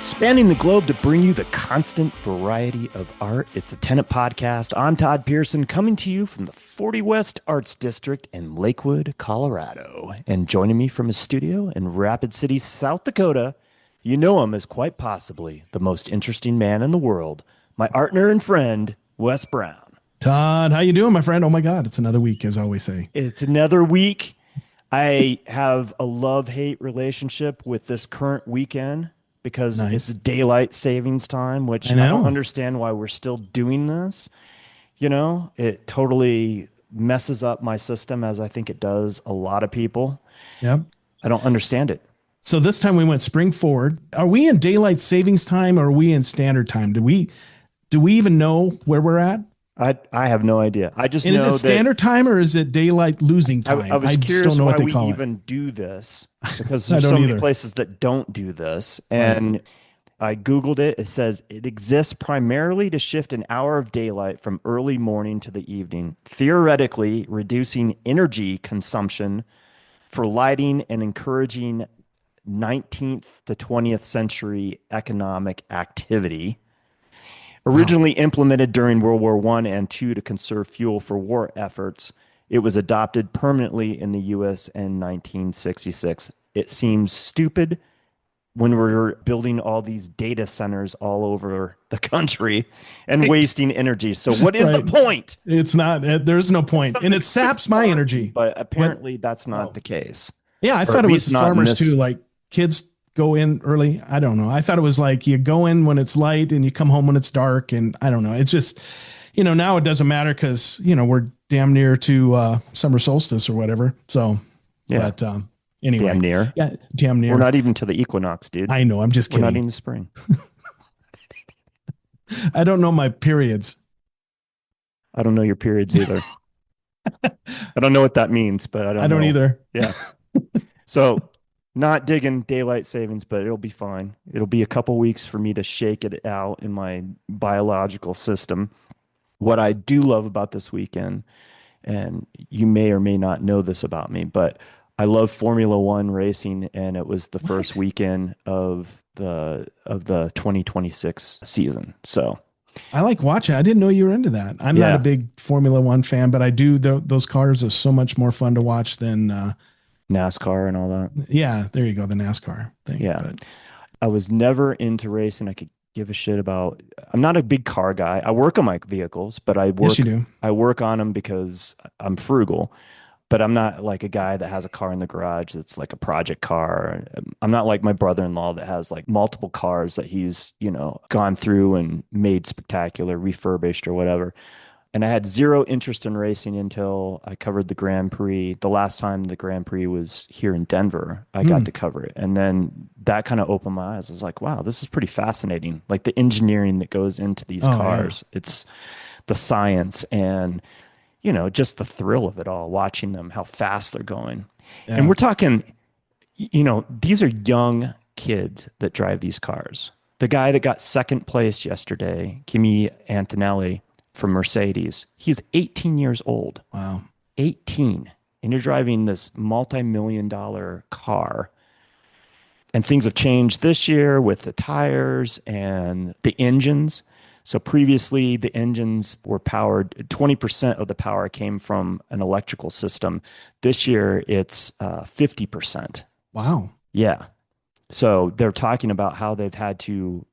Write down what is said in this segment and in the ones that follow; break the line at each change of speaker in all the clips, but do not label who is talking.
Spanning the globe to bring you the constant variety of art. It's a Tenant Podcast. I'm Todd Pearson, coming to you from the 40 West Arts District in Lakewood, Colorado. And joining me from his studio in Rapid City, South Dakota, you know him as quite possibly the most interesting man in the world, my partner and friend, Wes Brown.
Todd, how you doing, my friend? Oh my God, it's another week, as I always say.
It's another week. I have a love-hate relationship with this current weekend, because it's daylight savings time, which I don't understand why we're still doing this. You know, it totally messes up my system, as I think it does a lot of people.
Yep. I
don't understand it.
So this time we went spring forward. Are we in daylight savings time or are we in standard time? Do we even know where we're at?
I have no idea. I just know
is it standard time or is it daylight losing time?
I was curious
don't know
why
what they
we
call
even do this, because there's so many places that don't do this. And I Googled it. It says it exists primarily to shift an hour of daylight from early morning to the evening, theoretically reducing energy consumption for lighting and encouraging 19th to 20th century economic activity. Originally implemented during World War I and II to conserve fuel for war efforts, it was adopted permanently in the U.S. in 1966. It seems stupid when we're building all these data centers all over the country and wasting energy. So what is the point?
It's not. There's no point. And it saps my energy.
But apparently that's not the case.
Yeah, I thought it was farmers too, like kids go in early. I don't know. I thought it was like you go in when it's light and you come home when it's dark. And I don't know. It's just, now it doesn't matter because, we're damn near to summer solstice or whatever. So,
yeah.
But anyway.
Damn near.
Yeah, damn near.
We're not even to the equinox, dude.
I know. I'm just kidding.
We're not even spring.
I don't know my periods.
I don't know your periods either. I don't know what that means, but I don't know.
Either.
Yeah. So, not digging daylight savings, but it'll be fine. It'll be a couple weeks for me to shake it out in my biological system. What I do love about this weekend, and you may or may not know this about me, but I love Formula One racing, and it was the first weekend of the 2026 season. So
I like watching. I didn't know you were into that. I'm not a big Formula One fan, but I do. Those cars are so much more fun to watch than
NASCAR and all that.
Yeah, there you go. The NASCAR thing.
Yeah.
But
I was never into racing. I could give a shit about, I'm not a big car guy. I work on my vehicles, but I work on them because I'm frugal, but I'm not like a guy that has a car in the garage that's like a project car. I'm not like my brother-in-law that has like multiple cars that he's, gone through and made spectacular, refurbished or whatever. And I had zero interest in racing until I covered the Grand Prix. The last time the Grand Prix was here in Denver, I got to cover it. And then that kind of opened my eyes. I was like, wow, this is pretty fascinating. Like the engineering that goes into these cars. Yeah. It's the science and, just the thrill of it all, watching them, how fast they're going. Yeah. And we're talking, these are young kids that drive these cars. The guy that got second place yesterday, Kimi Antonelli, from Mercedes, he's 18 years old.
Wow.
18. And you're driving this multi-million-dollar car. And things have changed this year with the tires and the engines. So previously, the engines were powered, 20% of the power came from an electrical system. This year, it's 50%.
Wow.
Yeah. So they're talking about how they've had to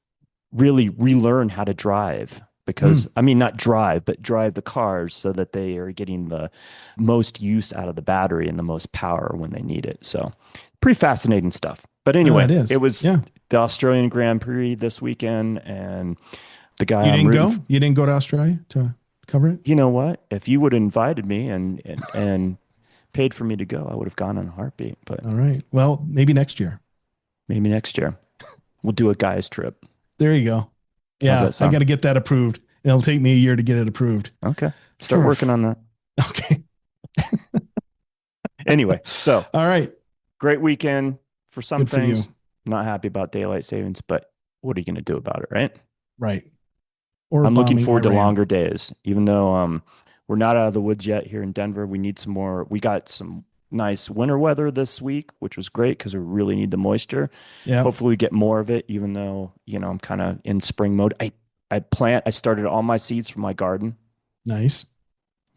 really relearn how to drive. Because, not drive, but drive the cars so that they are getting the most use out of the battery and the most power when they need it. So pretty fascinating stuff. But anyway, it was the Australian Grand Prix this weekend, and the guy
You didn't go to Australia to cover it?
You know what? If you would have invited me and paid for me to go, I would have gone on a heartbeat. But
all right. Well, maybe next year.
Maybe next year. We'll do a guy's trip.
There you go. Yeah, I got to get that approved. It'll take me a year to get it approved.
Okay. Start working on that.
Okay.
Anyway, so.
All right.
Great weekend for some
Good
things.
For
not happy about daylight savings, but what are you going to do about it, right?
Right.
Or I'm looking forward to longer days, even though we're not out of the woods yet here in Denver. We need some more. We got some nice winter weather this week, which was great because we really need the moisture.
Yeah.
Hopefully we get more of it, even though, I'm kind of in spring mode. I started all my seeds from my garden.
Nice.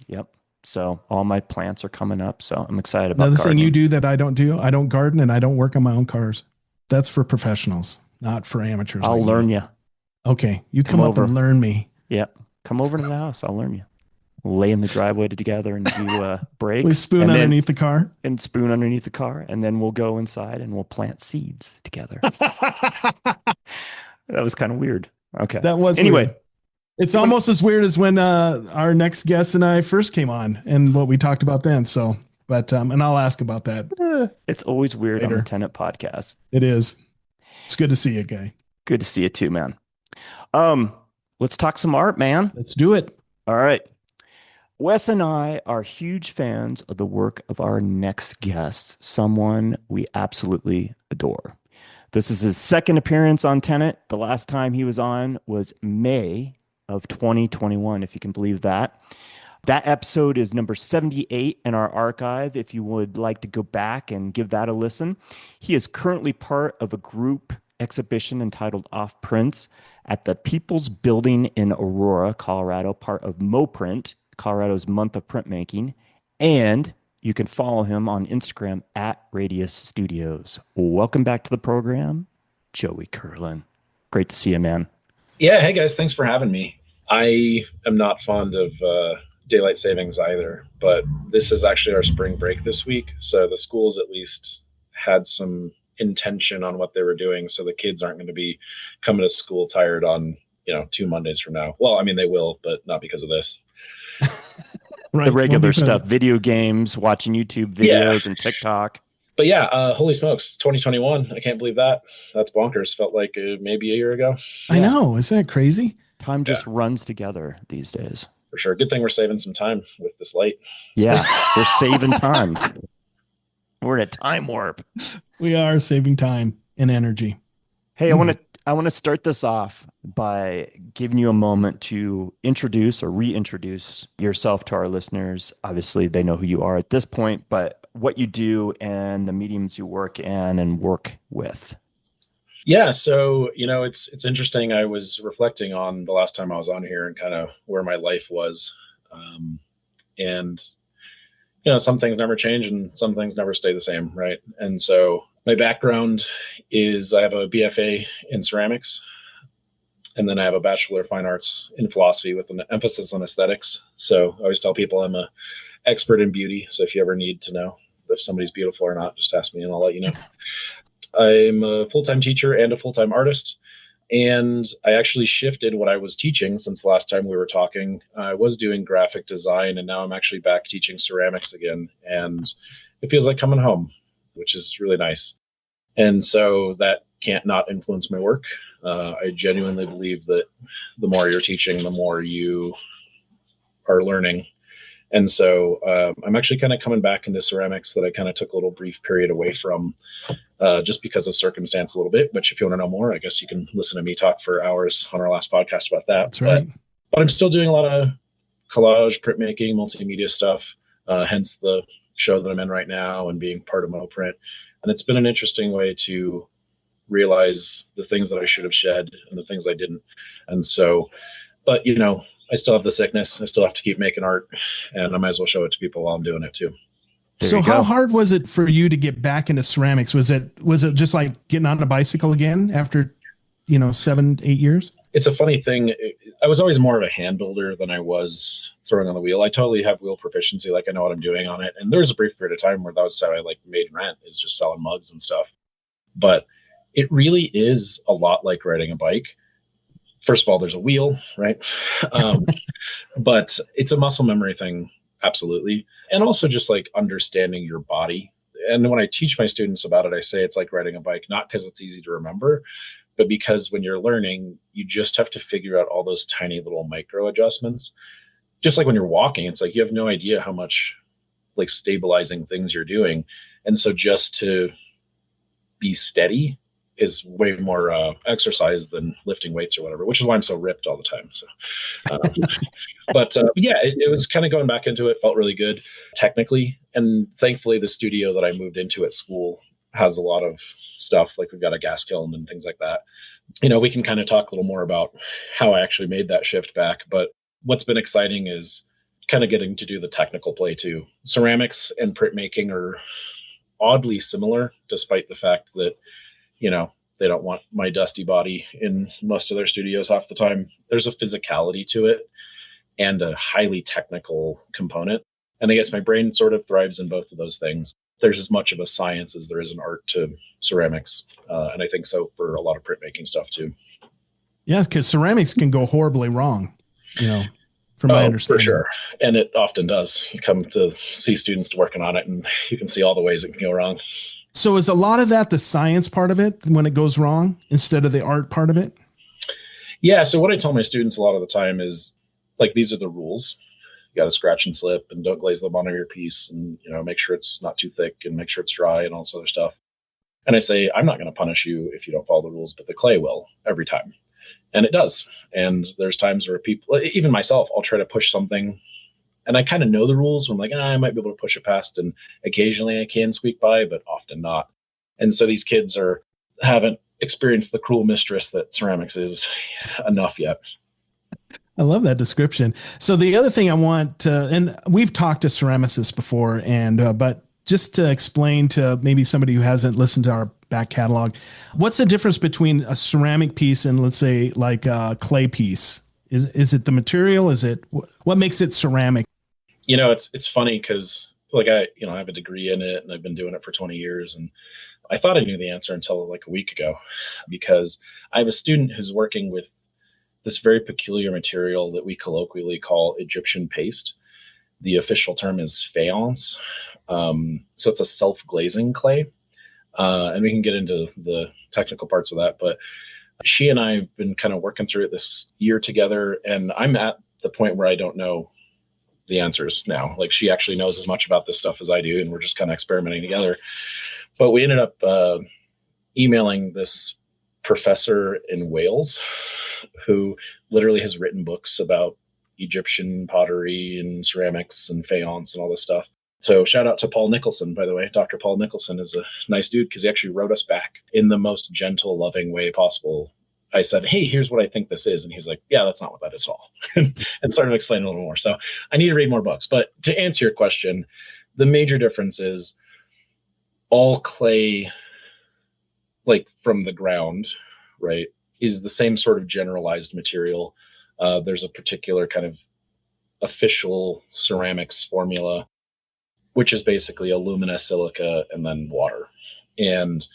Yep. So all my plants are coming up. So I'm excited about
Another
gardening.
thing you do that I don't do, I don't garden and I don't work on my own cars. That's for professionals, not for amateurs.
I'll learn you.
Okay. You come up and learn me.
Yep. Come over to the house. I'll learn you. We'll lay in the driveway together and do breaks.
We spoon underneath the car.
And spoon underneath the car. And then we'll go inside and we'll plant seeds together. That was kind of weird. Okay.
That was
anyway.
Weird. It's almost as weird as when our next guest and I first came on and what we talked about then. So, but and I'll ask about that.
It's always weird later on the Tenant podcast.
It is. It's good to see you, Guy.
Good to see you too, man. Let's talk some art, man.
Let's do it.
All right. Wes and I are huge fans of the work of our next guest, someone we absolutely adore. This is his second appearance on Tenet. The last time he was on was May of 2021, if you can believe that. That episode is number 78 in our archive, if you would like to go back and give that a listen. He is currently part of a group exhibition entitled OFF-PRINSTE at the People's Building in Aurora, Colorado, part of MoPrint, Colorado's Month of Printmaking. And you can follow him on Instagram at Radius Studios. Welcome back to the program, Joey Kerlin. Great to see you, man.
Yeah, hey guys, thanks for having me. I am not fond of daylight savings either, but this is actually our spring break this week. So the schools at least had some intention on what they were doing. So the kids aren't going to be coming to school tired on, 2 Mondays from now. Well, I mean, they will, but not because of this.
Right. The regular stuff, video games, watching YouTube videos and TikTok.
But yeah, holy smokes, 2021. I can't believe that. That's bonkers. Felt like maybe a year ago.
I know. Isn't that crazy?
Time just runs together these days.
For sure. Good thing we're saving some time with this light.
Yeah, we're saving time. We're in a time warp.
We are saving time and energy.
Hey, I want to start this off by giving you a moment to introduce or reintroduce yourself to our listeners. Obviously, they know who you are at this point, but what you do and the mediums you work in and work with.
Yeah, so it's interesting. I was reflecting on the last time I was on here and kind of where my life was, and some things never change and some things never stay the same, right? And so my background is I have a BFA in ceramics, and then I have a Bachelor of Fine Arts in philosophy with an emphasis on aesthetics. So I always tell people I'm an expert in beauty. So if you ever need to know if somebody's beautiful or not, just ask me and I'll let you know. I'm a full-time teacher and a full-time artist. And I actually shifted what I was teaching since the last time we were talking. I was doing graphic design, and now I'm actually back teaching ceramics again. And it feels like coming home, which is really nice. And so that can't not influence my work. I genuinely believe that the more you're teaching, the more you are learning. And so I'm actually kind of coming back into ceramics that I kind of took a little brief period away from just because of circumstance a little bit. But if you want to know more, I guess you can listen to me talk for hours on our last podcast about that.
That's right.
But I'm still doing a lot of collage, printmaking, multimedia stuff, hence the show that I'm in right now and being part of MoPrint. And it's been an interesting way to realize the things that I should have shed and the things I didn't. And so, but I still have the sickness. I still have to keep making art, and I might as well show it to people while I'm doing it too.
So how hard was it for you to get back into ceramics? Was it just like getting on a bicycle again after, 7-8 years?
It's a funny thing. I was always more of a hand builder than I was throwing on the wheel. I totally have wheel proficiency. Like I know what I'm doing on it. And there was a brief period of time where that was how I made rent, is just selling mugs and stuff. But it really is a lot like riding a bike. First of all, there's a wheel, right? But it's a muscle memory thing. Absolutely. And also just understanding your body. And when I teach my students about it, I say it's like riding a bike, not because it's easy to remember, but because when you're learning, you just have to figure out all those tiny little micro adjustments. Just like when you're walking, it's like you have no idea how much stabilizing things you're doing. And so just to be steady is way more exercise than lifting weights or whatever, which is why I'm so ripped all the time. So, but yeah, it was kind of going back into it, felt really good technically. And thankfully the studio that I moved into at school has a lot of stuff. Like we've got a gas kiln and things like that. We can kind of talk a little more about how I actually made that shift back. But what's been exciting is kind of getting to do the technical play too. Ceramics and printmaking are oddly similar, despite the fact that, they don't want my dusty body in most of their studios half the time. There's a physicality to it and a highly technical component. And I guess my brain sort of thrives in both of those things. There's as much of a science as there is an art to ceramics. And I think so for a lot of printmaking stuff too.
Yeah, because ceramics can go horribly wrong, from my understanding.
For sure. And it often does. You come to see students working on it and you can see all the ways it can go wrong.
So is a lot of that the science part of it when it goes wrong instead of the art part of it?
Yeah. So what I tell my students a lot of the time is like, these are the rules. You got to scratch and slip and don't glaze the bottom of your piece and, make sure it's not too thick and make sure it's dry and all this other stuff. And I say, I'm not going to punish you if you don't follow the rules, but the clay will every time. And it does. And there's times where people, even myself, I'll try to push something and I kind of know the rules. I'm like, I might be able to push it past. And occasionally I can squeak by, but often not. And so these kids haven't experienced the cruel mistress that ceramics is enough yet.
I love that description. So the other thing I want to, and we've talked to ceramicists before, but just to explain to maybe somebody who hasn't listened to our back catalog, what's the difference between a ceramic piece and let's say like a clay piece? Is it the material? Is it what makes it ceramic?
It's funny because like I have a degree in it and I've been doing it for 20 years. And I thought I knew the answer until like a week ago, because I have a student who's working with this very peculiar material that we colloquially call Egyptian paste. The official term is faience. So it's a self-glazing clay. And we can get into the technical parts of that, but she and I have been kind of working through it this year together. And I'm at the point where I don't know the answers now. Like she actually knows as much about this stuff as I do. And we're just kind of experimenting together. But we ended up emailing this professor in Wales who literally has written books about Egyptian pottery and ceramics and faience and all this stuff. So shout out to Paul Nicholson, by the way. Dr. Paul Nicholson is a nice dude because he actually wrote us back in the most gentle, loving way possible. I said, hey, here's what I think this is. And he was like, yeah, that's not what that is at all. And started explaining a little more. So I need to read more books. But to answer your question, the major difference is all clay, like from the ground, right, is the same sort of generalized material. There's a particular kind of official ceramics formula, which is basically alumina, silica, and then water. And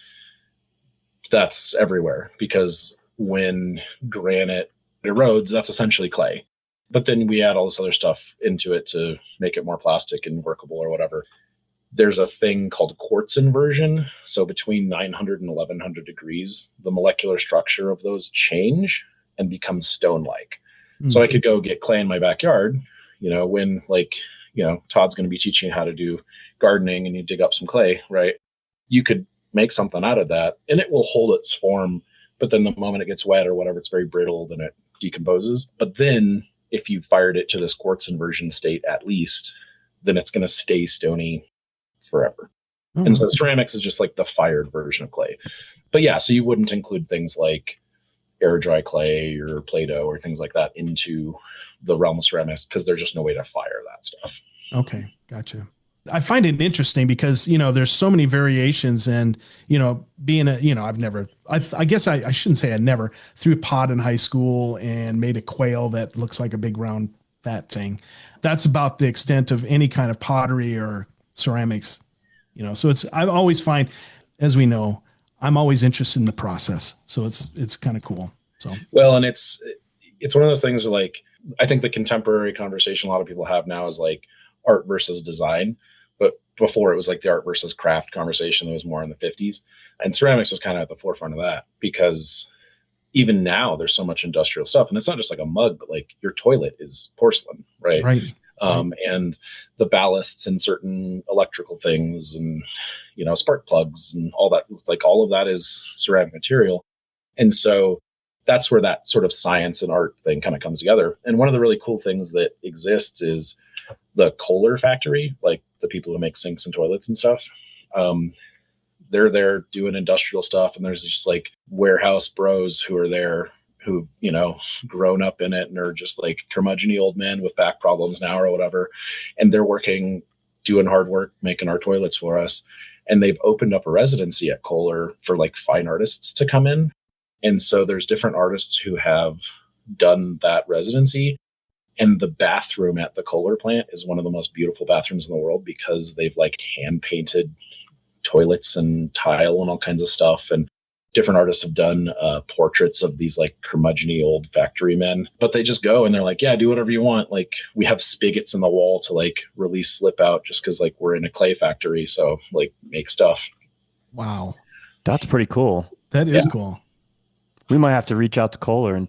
that's everywhere because when granite erodes, that's essentially clay. But then we add all this other stuff into it to make it more plastic and workable or whatever. There's a thing called quartz inversion. So between 900 and 1100 degrees, the molecular structure of those change and become stone-like. Mm-hmm. So I could go get clay in my backyard, when Todd's going to be teaching you how to do gardening and you dig up some clay, right? You could make something out of that and it will hold its form. But then the moment it gets wet or whatever, it's very brittle, then it decomposes. But then if you fired it to this quartz inversion state, at least, then it's going to stay stony forever. Mm-hmm. And so ceramics is just like the fired version of clay. But yeah, so you wouldn't include things like air dry clay or Play-Doh or things like that into the realm of ceramics because there's just no way to fire that stuff.
Okay, gotcha. I find it interesting because, there's so many variations and, being I guess I shouldn't say I never threw pot in high school and made a quail that looks like a big round fat thing. That's about the extent of any kind of pottery or ceramics, so I always find, as we know, I'm always interested in the process. So it's kind of cool. So,
well, and it's one of those things where like, I think the contemporary conversation a lot of people have now is like art versus design. But before it was like the art versus craft conversation that was more in the 50s. And ceramics was kind of at the forefront of that because even now there's so much industrial stuff. And it's not just like a mug, but like your toilet is porcelain, right?
Right.
and the ballasts in certain electrical things and, spark plugs and all that. Like all of that is ceramic material. And so that's where that sort of science and art thing kind of comes together. And one of the really cool things that exists is the Kohler factory, like the people who make sinks and toilets and stuff. They're there doing industrial stuff. And there's just like warehouse bros who are there who, grown up in it and are just like curmudgeon-y old men with back problems now or whatever. And they're working, doing hard work, making our toilets for us. And they've opened up a residency at Kohler for like fine artists to come in. And so there's different artists who have done that residency. And the bathroom at the Kohler plant is one of the most beautiful bathrooms in the world because they've like hand painted toilets and tile and all kinds of stuff. And different artists have done portraits of these like curmudgeon-y old factory men, but they just go and they're like, yeah, do whatever you want. Like we have spigots in the wall to like release slip out just because like we're in a clay factory. So like make stuff.
Wow.
That's pretty cool.
That is cool.
We might have to reach out to Kohler and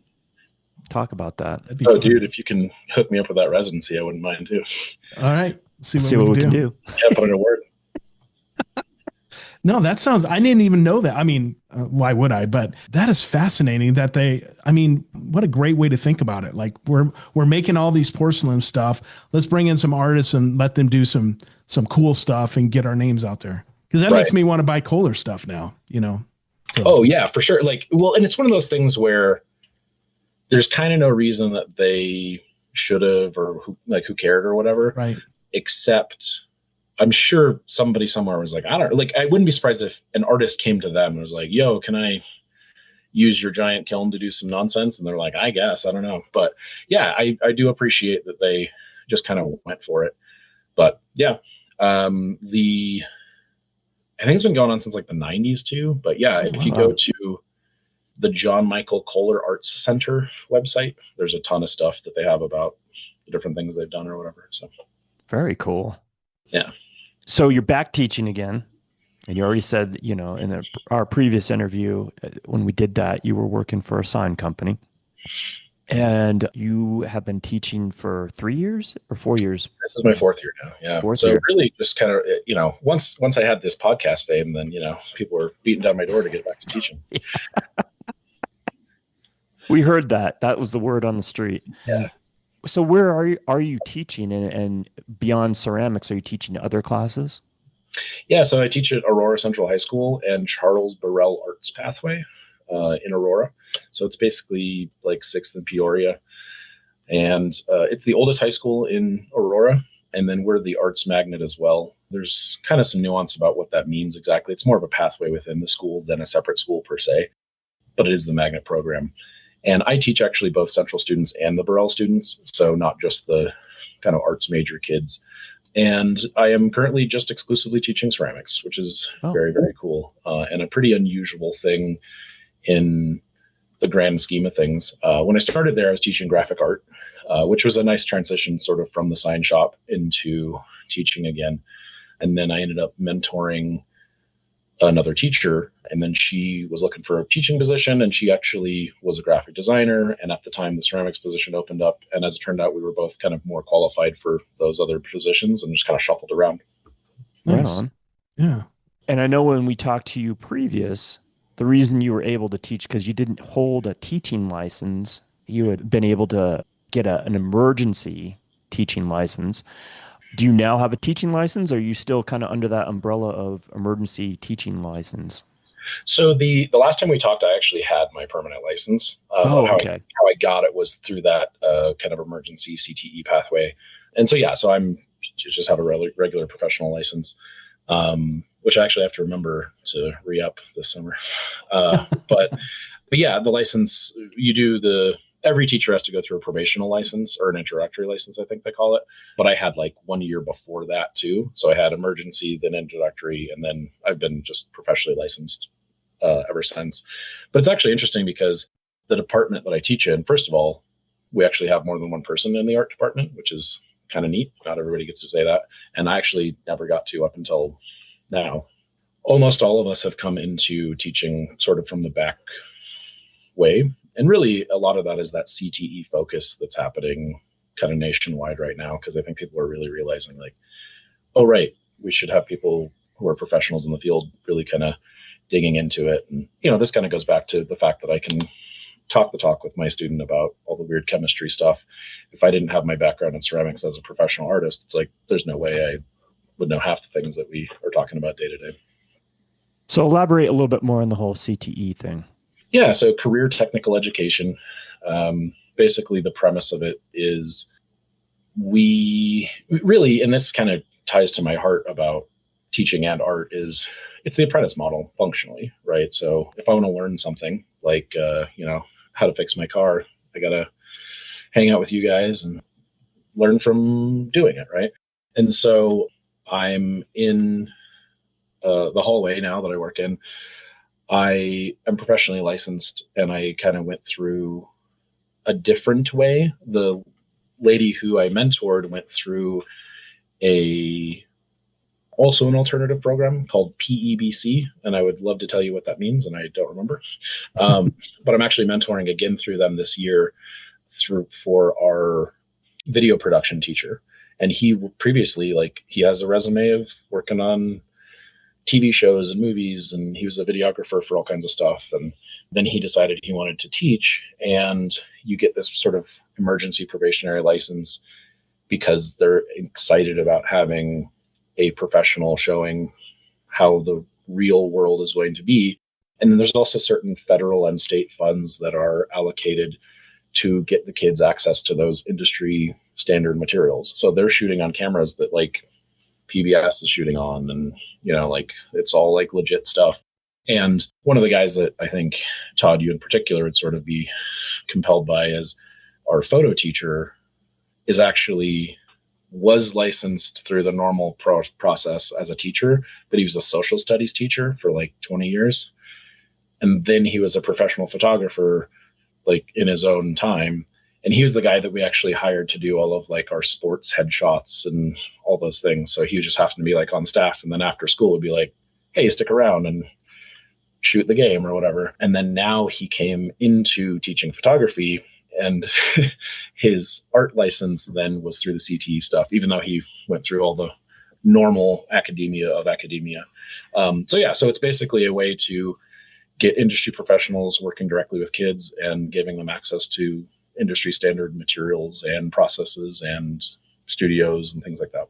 talk about that.
Oh, dude, if you can hook me up with that residency, I wouldn't mind too.
All right.
See what we can do.
Yeah, put in a word.
No, that sounds, I didn't even know that. I mean, why would I? But that is fascinating that what a great way to think about it. Like we're making all these porcelain stuff. Let's bring in some artists and let them do some cool stuff and get our names out there. Because that makes me want to buy Kohler stuff now, So.
Oh yeah, for sure. Like, well, and it's one of those things where there's kind of no reason that they should have, or who cared or whatever.
Right.
Except I'm sure somebody somewhere was like, I wouldn't be surprised if an artist came to them and was like, yo, can I use your giant kiln to do some nonsense? And they're like, I guess, I don't know. But yeah, I do appreciate that they just kind of went for it. But yeah, I think it's been going on since like the 90s too. But yeah, if you go to the John Michael Kohler Arts Center website, there's a ton of stuff that they have about the different things they've done or whatever. So
very cool.
Yeah.
So you're back teaching again, and you already said, in our previous interview, when we did that, you were working for a sign company, and you have been teaching for 3 years or 4 years.
This is my 4th year now. Yeah. So really just kind of, once I had this podcast fame, then, people were beating down my door to get back to teaching.
We heard that. That was the word on the street.
Yeah.
So where are you teaching, and beyond ceramics, are you teaching other classes?
Yeah, so I teach at Aurora Central High School and Charles Burrell Arts Pathway in Aurora. So it's basically like 6th and Peoria. And it's the oldest high school in Aurora. And then we're the arts magnet as well. There's kind of some nuance about what that means exactly. It's more of a pathway within the school than a separate school per se, but it is the magnet program. And I teach actually both Central students and the Burrell students, so not just the kind of arts major kids. And I am currently just exclusively teaching ceramics, which is very, very cool, and a pretty unusual thing in the grand scheme of things. When I started there, I was teaching graphic art, which was a nice transition sort of from the sign shop into teaching again. And then I ended up mentoring another teacher, and then she was looking for a teaching position, and she actually was a graphic designer. And at the time the ceramics position opened up, and as it turned out, we were both kind of more qualified for those other positions and just kind of shuffled around.
Right on.
Yeah.
And I know when we talked to you previous, the reason you were able to teach, because you didn't hold a teaching license, you had been able to get an emergency teaching license. Do you now have a teaching license, or are you still kind of under that umbrella of emergency teaching license?
So the last time we talked, I actually had my permanent license.
Okay.
How I got it was through that kind of emergency CTE pathway. And so, yeah, so I'm just have a regular professional license, which I actually have to remember to re-up this summer. But yeah, the license, every teacher has to go through a probational license or an introductory license, I think they call it. But I had like 1 year before that too. So I had emergency, then introductory, and then I've been just professionally licensed ever since. But it's actually interesting because the department that I teach in, first of all, we actually have more than one person in the art department, which is kind of neat. Not everybody gets to say that. And I actually never got to up until now. Almost all of us have come into teaching sort of from the back way. And really, a lot of that is that CTE focus that's happening kind of nationwide right now, because I think people are really realizing like, oh, right, we should have people who are professionals in the field really kind of digging into it. And, this kind of goes back to the fact that I can talk the talk with my student about all the weird chemistry stuff. If I didn't have my background in ceramics as a professional artist, it's like, there's no way I would know half the things that we are talking about day to day.
So elaborate a little bit more on the whole CTE thing.
Yeah. So career technical education, basically the premise of it is we really, and this kind of ties to my heart about teaching and art, is it's the apprentice model functionally, right? So if I want to learn something like, how to fix my car, I got to hang out with you guys and learn from doing it, right? And so I'm in the hallway now that I work in. I am professionally licensed, and I kind of went through a different way. The lady who I mentored went through also an alternative program called PEBC, and I would love to tell you what that means, and I don't remember. But I'm actually mentoring again through them this year for our video production teacher. And he previously, he has a resume of working on TV shows and movies, and he was a videographer for all kinds of stuff. And then he decided he wanted to teach, and you get this sort of emergency probationary license because they're excited about having a professional showing how the real world is going to be. And then there's also certain federal and state funds that are allocated to get the kids access to those industry standard materials. So they're shooting on cameras that PBS is shooting on, and, it's all legit stuff. And one of the guys that I think, Todd, you in particular would sort of be compelled by as our photo teacher was licensed through the normal process as a teacher, but he was a social studies teacher for 20 years. And then he was a professional photographer, in his own time. And he was the guy that we actually hired to do all of our sports headshots and all those things. So he just happened to be on staff. And then after school would be like, hey, stick around and shoot the game or whatever. And then now he came into teaching photography, and his art license then was through the CTE stuff, even though he went through all the normal academia of academia. So it's basically a way to get industry professionals working directly with kids and giving them access to industry standard materials and processes and studios and things like that.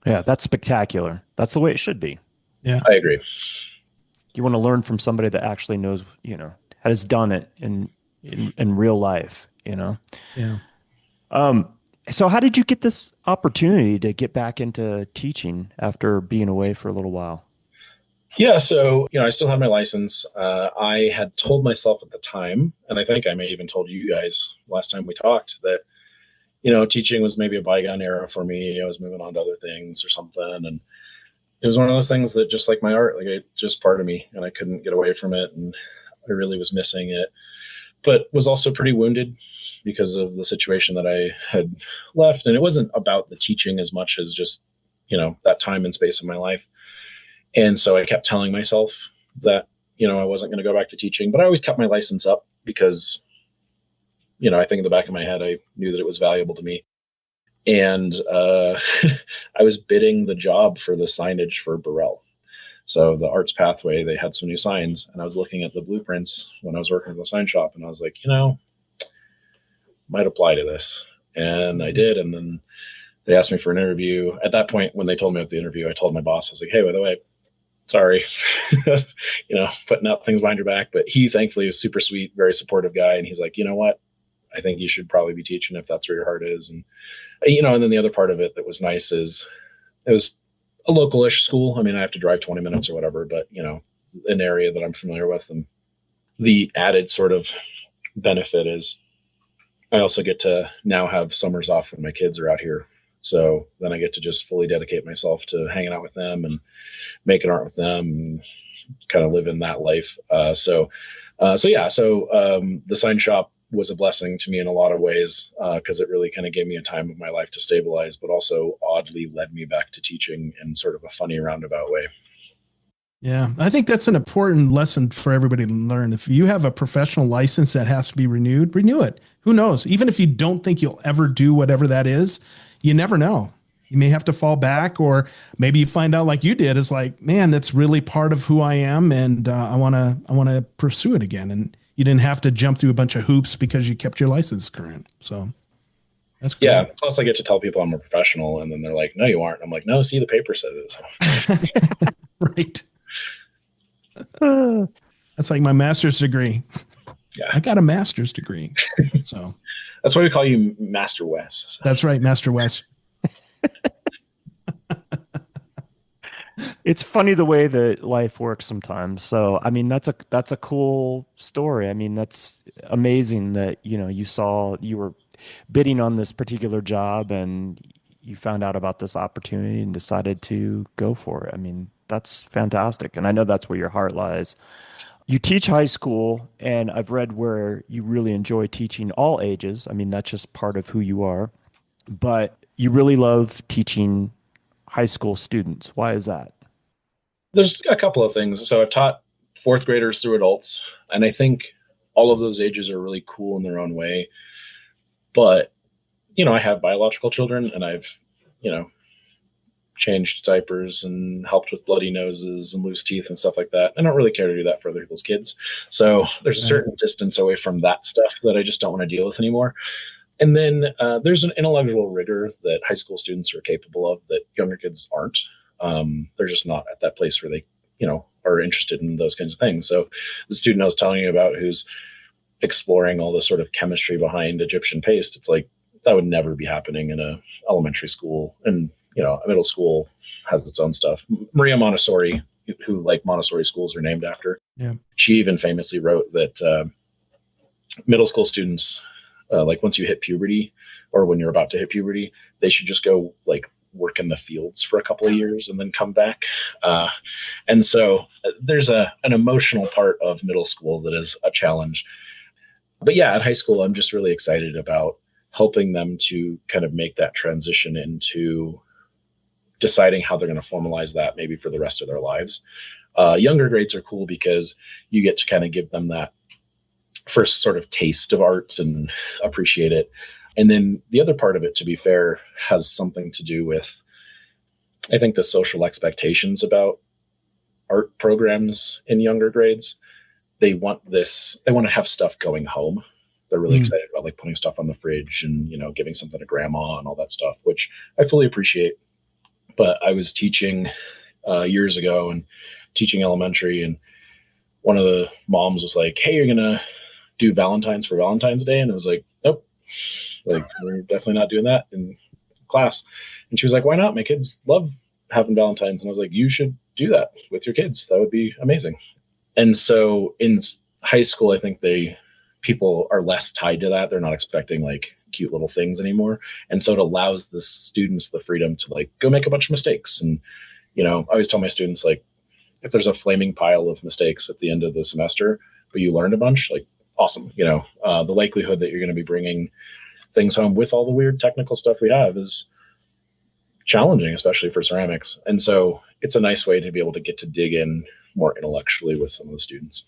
Yeah, that's spectacular. That's the way it should be.
Yeah,
I agree.
You want to learn from somebody that actually knows, has done it in real life,
Yeah.
So how did you get this opportunity to get back into teaching after being away for a little while?
Yeah. So, I still had my license. I had told myself at the time, and I think I may even told you guys last time we talked, that, teaching was maybe a bygone era for me. I was moving on to other things or something. And it was one of those things that, just like my art, it just part of me, and I couldn't get away from it. And I really was missing it, but was also pretty wounded because of the situation that I had left. And it wasn't about the teaching as much as just, that time and space of my life. And so I kept telling myself that, I wasn't going to go back to teaching, but I always kept my license up because, I think in the back of my head, I knew that it was valuable to me. And I was bidding the job for the signage for Burrell. So the Arts Pathway, they had some new signs, and I was looking at the blueprints when I was working at the sign shop, and I was like, might apply to this. And I did. And then they asked me for an interview. At that point, when they told me about the interview, I told my boss, I was like, hey, by the way, sorry, putting out things behind your back. But he thankfully was super sweet, very supportive guy. And he's like, you know what? I think you should probably be teaching if that's where your heart is. And, and then the other part of it that was nice is it was a local-ish school. I mean, I have to drive 20 minutes or whatever, but, an area that I'm familiar with. And the added sort of benefit is I also get to now have summers off when my kids are out here. So then I get to just fully dedicate myself to hanging out with them and making art with them and kind of living that life. So the sign shop was a blessing to me in a lot of ways because it really kind of gave me a time of my life to stabilize, but also oddly led me back to teaching in sort of a funny roundabout way.
Yeah, I think that's an important lesson for everybody to learn. If you have a professional license that has to be renewed, renew it. Who knows? Even if you don't think you'll ever do whatever that is, you never know. You may have to fall back, or maybe you find out like you did, is like, man, that's really part of who I am, and I want to pursue it again. And you didn't have to jump through a bunch of hoops because you kept your license current. So that's great.
Yeah. Plus, I get to tell people I'm a professional, and then they're like, "No, you aren't." I'm like, "No, see, the paper says it."
Right. That's like my master's degree.
Yeah,
I got a master's degree. So
that's why we call you Master Wes. So.
That's right, Master Wes.
It's funny the way that life works sometimes. So, I mean, that's a cool story. I mean, that's amazing that, you were bidding on this particular job and you found out about this opportunity and decided to go for it. I mean, that's fantastic. And I know that's where your heart lies. You teach high school, and I've read where you really enjoy teaching all ages. I mean, that's just part of who you are. But you really love teaching high school students. Why is that?
There's a couple of things. So I've taught fourth graders through adults, and I think all of those ages are really cool in their own way. But, I have biological children, and I've, changed diapers and helped with bloody noses and loose teeth and stuff like that. I don't really care to do that for other people's kids. So there's a certain distance away from that stuff that I just don't want to deal with anymore. And then there's an intellectual rigor that high school students are capable of that younger kids aren't. They're just not at that place where they, are interested in those kinds of things. So the student I was telling you about who's exploring all the sort of chemistry behind Egyptian paste, it's like that would never be happening in a elementary school. And, a middle school has its own stuff. Maria Montessori, who like Montessori schools are named after, she even famously wrote that middle school students, like once you hit puberty or when you're about to hit puberty, they should just go like work in the fields for a couple of years and then come back. And so there's an emotional part of middle school that is a challenge. But yeah, at high school, I'm just really excited about helping them to kind of make that transition into deciding how they're going to formalize that maybe for the rest of their lives. Younger grades are cool because you get to kind of give them that first sort of taste of art and appreciate it. And then the other part of it, to be fair, has something to do with, I think, the social expectations about art programs in younger grades. They want to have stuff going home. They're really excited about like putting stuff on the fridge and, giving something to grandma and all that stuff, which I fully appreciate. But I was teaching years ago and teaching elementary, and one of the moms was like, "Hey, you're going to do Valentine's for Valentine's Day?" And I was like, "Nope. Like, we're definitely not doing that in class." And she was like, "Why not? My kids love having Valentine's." And I was like, "You should do that with your kids. That would be amazing." And so in high school, I think people are less tied to that. They're not expecting like cute little things anymore. And so it allows the students the freedom to like go make a bunch of mistakes. And, I always tell my students, like, if there's a flaming pile of mistakes at the end of the semester, but you learned a bunch, like, awesome. The likelihood that you're going to be bringing things home with all the weird technical stuff we have is challenging, especially for ceramics. And so it's a nice way to be able to get to dig in more intellectually with some of the students.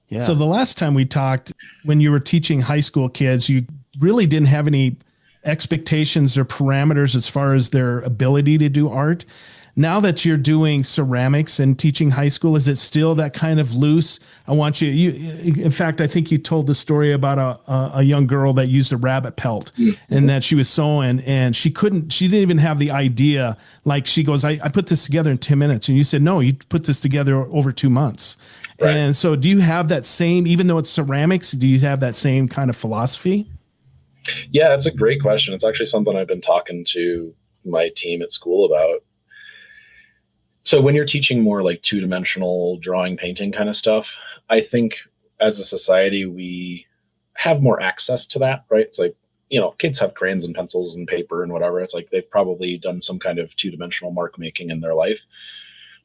Yeah. So the last time we talked, when you were teaching high school kids, you really didn't have any expectations or parameters as far as their ability to do art. Now that you're doing ceramics and teaching high school, is it still that kind of loose? I want you, in fact, I think you told the story about a young girl that used a rabbit pelt and that she was sewing and she didn't even have the idea. Like she goes, I put this together in 10 minutes. And you said, no, you put this together over 2 months. Right. And so do you have that same, even though it's ceramics, do you have that same kind of philosophy?
Yeah, that's a great question. It's actually something I've been talking to my team at school about. So when you're teaching more like two-dimensional drawing, painting kind of stuff, I think as a society, we have more access to that, right? It's like, kids have crayons and pencils and paper and whatever. It's like they've probably done some kind of two-dimensional mark making in their life.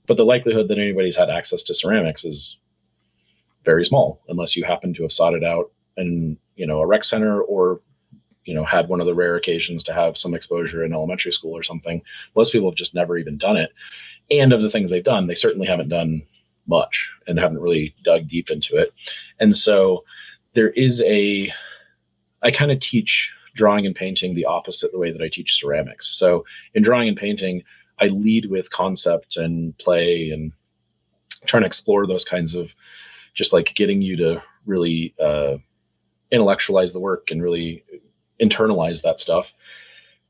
But the likelihood that anybody's had access to ceramics is very small, unless you happen to have sought it out in, a rec center or, had one of the rare occasions to have some exposure in elementary school or something. Most people have just never even done it. And of the things they've done, they certainly haven't done much and haven't really dug deep into it. And so I kind of teach drawing and painting the opposite the way that I teach ceramics. So in drawing and painting, I lead with concept and play and trying to explore those kinds of just like getting you to really intellectualize the work and really internalize that stuff.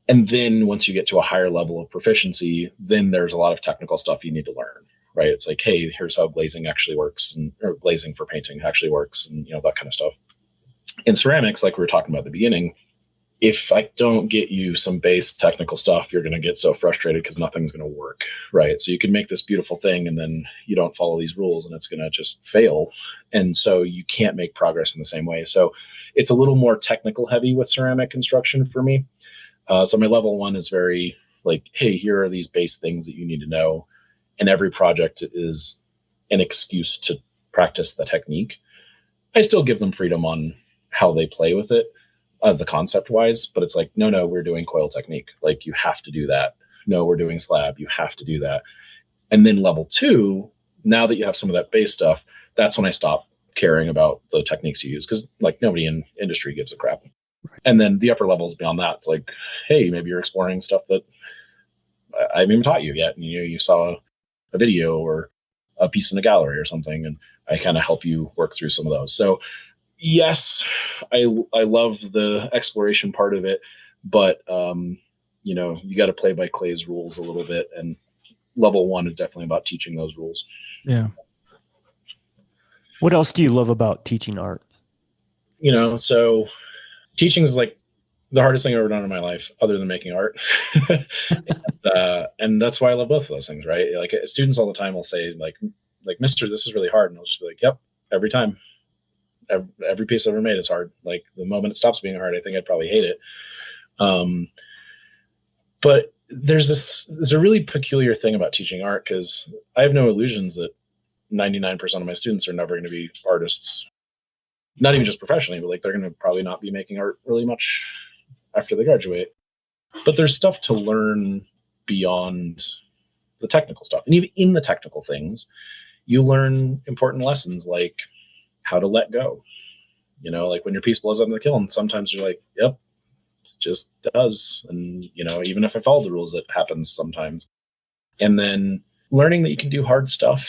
And then once you get to a higher level of proficiency, then there's a lot of technical stuff you need to learn, right? It's like, hey, here's how glazing actually works, or glazing for painting actually works, and that kind of stuff. In ceramics, like we were talking about at the beginning, if I don't get you some base technical stuff, you're going to get so frustrated because nothing's going to work, right? So you can make this beautiful thing and then you don't follow these rules and it's going to just fail. And so you can't make progress in the same way. So it's a little more technical heavy with ceramic construction for me. So my level 1 is very like, hey, here are these base things that you need to know. And every project is an excuse to practice the technique. I still give them freedom on how they play with it, the concept wise, but it's like, no, we're doing coil technique. Like, you have to do that. No, we're doing slab. You have to do that. And then level 2, now that you have some of that base stuff, that's when I stop caring about the techniques you use, because like nobody in industry gives a crap. Right. And then the upper levels beyond that, it's like, hey, maybe you're exploring stuff that I haven't even taught you yet. And you saw a video or a piece in a gallery or something, and I kind of help you work through some of those. So yes, I love the exploration part of it, but you got to play by Clay's rules a little bit, and level 1 is definitely about teaching those rules.
Yeah.
What else do you love about teaching art?
So teaching is like the hardest thing I've ever done in my life, other than making art. And that's why I love both of those things, right? Like, students all the time will say like, Mister, this is really hard. And I'll just be like, yep, every time. Every piece I've ever made is hard. Like, the moment it stops being hard, I think I'd probably hate it. But there's a really peculiar thing about teaching art, because I have no illusions that 99% of my students are never going to be artists. Not even just professionally, but like, they're going to probably not be making art really much after they graduate. But there's stuff to learn beyond the technical stuff. And even in the technical things, you learn important lessons like how to let go. Like when your piece blows up in the kiln, sometimes you're like, yep, it just does. And, even if I follow the rules, it happens sometimes. And then learning that you can do hard stuff.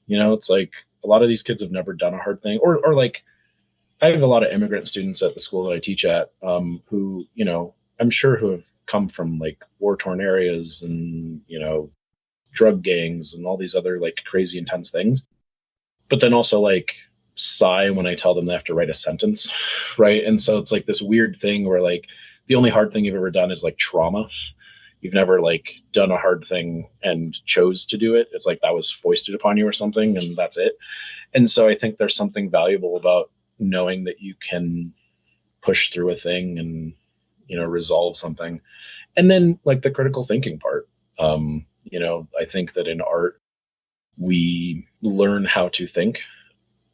It's like a lot of these kids have never done a hard thing, or like, I have a lot of immigrant students at the school that I teach at, who, I'm sure who have come from like war-torn areas and, drug gangs and all these other like crazy intense things. But then also like sigh when I tell them they have to write a sentence, right? And so it's like this weird thing where like the only hard thing you've ever done is like trauma. You've never like done a hard thing and chose to do it. It's like that was foisted upon you or something, and that's it. And so I think there's something valuable about knowing that you can push through a thing and, resolve something. And then like the critical thinking part, I think that in art, we learn how to think.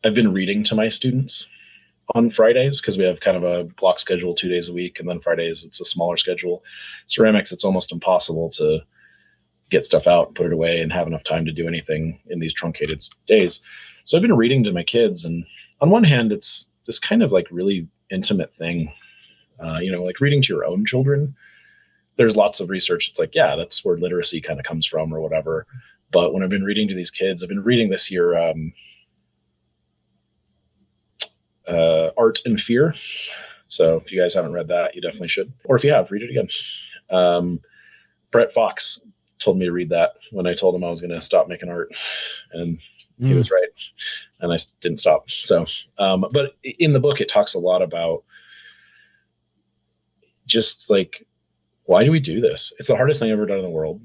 I've been reading to my students on Fridays because we have kind of a block schedule 2 days a week. And then Fridays, it's a smaller schedule. Ceramics, it's almost impossible to get stuff out and put it away and have enough time to do anything in these truncated days. So I've been reading to my kids. And on one hand, it's this kind of like really intimate thing, like reading to your own children. There's lots of research. It's like, yeah, that's where literacy kind of comes from or whatever. But when I've been reading to these kids, I've been reading this year, Art and Fear. So if you guys haven't read that, you definitely should. Or if you have, read it again. Brett Fox told me to read that when I told him I was going to stop making art. And he was right. And I didn't stop. So, but in the book, it talks a lot about just like, why do we do this? It's the hardest thing I've ever done in the world.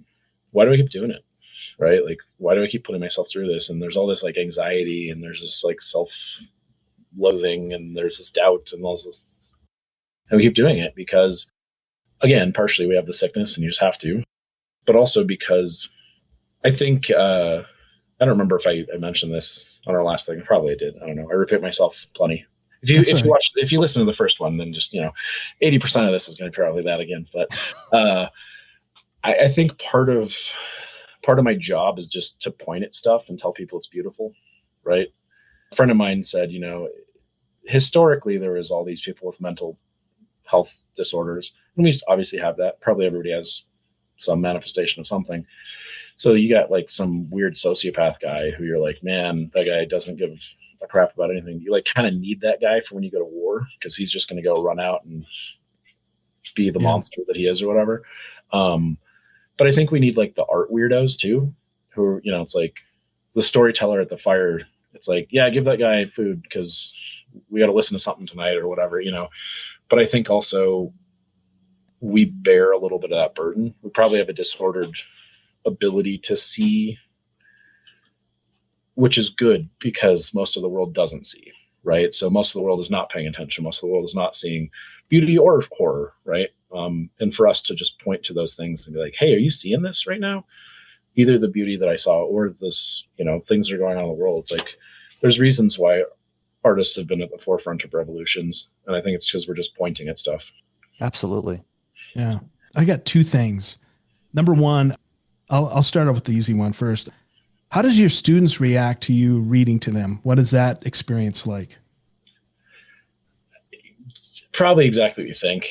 Why do I keep doing it? Right? Like, why do I keep putting myself through this? And there's all this like anxiety, and there's this like self-loathing, and there's this doubt, and all this. And we keep doing it because, again, partially we have the sickness and you just have to, but also because I think, I don't remember if I mentioned this on our last thing. Probably I did. I don't know. I repeat myself plenty. If you listen to the first one, then just, 80% of this is going to be probably that again. But I think part of part of my job is just to point at stuff and tell people it's beautiful, right? A friend of mine said, historically there was all these people with mental health disorders, and we obviously have that. Probably everybody has some manifestation of something. So you got like some weird sociopath guy who you're like, man, that guy doesn't give a crap about anything. You like kind of need that guy for when you go to war, because he's just going to go run out and be the monster that he is or whatever. But I think we need like the art weirdos too, who, it's like the storyteller at the fire. It's like, yeah, give that guy food because we got to listen to something tonight or whatever, But I think also we bear a little bit of that burden. We probably have a disordered ability to see, which is good because most of the world doesn't see, right? So most of the world is not paying attention. Most of the world is not seeing beauty or horror, right? And for us to just point to those things and be like, hey, are you seeing this right now? Either the beauty that I saw or this, things that are going on in the world. It's like, there's reasons why artists have been at the forefront of revolutions. And I think it's because we're just pointing at stuff.
Absolutely.
Yeah. I got two things. Number one, I'll start off with the easy one first. How does your students react to you reading to them? What is that experience like?
Probably exactly what you think.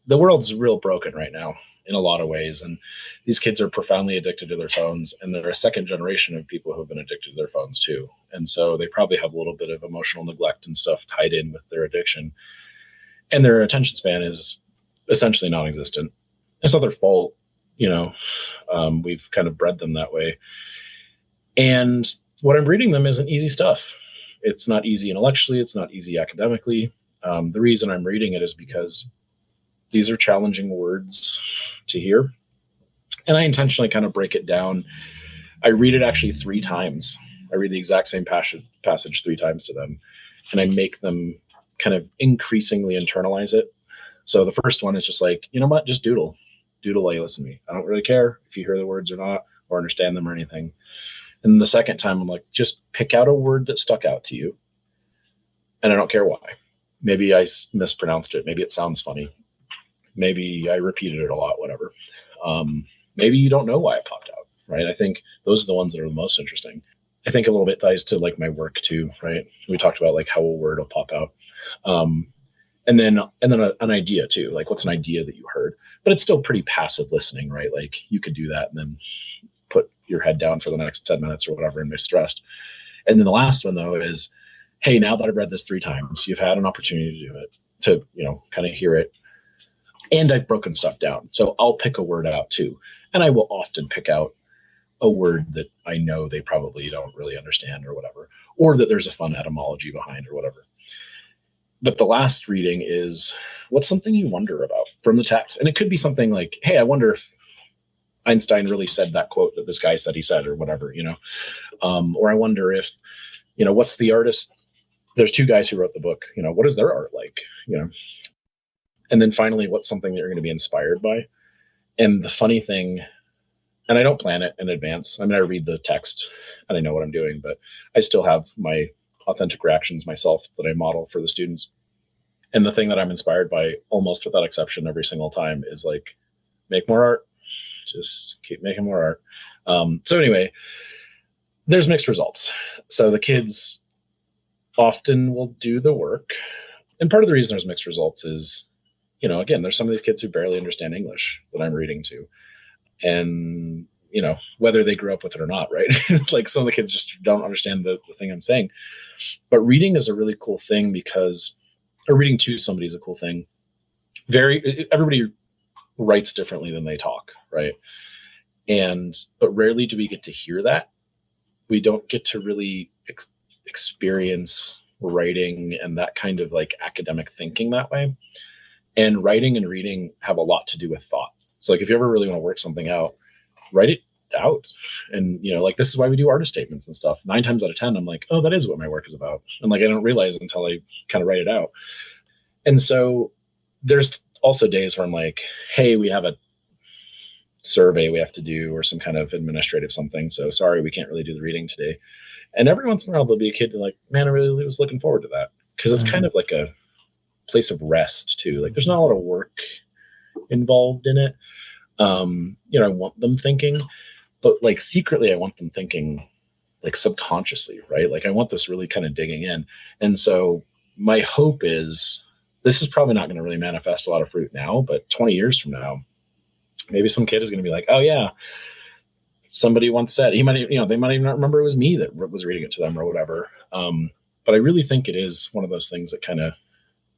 The world's real broken right now in a lot of ways. And these kids are profoundly addicted to their phones, and they're a second generation of people who've been addicted to their phones too. And so they probably have a little bit of emotional neglect and stuff tied in with their addiction. And their attention span is essentially non-existent. It's not their fault. We've kind of bred them that way. And what I'm reading them isn't easy stuff. It's not easy intellectually. It's not easy academically. The reason I'm reading it is because these are challenging words to hear. And I intentionally kind of break it down. I read it actually 3 times. I read the exact same passage 3 times to them. And I make them kind of increasingly internalize it. So the first one is just like, you know what, just doodle while you listen to me. I don't really care if you hear the words or not, or understand them or anything. And the second time I'm like, just pick out a word that stuck out to you. And I don't care why. Maybe I mispronounced it. Maybe it sounds funny. Maybe I repeated it a lot, whatever. Maybe you don't know why it popped out, right? I think those are the ones that are the most interesting. I think a little bit ties to like my work too, right? We talked about like how a word will pop out. And then an idea too, like what's an idea that you heard, but it's still pretty passive listening, right? Like you could do that and then put your head down for the next 10 minutes or whatever and be stressed. And then the last one though is, hey, now that I've read this 3 times, you've had an opportunity to do it, to, kind of hear it. And I've broken stuff down. So I'll pick a word out too. And I will often pick out a word that I know they probably don't really understand or whatever, or that there's a fun etymology behind or whatever. But the last reading is, what's something you wonder about from the text? And it could be something like, hey, I wonder if Einstein really said that quote that this guy said he said or whatever, or I wonder if, what's the artist? There's 2 guys who wrote the book, what is their art like, And then finally, what's something that you're going to be inspired by? And the funny thing, and I don't plan it in advance. I mean, I read the text and I know what I'm doing, but I still have my authentic reactions myself that I model for the students. And the thing that I'm inspired by almost without exception every single time is like, make more art, just keep making more art. So anyway, there's mixed results. So the kids often will do the work. And part of the reason there's mixed results is, again, there's some of these kids who barely understand English that I'm reading to. And, whether they grew up with it or not, right? Like some of the kids just don't understand the thing I'm saying. But reading is a really cool thing or reading to somebody is a cool thing. Everybody writes differently than they talk, right? But rarely do we get to hear that. We don't get to really experience writing and that kind of like academic thinking that way. And writing and reading have a lot to do with thought. So like if you ever really want to work something out, write it out. And like this is why we do artist statements and stuff. 9 times out of 10, I'm like, oh, that is what my work is about. And like I don't realize it until I kind of write it out. And so there's also days where I'm like, hey, we have a survey we have to do or some kind of administrative something. So sorry, we can't really do the reading today. And every once in a while there'll be a kid like, man, I really was looking forward to that. Because it's kind of like a place of rest too. Like there's not a lot of work involved in it. I want them thinking, but like secretly I want them thinking like subconsciously, right? Like I want this really kind of digging in. And so my hope is this is probably not going to really manifest a lot of fruit now, but 20 years from now, maybe some kid is going to be like, oh yeah, somebody once said, they might even not remember it was me that was reading it to them or whatever. But I really think it is one of those things that kind of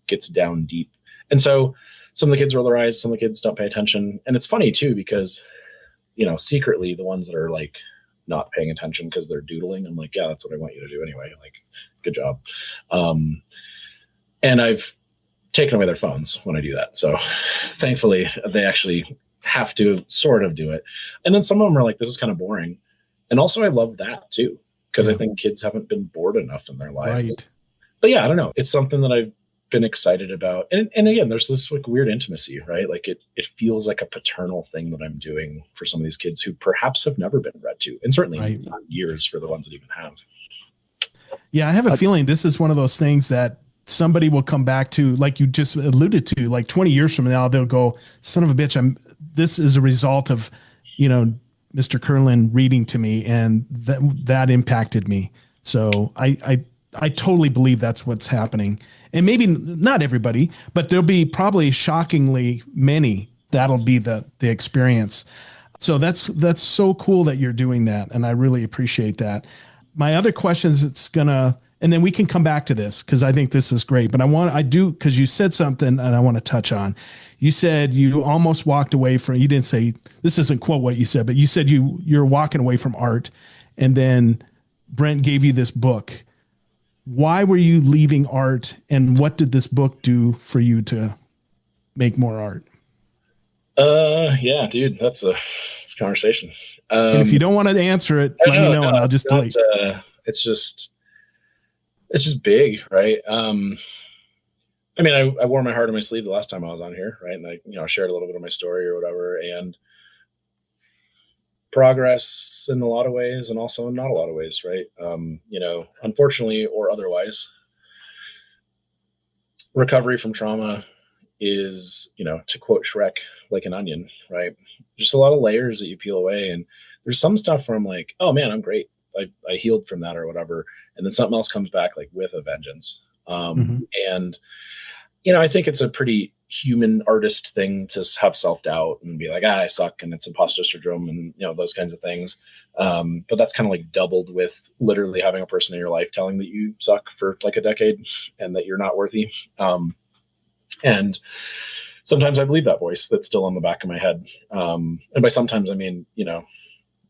gets down deep. And so some of the kids roll their eyes, some of the kids don't pay attention. And it's funny too, because, secretly the ones that are like not paying attention because they're doodling, I'm like, yeah, that's what I want you to do anyway. Like, good job. And I've taken away their phones when I do that. So thankfully they actually have to sort of do it. And then some of them are like, this is kind of boring. And also I love that too, because I think kids haven't been bored enough in their lives. Right. But yeah, I don't know. It's something that I've been excited about. And again, there's this like weird intimacy, right? Like it feels like a paternal thing that I'm doing for some of these kids who perhaps have never been read to, and certainly not years for the ones that even have.
Yeah, I have a feeling this is one of those things that somebody will come back to, like you just alluded to, like 20 years from now, they'll go, son of a bitch, this is a result of, Mr. Kerlin reading to me, and that impacted me. So I totally believe that's what's happening. And maybe not everybody, but there'll be probably shockingly many that'll be the experience. So that's so cool that you're doing that. And I really appreciate that. My other questions, and then we can come back to this because I think this is great, but because you said something and I want to touch on. You said you almost walked away from, you didn't say, this isn't quote what you said, but you said you're walking away from art, and then Brent gave you this book. Why were you leaving art, and what did this book do for you to make more art?
Yeah, dude, it's a conversation.
And if you don't want to answer it, let me know and I'll just delete.
It's just big, right? I mean, I wore my heart on my sleeve the last time I was on here, right? And I shared a little bit of my story or whatever, and progress in a lot of ways and also in not a lot of ways, right? Unfortunately or otherwise, recovery from trauma is, to quote Shrek, like an onion, right? Just a lot of layers that you peel away. And there's some stuff where I'm like, oh man, I'm great. I healed from that or whatever. And then something else comes back like with a vengeance. And, I think it's a pretty human artist thing to have self-doubt and be like, I suck, and it's imposter syndrome and, those kinds of things. But that's kind of like doubled with literally having a person in your life telling that you suck for like a decade and that you're not worthy. And sometimes I believe that voice that's still on the back of my head. And by sometimes, I mean,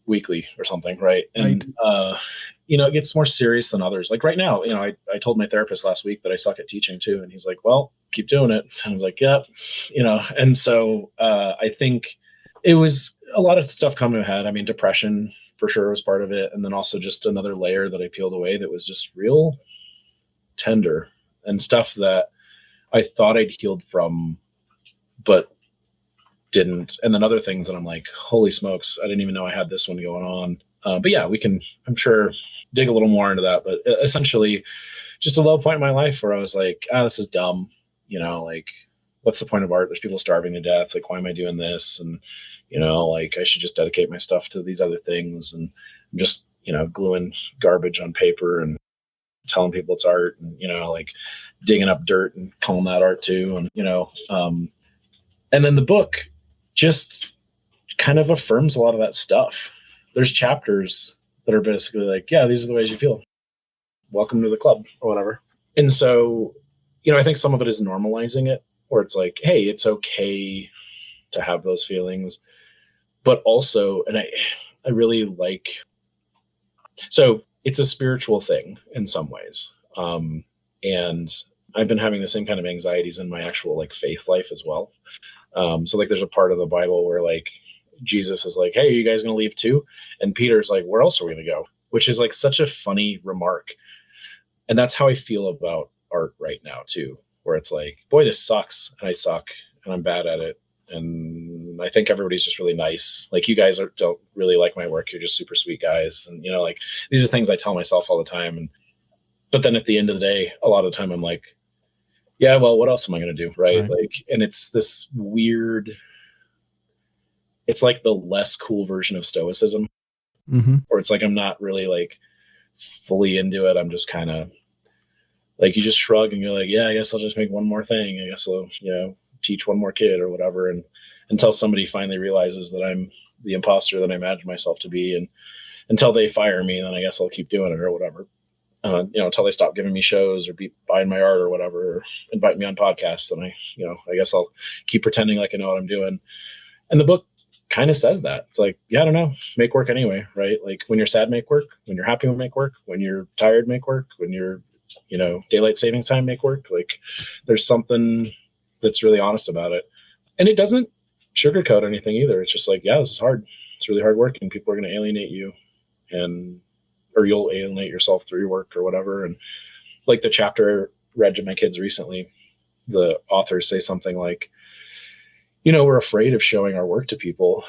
weekly or something. Right. And, it gets more serious than others. Like right now, I told my therapist last week that I suck at teaching too. And he's like, well, keep doing it. And I was like, yep. And so I think it was a lot of stuff coming ahead. I mean, depression for sure was part of it. And then also just another layer that I peeled away that was just real tender and stuff that I thought I'd healed from, but didn't. And then other things that I'm like, holy smokes, I didn't even know I had this one going on. But yeah, we can, I'm sure, dig a little more into that. But essentially just a low point in my life where I was like, this is dumb. Like, what's the point of art? There's people starving to death. Like, why am I doing this? And, like I should just dedicate my stuff to these other things. And I'm just, gluing garbage on paper and telling people it's art, and, like digging up dirt and calling that art too. And, and then the book just kind of affirms a lot of that stuff. There's chapters that are basically like, yeah, these are the ways you feel. Welcome to the club or whatever. And so, I think some of it is normalizing it, where it's like, hey, it's okay to have those feelings. But also, and I really like, so it's a spiritual thing in some ways. And I've been having the same kind of anxieties in my actual like faith life as well. So like there's a part of the Bible where like Jesus is like, hey, are you guys going to leave too? And Peter's like, where else are we going to go? Which is like such a funny remark. And that's how I feel about art right now too, where it's like, boy, this sucks and I suck and I'm bad at it. And I think everybody's just really nice. Like, you guys don't really like my work. You're just super sweet guys. And, like these are things I tell myself all the time. But then at the end of the day, a lot of the time I'm like, yeah, well, what else am I going to do? Right. Like, and it's this weird it's like the less cool version of stoicism, or it's like I'm not really like fully into it. I'm just kind of like, you just shrug and you're like, yeah, I guess I'll just make one more thing. I guess I'll, teach one more kid or whatever. And until somebody finally realizes that I'm the imposter that I imagine myself to be, and until they fire me, then I guess I'll keep doing it or whatever. Until they stop giving me shows or buying my art or whatever, or invite me on podcasts. And I guess I'll keep pretending like I know what I'm doing. And the book kind of says that. It's like, yeah, I don't know, make work anyway, right? Like when you're sad, make work. When you're happy, make work. When you're tired, make work. When you're, daylight savings time, make work. Like there's something that's really honest about it. And it doesn't sugarcoat anything either. It's just like, yeah, this is hard. It's really hard work, and people are going to alienate you, or you'll alienate yourself through your work or whatever. And like the chapter I read to my kids recently, the authors say something like, we're afraid of showing our work to people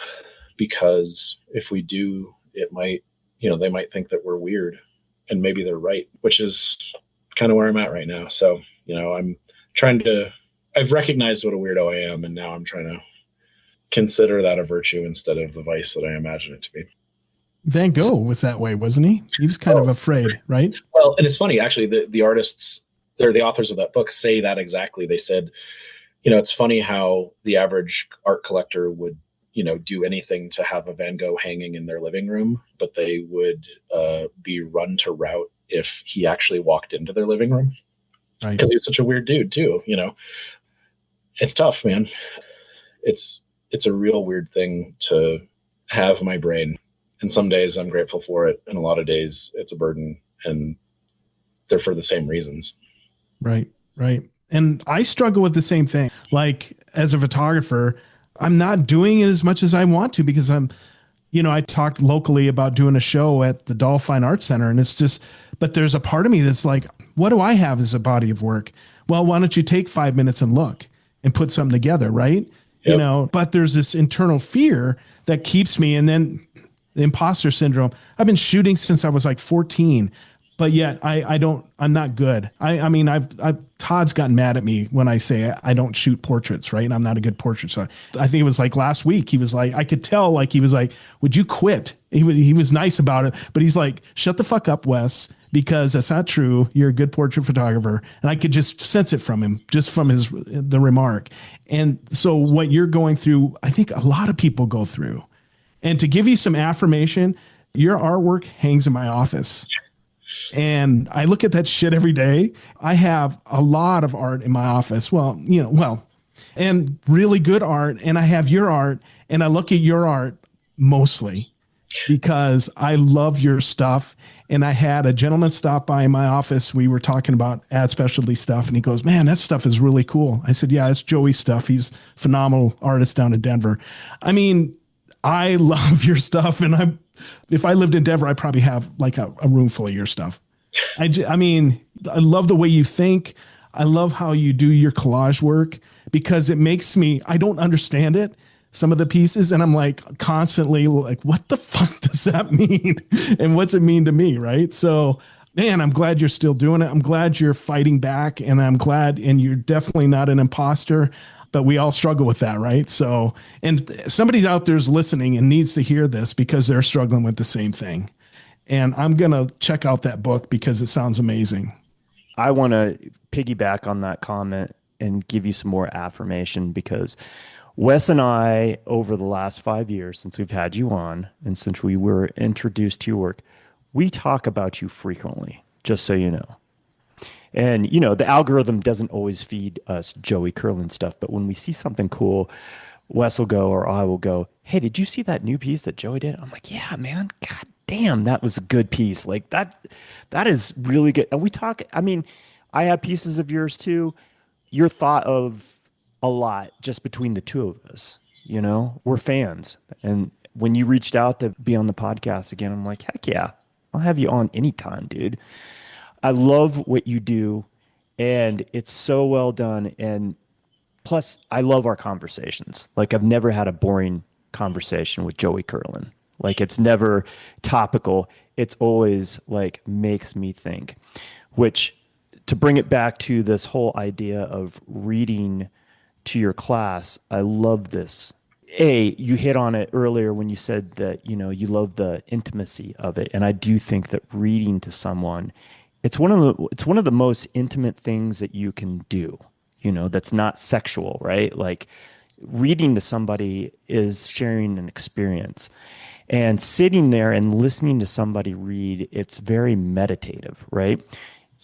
because if we do, it might, they might think that we're weird, and maybe they're right, which is kind of where I'm at right now. So, I've recognized what a weirdo I am, and now I'm trying to consider that a virtue instead of the vice that I imagine it to be.
Van Gogh was that way, wasn't he? He was kind of afraid, right?
Well, and it's funny, actually, the artists, or the authors of that book say that exactly. They said, it's funny how the average art collector would, do anything to have a Van Gogh hanging in their living room, but they would be run to rout if he actually walked into their living room. Right. Because he was such a weird dude too, It's tough, man. It's a real weird thing to have in my brain. And some days I'm grateful for it, and a lot of days it's a burden, and they're for the same reasons.
Right. And I struggle with the same thing. Like as a photographer, I'm not doing it as much as I want to because I talked locally about doing a show at the Dolphin Art Center, and it's just, but there's a part of me that's like, what do I have as a body of work? Well, why don't you take 5 minutes and look and put something together, right? Yep. But there's this internal fear that keeps me, and then the imposter syndrome. I've been shooting since I was like 14, but yet I'm not good. I mean, Todd's gotten mad at me when I say I don't shoot portraits, right? And I'm not a good portrait. So I think it was like last week, he was like, I could tell, like, he was like, would you quit? He was nice about it, but he's like, shut the fuck up, Wes, because that's not true. You're a good portrait photographer. And I could just sense it from him, just from the remark. And so what you're going through, I think a lot of people go through. And to give you some affirmation, your artwork hangs in my office. And I look at that shit every day. I have a lot of art in my office. And really good art. And I have your art, and I look at your art mostly because I love your stuff. And I had a gentleman stop by in my office. We were talking about ad specialty stuff, and he goes, man, that stuff is really cool. I said, yeah, it's Joey's stuff. He's a phenomenal artist down in Denver. I mean, I love your stuff, and if I lived in Denver, I'd probably have like a room full of your stuff. I mean, I love the way you think. I love how you do your collage work because it makes me, I don't understand it, some of the pieces, and I'm like constantly like, what the fuck does that mean? And what's it mean to me, right? So, man, I'm glad you're still doing it. I'm glad you're fighting back, and and you're definitely not an imposter. But we all struggle with that, right? So, and somebody's out there's listening and needs to hear this because they're struggling with the same thing. And I'm going to check out that book because it sounds amazing.
I want to piggyback on that comment and give you some more affirmation, because Wes and I, over the last 5 years, since we've had you on and since we were introduced to your work, we talk about you frequently, just so you know. And, the algorithm doesn't always feed us Joey Kerlin stuff, but when we see something cool, Wes will go, or I will go, hey, did you see that new piece that Joey did? I'm like, yeah, man, God damn, that was a good piece. Like that is really good. And we talk, I mean, I have pieces of yours too. You're thought of a lot just between the two of us, we're fans. And when you reached out to be on the podcast again, I'm like, heck yeah, I'll have you on anytime, dude. I love what you do, and it's so well done. And plus, I love our conversations. Like, I've never had a boring conversation with Joey Kerlin. Like, it's never topical. It's always like makes me think, which, to bring it back to this whole idea of reading to your class, I love this You hit on it earlier when you said that, you love the intimacy of it. And I do think that reading to someone, it's one of the most intimate things that you can do, that's not sexual, right? Like reading to somebody is sharing an experience. And sitting there and listening to somebody read, it's very meditative, right?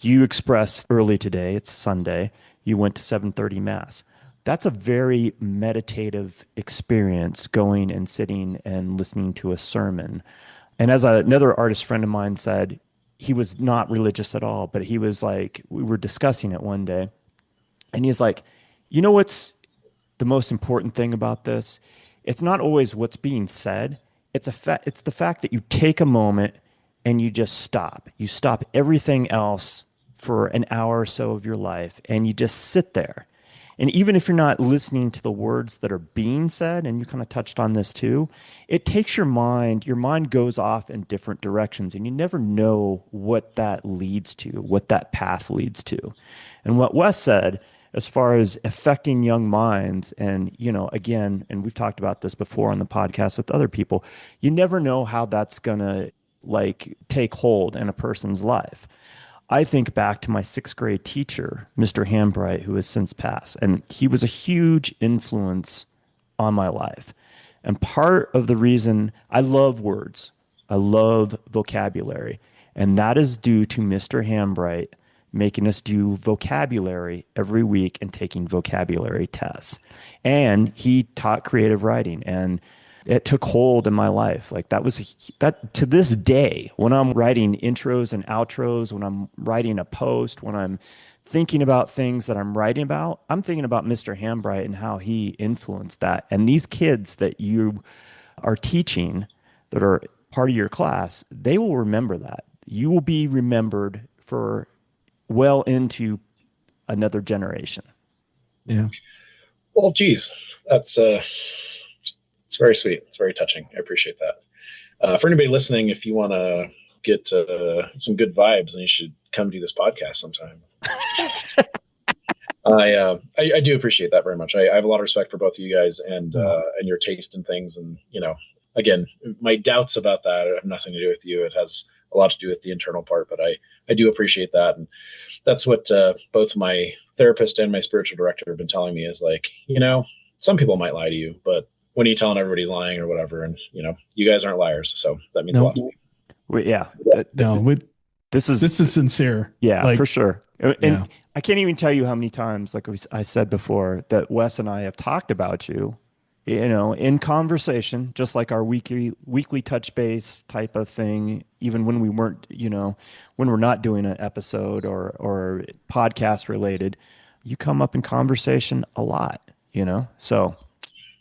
You expressed early today, it's Sunday, you went to 7:30 Mass. That's a very meditative experience, going and sitting and listening to a sermon. And as another artist friend of mine said, he was not religious at all, but he was like, we were discussing it one day, and he's like, what's the most important thing about this? It's not always what's being said. It's the fact that you take a moment and you just stop. You stop everything else for an hour or so of your life, and you just sit there. And even if you're not listening to the words that are being said, and you kind of touched on this too, it takes your mind goes off in different directions, and you never know what that leads to, what that path leads to. And what Wes said, as far as affecting young minds, and, again, and we've talked about this before on the podcast with other people, you never know how that's going to take hold in a person's life. I think back to my 6th grade teacher, Mr. Hambright, who has since passed, and he was a huge influence on my life. And part of the reason I love words, I love vocabulary, and that is due to Mr. Hambright making us do vocabulary every week and taking vocabulary tests. And he taught creative writing, and it took hold in my life. Like that to this day, when I'm writing intros and outros, when I'm writing a post, when I'm thinking about things that I'm writing about, I'm thinking about Mr. Hambright and how he influenced that. And these kids that you are teaching that are part of your class, they will remember that. You will be remembered for well into another generation.
Yeah.
Well, geez, that's it's very sweet. It's very touching. I appreciate that. For anybody listening, if you want to get some good vibes, then you should come do this podcast sometime. I do appreciate that very much. I have a lot of respect for both of you guys and your taste in things. And, again, my doubts about that have nothing to do with you. It has a lot to do with the internal part, but I do appreciate that. And that's what both my therapist and my spiritual director have been telling me is like, some people might lie to you, but when are you telling everybody's lying or whatever? And, you guys aren't liars. So that means a lot to me.
Yeah.
This is sincere.
Yeah, for sure. And I can't even tell you how many times, like I said before, that Wes and I have talked about you, in conversation, just like our weekly touch base type of thing, even when we weren't, when we're not doing an episode or podcast related, you come up in conversation a lot, so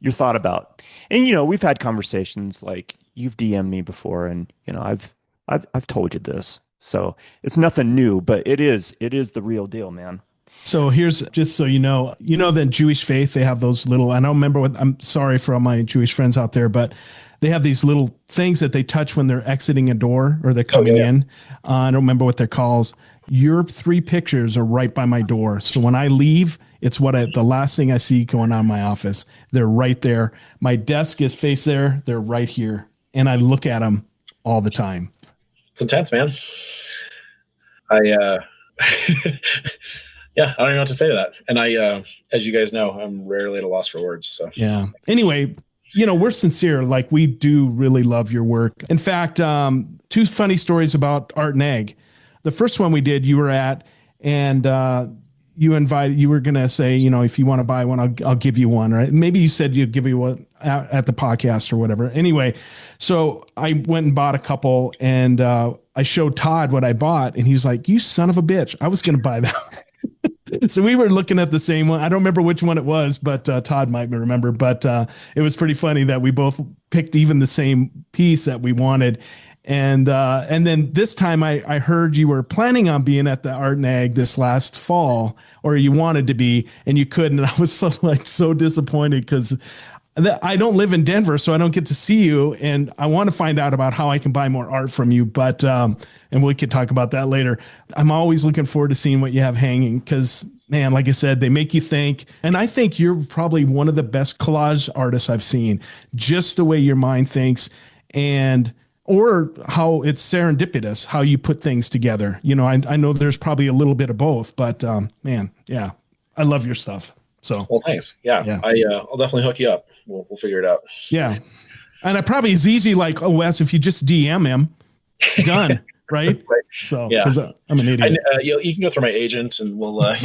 you're thought about. And, we've had conversations, like you've DM'd me before, and, I've told you this. So it's nothing new, but it is the real deal, man.
So here's, just so the Jewish faith, they have those little, I don't remember I'm sorry for all my Jewish friends out there, but they have these little things that they touch when they're exiting a door or they're coming in. I don't remember what they're called. Your 3 pictures are right by my door. So when I leave, it's the last thing I see going on in my office. They're right there. My desk is faced there. They're right here. And I look at them all the time.
It's intense, man. Yeah, I don't know what to say to that. And as you guys know, I'm rarely at a loss for words. So
yeah. Anyway, we're sincere. Like, we do really love your work. In fact, 2 funny stories about Art and Egg. The first one we did, you were at, and you were going to say, if you want to buy one, I'll give you one. Right? Maybe you said you'd give you one at the podcast or whatever. Anyway, so I went and bought a couple, and I showed Todd what I bought, and he was like, "You son of a bitch. I was going to buy that." So we were looking at the same one. I don't remember which one it was, but Todd might remember. But it was pretty funny that we both picked even the same piece that we wanted. And then this time I heard you were planning on being at the Art and Ag this last fall, or you wanted to be, and you couldn't. And I was so disappointed because I don't live in Denver, so I don't get to see you. And I want to find out about how I can buy more art from you. But and we could talk about that later. I'm always looking forward to seeing what you have hanging because, man, like I said, they make you think. And I think you're probably one of the best collage artists I've seen, just the way your mind thinks or how it's serendipitous, how you put things together. You know, I know there's probably a little bit of both, but man, yeah, I love your stuff. So,
well, thanks. Yeah. I'll definitely hook you up. We'll figure it out.
Yeah. And it probably is easy, like, oh, Wes, if you just DM him, done. Right.
Right.
So, because I'm an idiot.
You can go through my agent and we'll,
I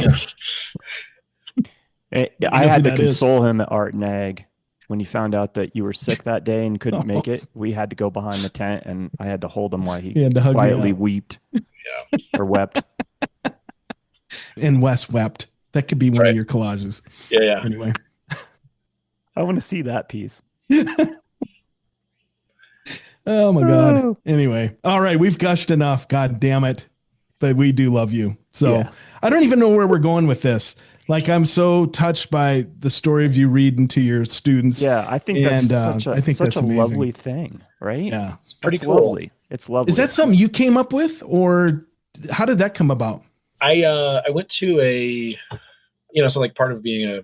had to console him at Art and Ag when he found out that you were sick that day and couldn't make it. We had to go behind the tent and I had to hold him while he quietly wept.
Yeah.
Or wept.
And Wes wept. That could be one of your collages.
Yeah.
Anyway.
I want to see that piece.
Oh my God. Anyway. All right. We've gushed enough. God damn it. But we do love you. So I don't even know where we're going with this. Like, I'm so touched by the story of you reading to your students.
Yeah. I think that's such a lovely thing, right?
Yeah.
It's pretty cool. Lovely. It's lovely.
Is that something you came up with, or how did that come about?
I went to so like part of being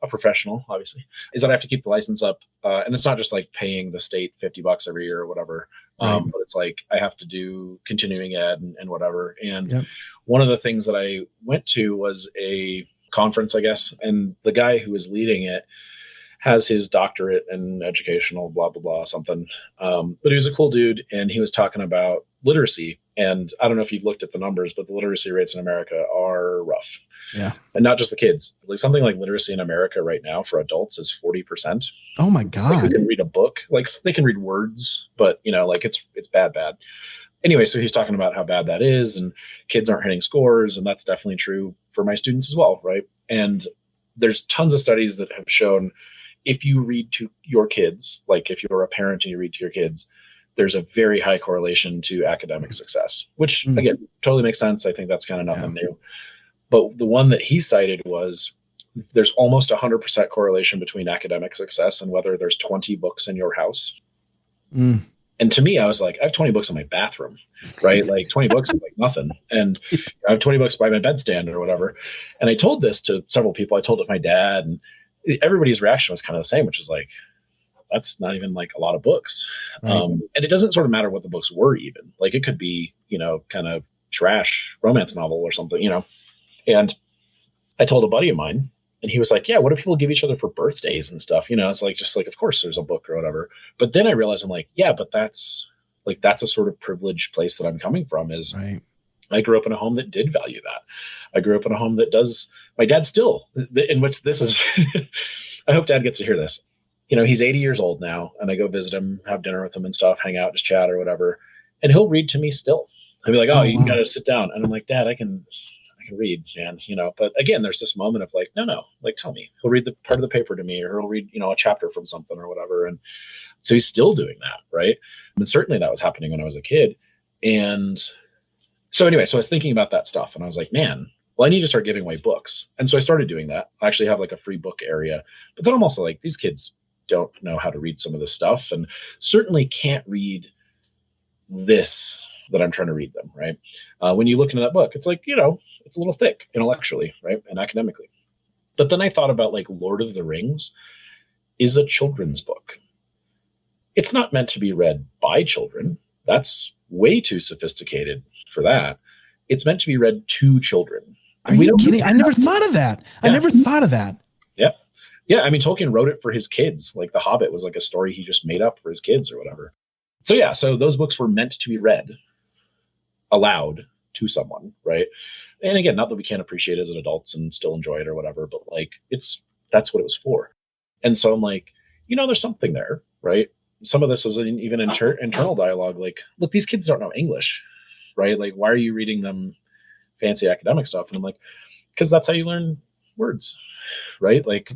a professional, obviously, is that I have to keep the license up. And it's not just like paying the state $50 every year or whatever. But it's like I have to do continuing ed and whatever. And one of the things that I went to was a conference, I guess. And the guy who was leading it has his doctorate in educational, blah, blah, blah, something. But he was a cool dude. And he was talking about literacy. And I don't know if you've looked at the numbers, but the literacy rates in America are rough.
Yeah.
And not just the kids. Like something like literacy in America right now for adults is 40%.
Oh my God.
Like they can read a book. Like they can read words, but like it's bad. Anyway, so he's talking about how bad that is and kids aren't hitting scores. And that's definitely true for my students as well. Right. And there's tons of studies that have shown if you read to your kids, like if you're a parent and you read to your kids, there's a very high correlation to academic success, which again, totally makes sense. I think that's kind of nothing new. But the one that he cited was there's almost 100% correlation between academic success and whether there's 20 books in your house. And to me, I was like, I have 20 books in my bathroom, right? Like 20 books is like nothing. And I have 20 books by my bedstand or whatever. And I told this to several people. I told it to my dad, and everybody's reaction was kind of the same, which is like, that's not even like a lot of books. Right. And it doesn't sort of matter what the books were even. Like it could be, kind of trash romance novel or something, And I told a buddy of mine, and he was like, yeah, what do people give each other for birthdays and stuff? It's like, just like, of course there's a book or whatever. But then I realized I'm like, yeah, but that's a sort of privileged place that I'm coming from is I grew up in a home that did value that. I grew up in a home that does, my dad still, in which this is, I hope dad gets to hear this. He's 80 years old now, and I go visit him, have dinner with him and stuff, hang out, just chat or whatever. And he'll read to me still. He'll be like, oh, you got to sit down. And I'm like, Dad, I can read, man, but again, there's this moment of like, no, like, tell me. He'll read the part of the paper to me, or he'll read, a chapter from something or whatever. And so he's still doing that. Right. And certainly that was happening when I was a kid. And so anyway, so I was thinking about that stuff, and I was like, man, well, I need to start giving away books. And so I started doing that. I actually have like a free book area, but then I'm also like, these kids don't know how to read some of this stuff, and certainly can't read this that I'm trying to read them. Right. When you look into that book, it's like, it's a little thick intellectually, right, and academically. But then I thought about like Lord of the Rings is a children's book. It's not meant to be read by children. That's way too sophisticated for that. It's meant to be read to children.
Are you kidding? I never thought of that. Yeah. I never thought of that.
Yeah. Yeah. I mean, Tolkien wrote it for his kids. Like The Hobbit was like a story he just made up for his kids or whatever. So yeah, so those books were meant to be read aloud to someone, right? And again, not that we can't appreciate it as adults and still enjoy it or whatever, but like that's what it was for. And so I'm like, there's something there, right? Some of this was even internal dialogue. Like, look, these kids don't know English, right? Like, why are you reading them fancy academic stuff? And I'm like, because that's how you learn words, right? Like,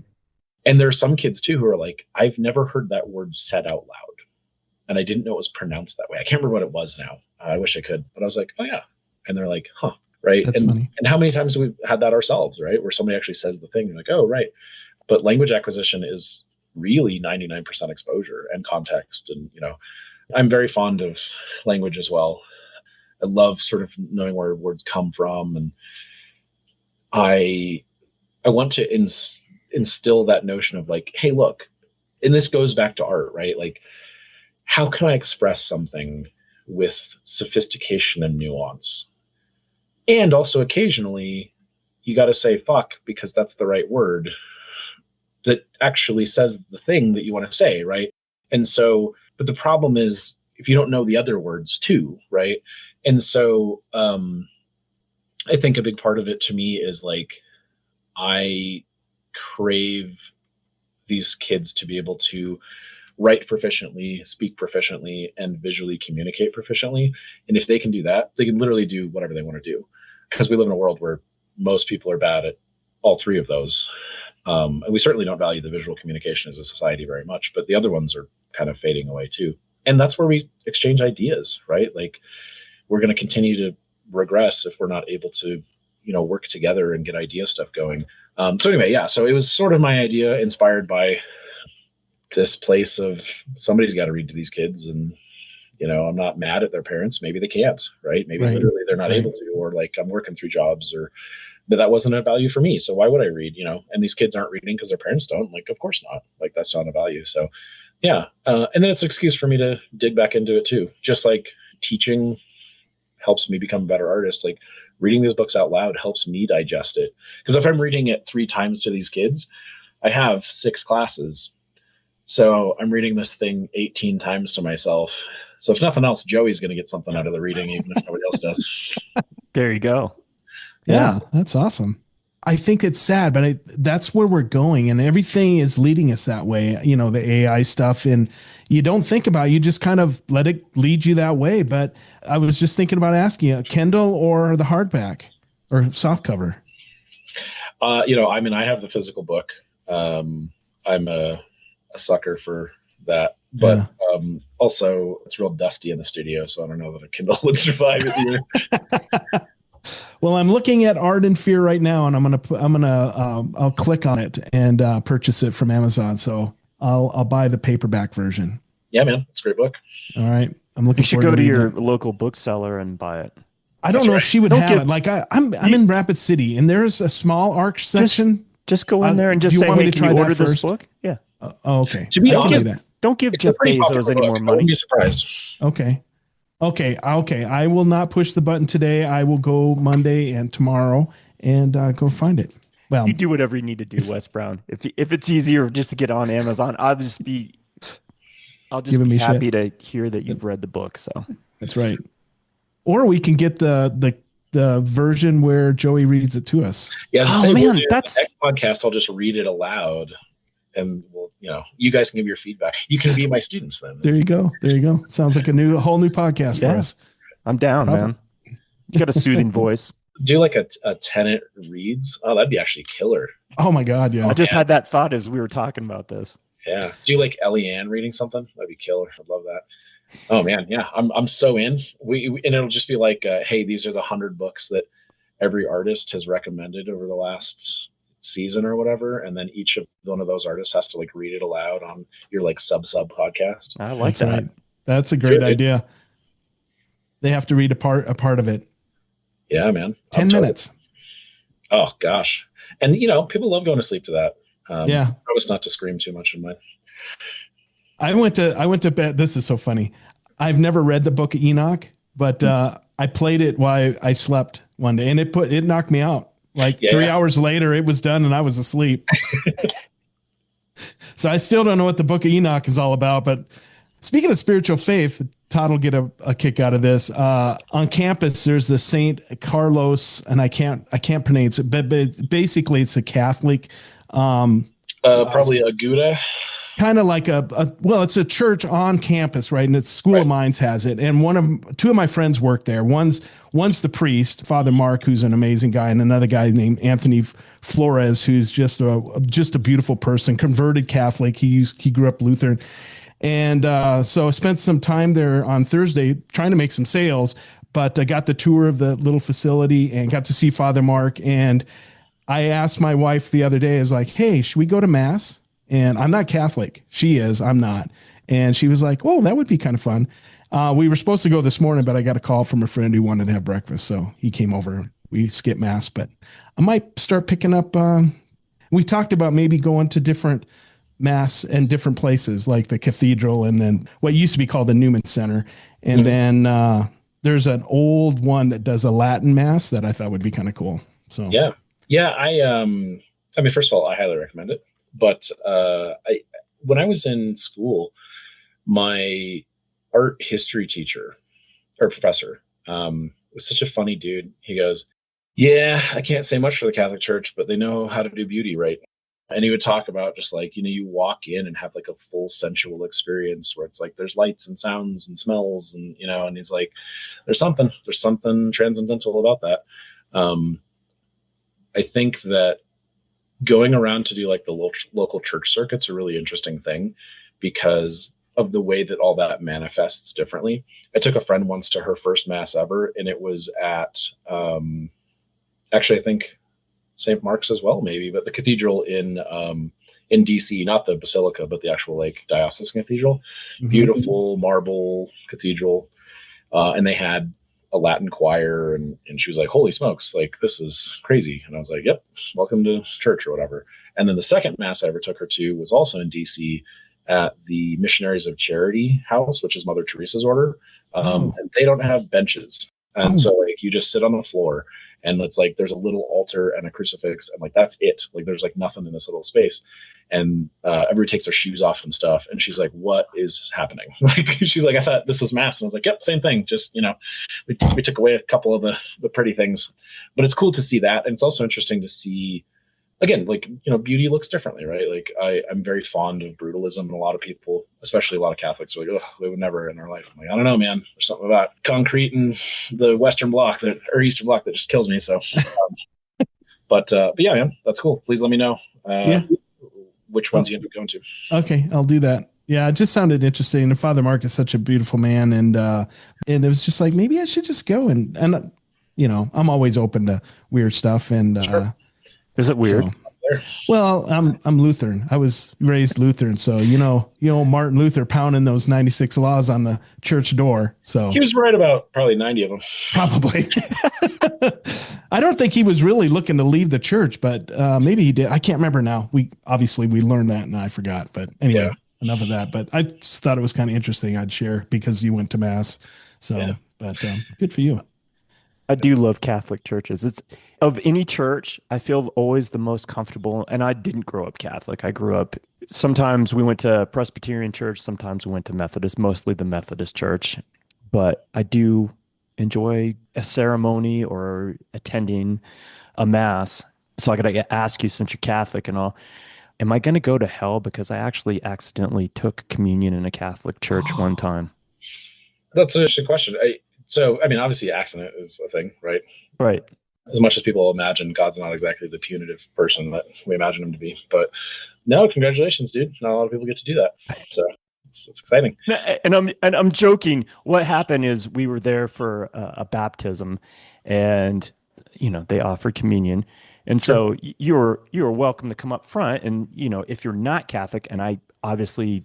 and there's some kids too who are like, I've never heard that word said out loud, and I didn't know it was pronounced that way. I can't remember what it was now. I wish I could, but I was like, oh yeah. And they're like, huh. Right.
That's funny.
And how many times have we had that ourselves, right? Where somebody actually says the thing, you're like, oh, right. But language acquisition is really 99% exposure and context. And, I'm very fond of language as well. I love sort of knowing where words come from. And I I want to instill that notion of like, hey, look, and this goes back to art, right? Like, how can I express something with sophistication and nuance? And also occasionally you got to say fuck, because that's the right word that actually says the thing that you want to say, right? And so, but the problem is if you don't know the other words too, right? And so I think a big part of it to me is like, I crave these kids to be able to write proficiently, speak proficiently, and visually communicate proficiently. And if they can do that, they can literally do whatever they want to do, because we live in a world where most people are bad at all three of those. And we certainly don't value the visual communication as a society very much, but the other ones are kind of fading away too. And that's where we exchange ideas, right? Like, we're going to continue to regress if we're not able to, work together and get idea stuff going. So anyway, yeah, so it was sort of my idea inspired by this place of somebody's got to read to these kids, and, I'm not mad at their parents. Maybe they can't, right? Maybe literally they're not able to, or like I'm working through jobs, but that wasn't a value for me. So why would I read, and these kids aren't reading because their parents don't. Like, of course not. Like, that's not a value. So yeah. And then it's an excuse for me to dig back into it too. Just like teaching helps me become a better artist. Like, reading these books out loud helps me digest it. Because if I'm reading it 3 times to these kids, I have 6 classes. So I'm reading this thing 18 times to myself. So if nothing else, Joey's going to get something out of the reading, even if nobody else does.
There you go.
Yeah, that's awesome. I think it's sad, but that's where we're going, and everything is leading us that way. The AI stuff, and you don't think about it, you just kind of let it lead you that way. But I was just thinking about asking you, Kindle or the hardback or softcover?
I have the physical book. I'm a sucker for that, but also it's real dusty in the studio, so I don't know that a Kindle would survive it either.
Well, I'm looking at Art and Fear right now, and I'll click on it and purchase it from Amazon. So I'll buy the paperback version.
Yeah, man, it's a great book.
All right, I'm looking.
You should go to your local bookseller and buy it.
I don't know if she would have it. Like I'm in Rapid City, and there's a small ARC section.
Just go in there and just say, "Hey, can you order this book?" Yeah.
Okay.
To be honest,
don't give Jeff Bezos any more money. I wouldn't
be surprised.
Okay. I will not push the button today. I will go Monday and tomorrow and go find it. Well,
you do whatever you need to do, Wes Brown. If it's easier just to get on Amazon, I'll just be happy to hear that you've read the book. So
that's right. Or we can get the version where Joey reads it to us.
Yeah. That's next podcast. I'll just read it aloud. And you guys can give your feedback. You can be my students then.
There you go. Sounds like a whole new podcast for us.
I'm down, man. You got a soothing voice.
Do like a tenant reads. Oh, that'd be actually killer.
Oh my God. Yeah.
I just had that thought as we were talking about this.
Yeah. Do you like Eliane reading something? That'd be killer. I'd love that. Oh man. Yeah. I'm so in. And it'll just be like, hey, these are the 100 books that every artist has recommended over the last season or whatever, and then each of one of those artists has to like read it aloud on your like sub podcast.
I like that.
Right. That's a great idea. They have to read a part of it.
Yeah, man.
10 minutes.
Oh gosh. And people love going to sleep to that.
Yeah.
I promise not to scream too much in mine.
I went to bed. This is so funny. I've never read the Book of Enoch, but I played it while I slept one day, and it knocked me out. Like 3 hours later, it was done and I was asleep. So I still don't know what the Book of Enoch is all about. But speaking of spiritual faith, Todd will get a kick out of this. On campus, there's the Saint Carlos, and I can't pronounce it, but basically it's a Catholic.
Probably a Gouda.
Kind of like it's a church on campus, right? And it's School of Mines has it. And two of my friends work there. One's the priest, Father Mark, who's an amazing guy, and another guy named Anthony Flores, who's just a beautiful person, converted Catholic. He grew up Lutheran. And so I spent some time there on Thursday trying to make some sales, but I got the tour of the little facility and got to see Father Mark. And I asked my wife the other day, I was like, hey, should we go to Mass? And I'm not Catholic. She is. I'm not. And she was like, "Oh, that would be kind of fun." We were supposed to go this morning, but I got a call from a friend who wanted to have breakfast. So he came over. We skipped Mass, but I might start picking up We talked about maybe going to different mass and different places like the cathedral and then what used to be called the Newman Center. And then there's an old one that does a Latin mass that I thought would be kind of cool. So
yeah. I mean, first of all, I highly recommend it. But when I was in school, my art history teacher or professor was such a funny dude. He goes, yeah, I can't say much for the Catholic Church, but they know how to do beauty right. And he would talk about just like, you walk in and have like a full sensual experience where it's like there's lights and sounds and smells and, and he's like, there's something transcendental about that. I think that going around to do like the local church circuit's a really interesting thing because of the way that all that manifests differently. I took a friend once to her first mass ever, and it was at, actually, I think St. Mark's as well, maybe, but the cathedral in DC, not the basilica, but the actual like diocesan cathedral, beautiful marble cathedral. And they had a Latin choir and she was like, holy smokes, like this is crazy. And I was like, yep, welcome to church or whatever. And then the second mass I ever took her to was also in DC at the Missionaries of Charity house, which is Mother Teresa's order. And they don't have benches. And so like you just sit on the floor and it's like there's a little altar and a crucifix and like that's it. Like there's like nothing in this little space. And everybody takes their shoes off and stuff. And she's like, what is happening? Like she's like, I thought this was mass. And I was like, yep, same thing. Just, we took away a couple of the pretty things. But it's cool to see that. And it's also interesting to see, again, like, beauty looks differently, right? Like I'm very fond of brutalism, and a lot of people, especially a lot of Catholics, are like, oh, we would never in our life. I'm like, I don't know, man. There's something about concrete and the Western Bloc or Eastern Bloc that just kills me. So, but yeah, man, that's cool. Please let me know which ones you end up going to.
Okay, I'll do that. Yeah, it just sounded interesting. And Father Mark is such a beautiful man, and it was just like maybe I should just go and I'm always open to weird stuff and.
Sure. Is it weird?
So, well, I'm Lutheran. I was raised Lutheran, so Martin Luther pounding those 96 laws on the church door. So
he was right about probably 90 of them.
Probably. I don't think he was really looking to leave the church, but maybe he did. I can't remember now. We learned that, and I forgot. But anyway, enough of that. But I just thought it was kind of interesting. I'd share because you went to mass. So, but good for you.
I do love Catholic churches. It's of any church, I feel always the most comfortable. And I didn't grow up Catholic. I grew up, sometimes we went to Presbyterian church, sometimes we went to Methodist, mostly the Methodist church. But I do enjoy a ceremony or attending a mass. So I got to ask you, since you're Catholic and all, am I going to go to hell because I actually accidentally took communion in a Catholic church one time?
That's an interesting question. So, I mean, obviously accident is a thing, right?
Right.
As much as people imagine, God's not exactly the punitive person that we imagine him to be. But no, congratulations, dude. Not a lot of people get to do that. So it's exciting.
And I'm joking. What happened is we were there for a baptism, and they offered communion, and so you're welcome to come up front. And if you're not Catholic, and I obviously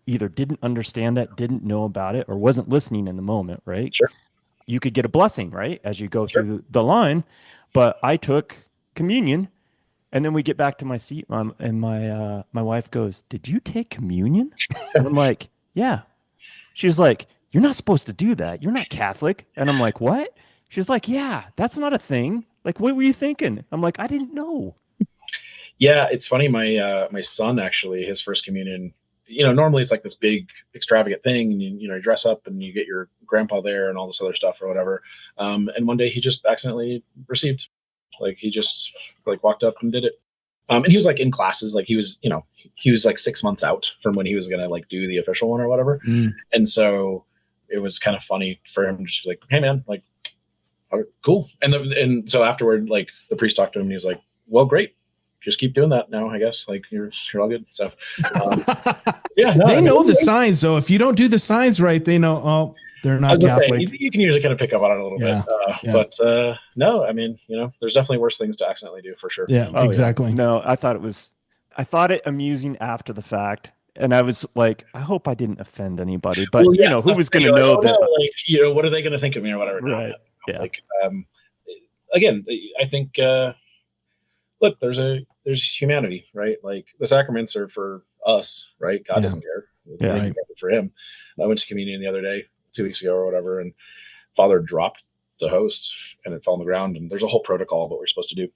either didn't understand that, didn't know about it, or wasn't listening in the moment, right?
Sure.
You could get a blessing, right, as you go through the line. But I took communion, and then we get back to my seat, and my wife goes, "Did you take communion?" And I'm like, "Yeah." She's like, "You're not supposed to do that. You're not Catholic." And I'm like, "What?" She's like, "Yeah, that's not a thing. Like, what were you thinking?" I'm like, "I didn't know."
Yeah, it's funny. My son, actually, his first communion, normally it's like this big extravagant thing, and you dress up and you get your grandpa there and all this other stuff or whatever. And one day he just accidentally received, like he just like walked up and did it. And he was like in classes, like he was like 6 months out from when he was gonna like do the official one or whatever. And so it was kind of funny for him to just be like, "Hey man, like, cool." And so afterward, like the priest talked to him and he was like, "Well, great. Just keep doing that now, I guess. Like you're all good." So
they know the signs though. If you don't do the signs right, they know, oh, they're not Catholic.
Say, you can usually kind of pick up on it a little bit. But no, I mean, there's definitely worse things to accidentally do for sure.
Yeah, exactly.
Yeah. No, I thought it amusing after the fact. And I was like, I hope I didn't offend anybody, but who was going to know that?
Like, what are they going to think of me or whatever?
Right. Yeah.
Like, again, I think, look, there's a there's humanity, right? Like the sacraments are for us, right? God doesn't care.
Right.
For him. I went to communion the other day, 2 weeks ago or whatever, and Father dropped the host and it fell on the ground, and there's a whole protocol of what we're supposed to do.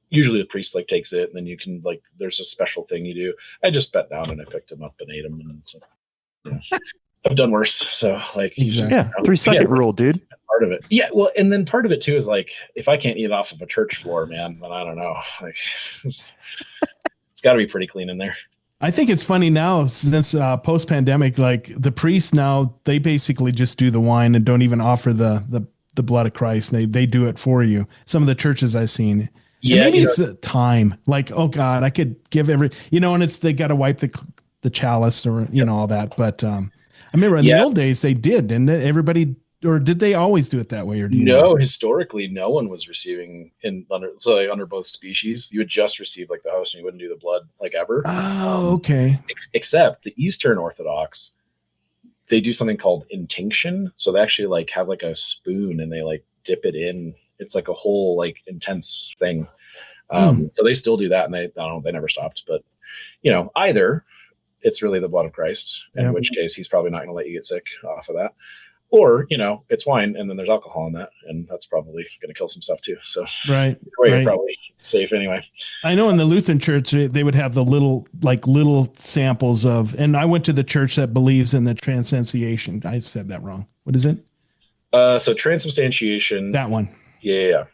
Usually the priest like takes it, and then you can like, there's a special thing you do. I just bent down and I picked him up and ate him, and so I've done worse. So like,
exactly.
Yeah, 3-second rule, dude.
Part of it. Yeah. Well, and then part of it too is like, if I can't eat off of a church floor, man, then I don't know. Like, it's got to be pretty clean in there.
I think it's funny now, since post-pandemic, like the priests now, they basically just do the wine and don't even offer the blood of Christ. They do it for you. Some of the churches I've seen. Yeah, and maybe it's the time. Like, oh God, I could give and it's, they got to wipe the chalice or, all that. But I remember in the old days they did, and everybody, or did they always do it that way? Or do you know?
Historically, no one was receiving under both species. You would just receive like the host, and you wouldn't do the blood like ever.
Oh, okay.
Except the Eastern Orthodox, they do something called intinction. So they actually like have like a spoon and they like dip it in. It's like a whole like intense thing. So they still do that, and they never stopped. But either it's really the blood of Christ, in which case he's probably not going to let you get sick off of that. Or, it's wine, and then there's alcohol in that, and that's probably going to kill some stuff too. So you're probably safe anyway.
I know in the Lutheran church, they would have the little samples of, and I went to the church that believes in the transubstantiation. I said that wrong. What is it?
So transubstantiation.
That one.
Yeah.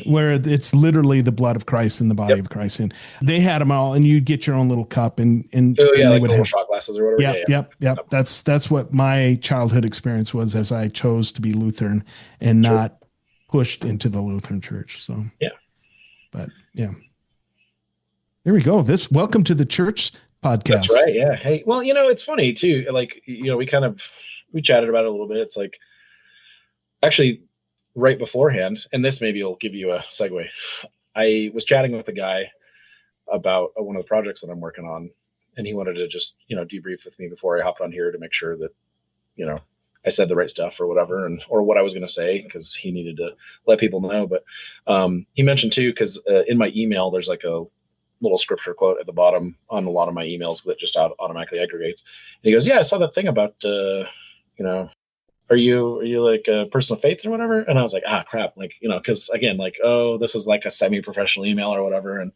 Where it's literally the blood of Christ and the body of Christ. And they had them all, and you'd get your own little cup and they
like
would
have
shot
glasses or whatever.
Yep. That's what my childhood experience was, as I chose to be Lutheran and not pushed into the Lutheran church. So, but there we go. Welcome to the church podcast.
That's right. Yeah. Hey, well, it's funny too. Like, we chatted about it a little bit. It's like, actually, right beforehand, and this maybe will give you a segue. I was chatting with a guy about one of the projects that I'm working on, and he wanted to just, debrief with me before I hopped on here to make sure that, I said the right stuff or whatever, or what I was going to say, because he needed to let people know. But he mentioned too, because in my email, there's like a little scripture quote at the bottom on a lot of my emails that just automatically aggregates. And he goes, yeah, I saw that thing about, are you like a person of faith or whatever? And I was like, crap. Like, cause again, like, oh, this is like a semi-professional email or whatever. And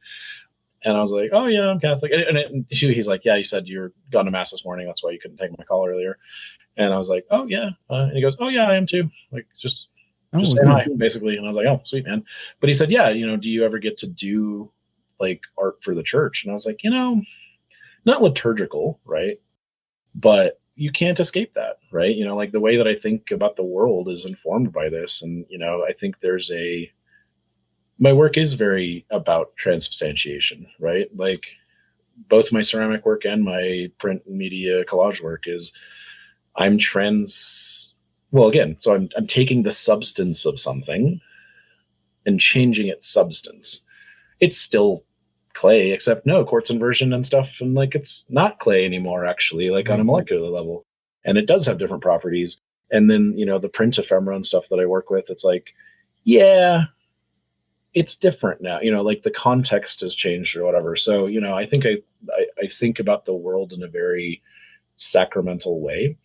I was like, oh yeah, I'm Catholic. And he's like, yeah, you said you're gone to mass this morning. That's why you couldn't take my call earlier. And I was like, oh yeah. And he goes, oh yeah, I am too. Like, just saying hi, basically. And I was like, oh, sweet, man. But he said, yeah, do you ever get to do like art for the church? And I was like, not liturgical, right? But you can't escape that, right? Like the way that I think about the world is informed by this. And, I think my work is very about transubstantiation, right? Like both my ceramic work and my print and media collage work is I'm taking the substance of something and changing its substance. It's still clay, except no quartz inversion and stuff, and like it's not clay anymore, actually, like on a molecular level, and it does have different properties. And then the print ephemera and stuff that I work with, it's like, it's different now, like the context has changed or whatever. So I think I think about the world in a very sacramental way,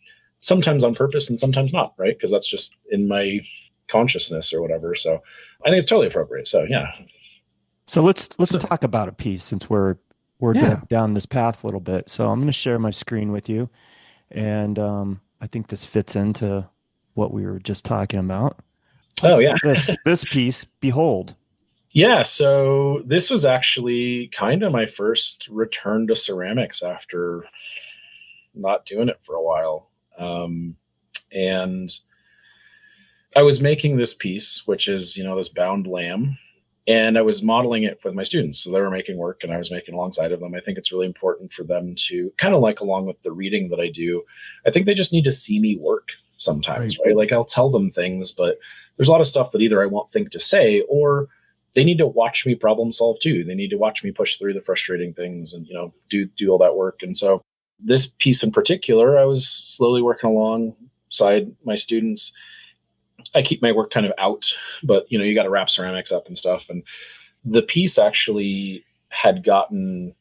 sometimes on purpose and sometimes not, right? Because that's just in my consciousness or whatever. So I think it's totally appropriate. So
So let's talk about a piece, since we're down this path a little bit. So I'm going to share my screen with you, and I think this fits into what we were just talking about.
Oh yeah,
this piece, behold.
Yeah, so this was actually kind of my first return to ceramics after not doing it for a while, and I was making this piece, which is this bound lamb. And I was modeling it with my students. So they were making work and I was making alongside of them. I think it's really important for them to kind of like, along with the reading that I do, I think they just need to see me work sometimes, right? Like I'll tell them things, but there's a lot of stuff that either I won't think to say, or they need to watch me problem solve too. They need to watch me push through the frustrating things and, do all that work. And so this piece in particular, I was slowly working alongside my students. I keep my work kind of out, but you got to wrap ceramics up and stuff. And the piece actually had gotten,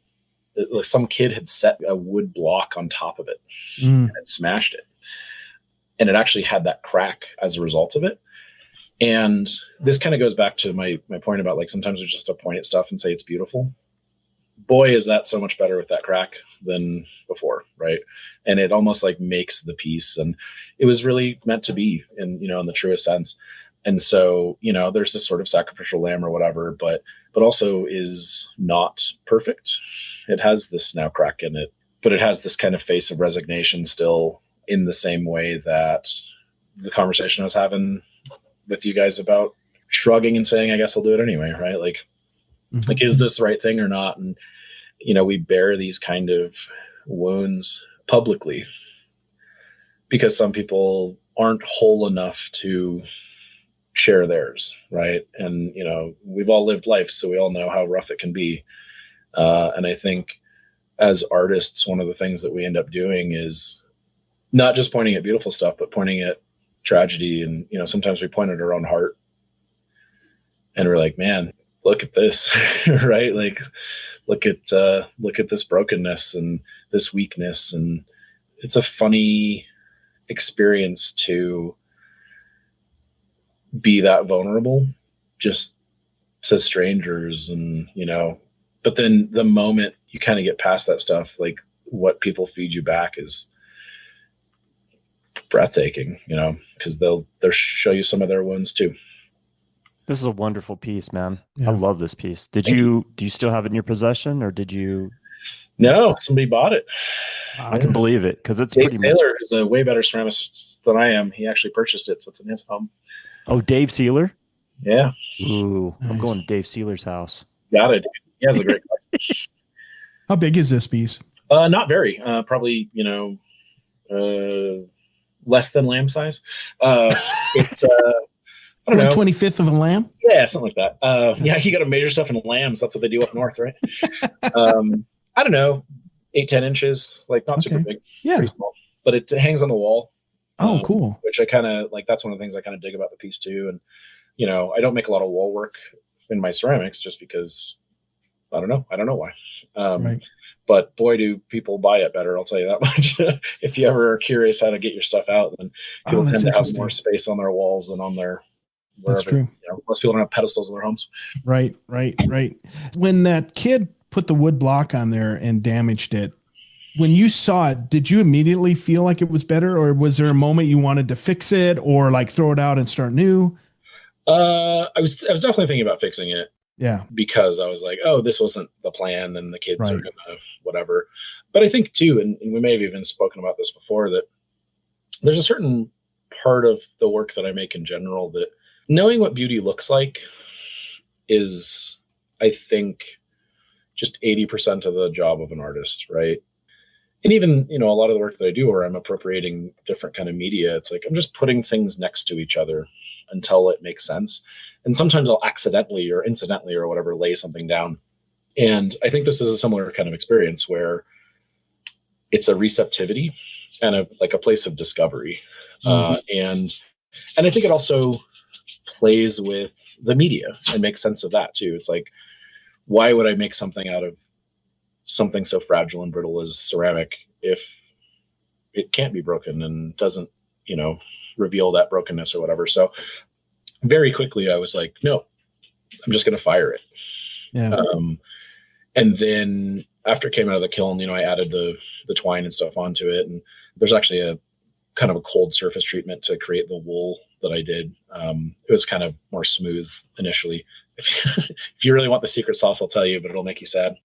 like some kid had set a wood block on top of it and had smashed it. And it actually had that crack as a result of it. And this kind of goes back to my point about like, sometimes we just point at stuff and say it's beautiful. Boy, is that so much better with that crack than before, right? And it almost like makes the piece, and it was really meant to be in the truest sense. And so, there's this sort of sacrificial lamb or whatever, but also is not perfect. It has this now crack in it, but it has this kind of face of resignation still, in the same way that the conversation I was having with you guys about shrugging and saying, I guess I'll do it anyway, right? Like, is this the right thing or not? And, we bear these kind of wounds publicly because some people aren't whole enough to share theirs, right? And, we've all lived life, so we all know how rough it can be. And I think as artists, one of the things that we end up doing is not just pointing at beautiful stuff, but pointing at tragedy. And, sometimes we point at our own heart and we're like, man, look at this, right? Like, look at this brokenness and this weakness. And it's a funny experience to be that vulnerable just to strangers. And, but then the moment you kind of get past that stuff, like what people feed you back is breathtaking, because they'll show you some of their wounds too.
This is a wonderful piece, man.
Yeah.
I love this piece. Do you still have it in your possession, or did you?
No, somebody bought it.
I can believe it, because it's
Dave Saylor is a way better ceramicist than I am. He actually purchased it, so it's in his home.
Oh, Dave Sealer?
Yeah.
Ooh, nice. I'm going to Dave Sealer's house.
Got it. He has a great collection.
How big is this piece?
Not very. Probably, less than lamb size. It's I don't know.
1/25 of a lamb?
Yeah, something like that. Yeah, you got to measure stuff in lambs. That's what they do up north, right? I don't know, 8-10 inches, like not super big, pretty small, but it hangs on the wall.
Oh, cool.
Which I kind of like. That's one of the things I kind of dig about the piece too. And I don't make a lot of wall work in my ceramics just because I don't know why.
Right.
But boy, do people buy it better. I'll tell you that much. If you ever are curious how to get your stuff out, then people tend to have more space on their walls than on their wherever.
That's true.
Most people don't have pedestals in their homes.
Right. When that kid put the wood block on there and damaged it, when you saw it, did you immediately feel like it was better, or was there a moment you wanted to fix it or like throw it out and start new?
I was definitely thinking about fixing it.
Yeah.
Because I was like, oh, this wasn't the plan and the kids are going to whatever. But I think too, and we may have even spoken about this before, that there's a certain part of the work that I make in general that knowing what beauty looks like is, I think, just 80% of the job of an artist, right? And even, a lot of the work that I do where I'm appropriating different kind of media, it's like I'm just putting things next to each other until it makes sense. And sometimes I'll accidentally or incidentally or whatever lay something down. And I think this is a similar kind of experience where it's a receptivity and a place of discovery. And I think it also plays with the media and makes sense of that too. It's like, why would I make something out of something so fragile and brittle as ceramic if it can't be broken and doesn't, reveal that brokenness or whatever? So very quickly I was like, no, I'm just going to fire it.
Yeah.
And then after it came out of the kiln, I added the twine and stuff onto it. And there's actually a kind of a cold surface treatment to create the wool that I did. It was kind of more smooth initially. If you really want the secret sauce, I'll tell you, but it'll make you sad.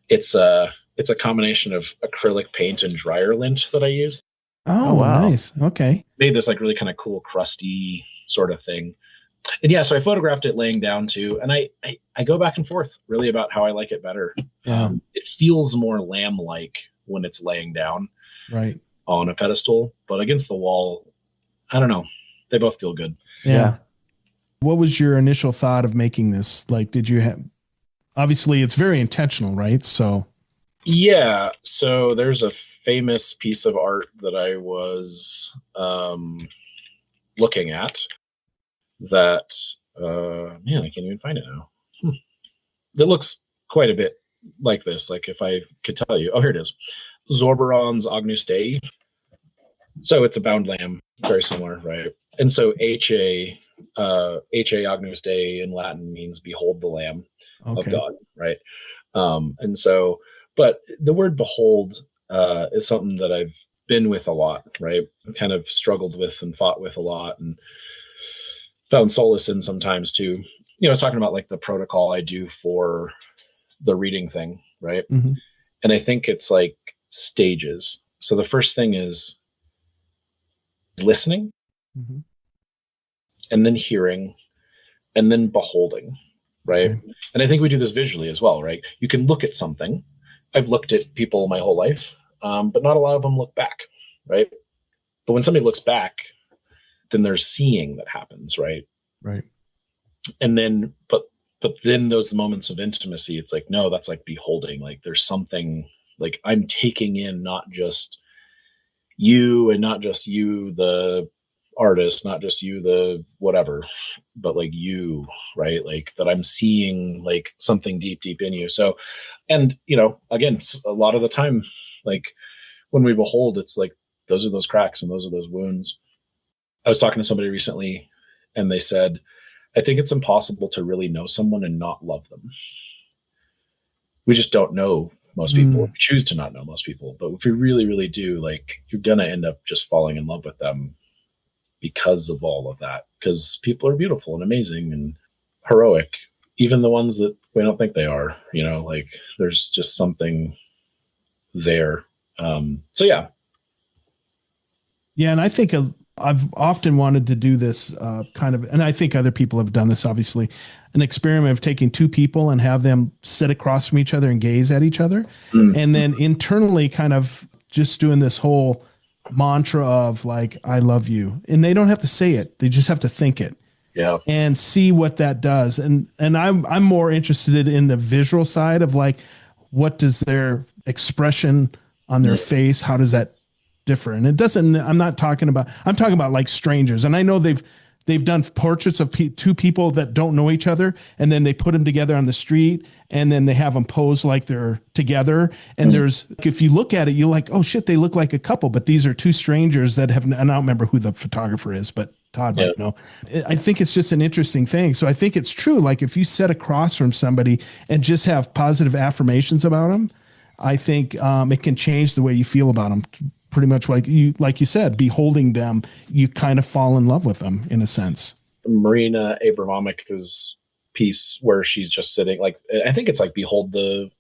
It's a combination of acrylic paint and dryer lint that I use.
Oh, wow. Nice. Okay.
Made this like really kind of cool, crusty sort of thing. And yeah, so I photographed it laying down too. And I go back and forth really about how I like it better.
Yeah.
It feels more lamb-like when it's laying down on a pedestal, but against the wall, I don't know. They both feel good.
Yeah. What was your initial thought of making this? Like, did you have, obviously it's very intentional, right? So.
Yeah. So there's a famous piece of art that I was looking at that, man, I can't even find it now. that looks quite a bit like this. Like if I could tell you, oh, here it is. Zorberon's Agnus Dei. So it's a bound lamb, very similar, right? And so HA Agnus Dei in Latin means behold the Lamb of God, right? And so, but the word behold is something that I've been with a lot, right? Kind of struggled with and fought with a lot and found solace in sometimes too. You know, I was talking about like the protocol I do for the reading thing, right? Mm-hmm. And I think it's like stages. So the first thing is listening, mm-hmm. and then hearing, and then beholding, right? Okay. And I think we do this visually as well, right? You can look at something. I've looked at people my whole life, but not a lot of them look back, right? But when somebody looks back, then there's seeing that happens, right?
Right.
And then, but then those moments of intimacy, it's like, no, that's like beholding. Like there's something, like I'm taking in not just you and not just you, the artist, not just you, the whatever, but like you, right? Like that I'm seeing like something deep in you. So, and you know, again, a lot of the time, like when we behold, it's like, those are those cracks and those are those wounds. I was talking to somebody recently and they said, I think it's impossible to really know someone and not love them. We just don't know most people. We choose to not know most people. But if we really, really do, like, you're going to end up just falling in love with them because of all of that. Because people are beautiful and amazing and heroic, even the ones that we don't think they are, you know, like there's just something there. So, yeah.
Yeah. And I think I've often wanted to do this kind of, and I think other people have done this, obviously, an experiment of taking two people and have them sit across from each other and gaze at each other. Mm. And then internally kind of just doing this whole mantra of like, I love you. And they don't have to say it. They just have to think it.
Yeah.
And see what that does. And I'm more interested in the visual side of like, what does their expression on their face, how does that differ? And it doesn't, I'm talking about like strangers. And I know they've done portraits of two people that don't know each other, and then they put them together on the street, and then they have them pose like they're together. And there's, if you look at it, you're like, oh shit, they look like a couple, but these are two strangers that have, and I don't remember who the photographer is, but Todd might know. I think it's just an interesting thing. So I think it's true. Like if you sit across from somebody and just have positive affirmations about them, I think it can change the way you feel about them. Pretty much like you said, beholding them, you kind of fall in love with them in a sense.
Marina Abramoić's piece where she's just sitting, like, I think it's like behold the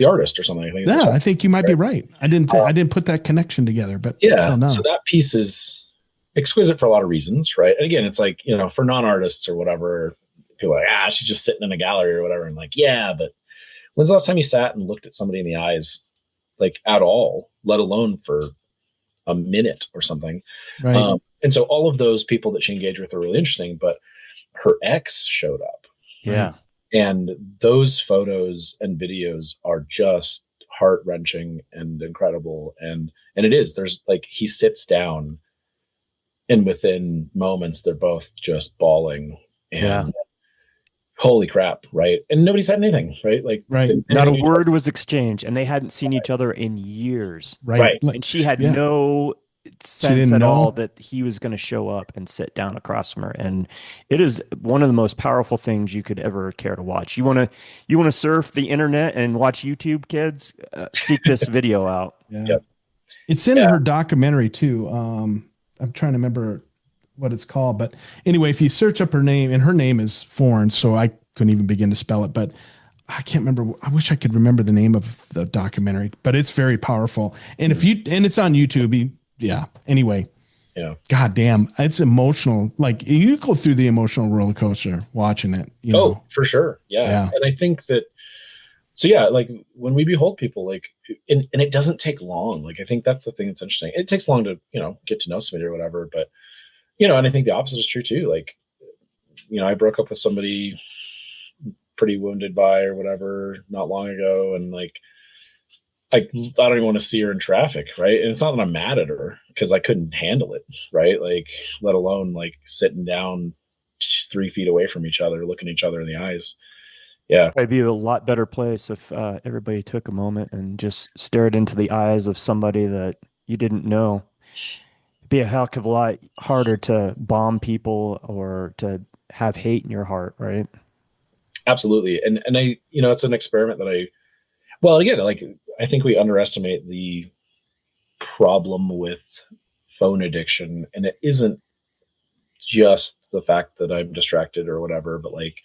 artist or something.
I think you might be right. I didn't put that connection together, but
yeah. So that piece is exquisite for a lot of reasons, right? And again, it's like, you know, for non-artists or whatever, people are like, she's just sitting in a gallery or whatever. And like, yeah, but when's the last time you sat and looked at somebody in the eyes, like at all, let alone for a minute or something? Right. And so all of those people that she engaged with are really interesting, but her ex showed up.
Yeah.
And those photos and videos are just heart-wrenching and incredible. And it is, there's like, he sits down and within moments, they're both just bawling and holy crap. Right. And nobody said anything, right? Like,
not a word was exchanged, and they hadn't seen each other in years.
Right.
And she had no sense at all that he was going to show up and sit down across from her. And it is one of the most powerful things you could ever care to watch. You want to surf the internet and watch YouTube, kids, seek this video out.
Yeah. Yep. It's in her documentary too. I'm trying to remember what it's called, but anyway, if you search up her name, and her name is foreign, so I couldn't even begin to spell it, but I can't remember. I wish I could remember the name of the documentary, but it's very powerful. And and it's on YouTube. Anyway. Yeah. God damn. It's emotional. Like you go through the emotional roller coaster watching it. You know?
For sure. Yeah. And I think that, so yeah, like when we behold people, like, and it doesn't take long. Like, I think that's the thing that's interesting. It takes long to, you know, get to know somebody or whatever, but, you know, and I think the opposite is true too. Like, you know, I broke up with somebody pretty wounded by or whatever not long ago. And like, I don't even want to see her in traffic. Right. And it's not that I'm mad at her because I couldn't handle it. Right. Like, let alone like sitting down 3 feet away from each other, looking each other in the eyes. Yeah.
It'd be a lot better place if everybody took a moment and just stared into the eyes of somebody that you didn't know. It'd be a heck of a lot harder to bomb people or to have hate in your heart, right?
Absolutely. And I, it's an experiment that well, again, like, I think we underestimate the problem with phone addiction, and it isn't just the fact that I'm distracted or whatever, but like,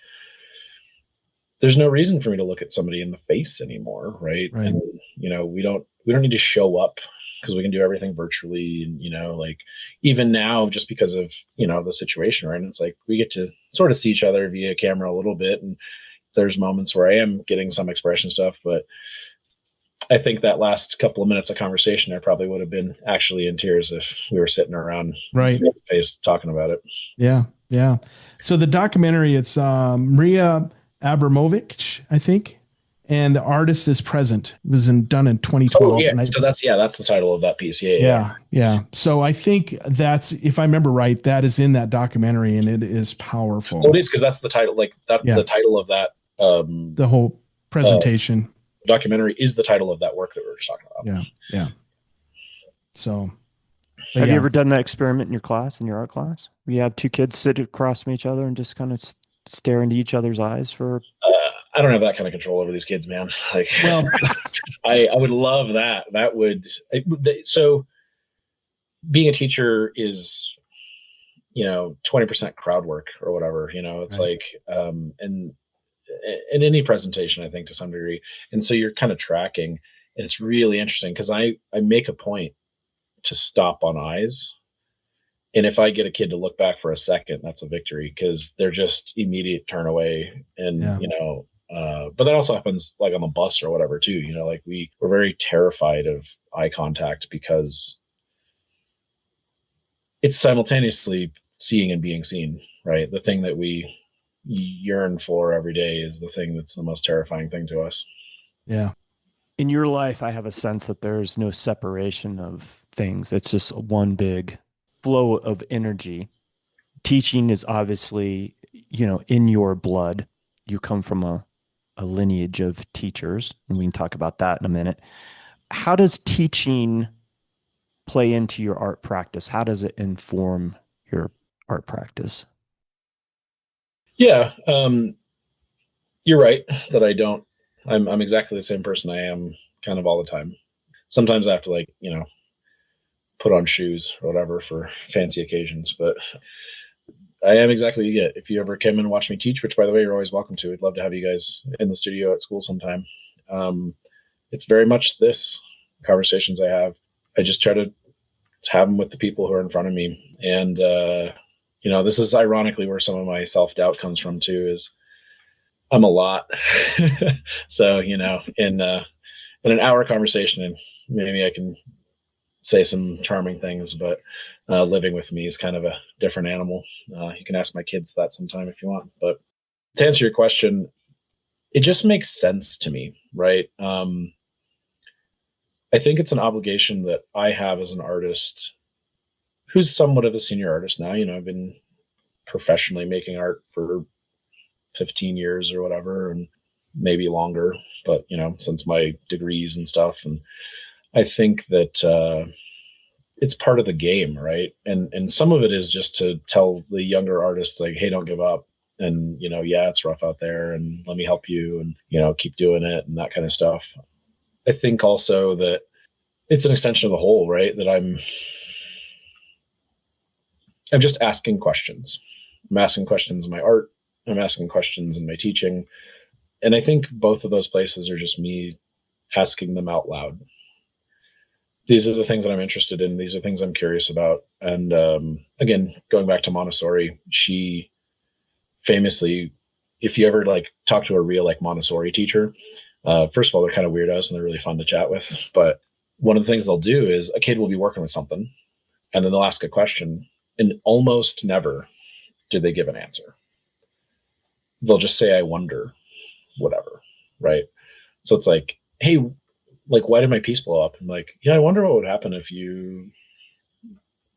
there's no reason for me to look at somebody in the face anymore, right? And we don't need to show up because we can do everything virtually. And like, even now, just because of the situation, right? And it's like we get to sort of see each other via camera a little bit, and there's moments where I am getting some expression stuff, but I think that last couple of minutes of conversation, I probably would have been actually in tears if we were sitting around face talking about it.
Yeah. Yeah. So the documentary, it's Marina Abramoić, I think, and the artist is present. It was done in 2012.
Oh, yeah. So that's the title of that piece.
Yeah. So I think that's, if I remember right, that is in that documentary, and it is powerful.
Oh, it is, because that's the title. Like that's the title of that.
The whole presentation.
Documentary is the title of that work that we were just talking about.
Yeah. So,
have you ever done that experiment in your class, in your art class? We have two kids sit across from each other and just kind of stare into each other's eyes for.
I don't have that kind of control over these kids, man. Like, well, I would love that. That would. So, being a teacher is, 20% crowd work or whatever. It's right. Like, and in any presentation, I think, to some degree. And so you're kind of tracking, and it's really interesting because I make a point to stop on eyes. And if I get a kid to look back for a second, that's a victory, because they're just immediate turn away. And, but that also happens like on the bus or whatever too, like we're very terrified of eye contact because it's simultaneously seeing and being seen, right? The thing that we yearn for every day is the thing that's the most terrifying thing to us.
Yeah.
In your life, I have a sense that there's no separation of things. It's just one big flow of energy. Teaching is obviously, in your blood. You come from a lineage of teachers, and we can talk about that in a minute. How does teaching play into your art practice? How does it inform your art practice?
Yeah, you're right that I'm exactly the same person I am kind of all the time. Sometimes I have to put on shoes or whatever for fancy occasions, but I am exactly what you get. If you ever come and watch me teach, which by the way, you're always welcome to, I'd love to have you guys in the studio at school sometime. It's very much this conversations I have. I just try to have them with the people who are in front of me. And, this is ironically where some of my self-doubt comes from too, is I'm a lot. So, in an hour conversation, and maybe I can say some charming things, but living with me is kind of a different animal. You can ask my kids that sometime if you want. But to answer your question, it just makes sense to me, right? I think it's an obligation that I have as an artist who's somewhat of a senior artist now. I've been professionally making art for 15 years or whatever, and maybe longer, but since my degrees and stuff. And I think that it's part of the game, right? And some of it is just to tell the younger artists, like, hey, don't give up. And, it's rough out there, and let me help you, and, keep doing it, and that kind of stuff. I think also that it's an extension of the whole, right? That I'm just asking questions. I'm asking questions in my art. I'm asking questions in my teaching. And I think both of those places are just me asking them out loud. These are the things that I'm interested in. These are things I'm curious about. And again, going back to Montessori, she famously, if you ever talk to a real Montessori teacher, first of all, they're kind of weirdos and they're really fun to chat with. But one of the things they'll do is a kid will be working with something, and then they'll ask a question, and almost never do they give an answer. They'll just say, I wonder, whatever, right? So it's like, hey, why did my piece blow up? I'm like, yeah, I wonder what would happen if you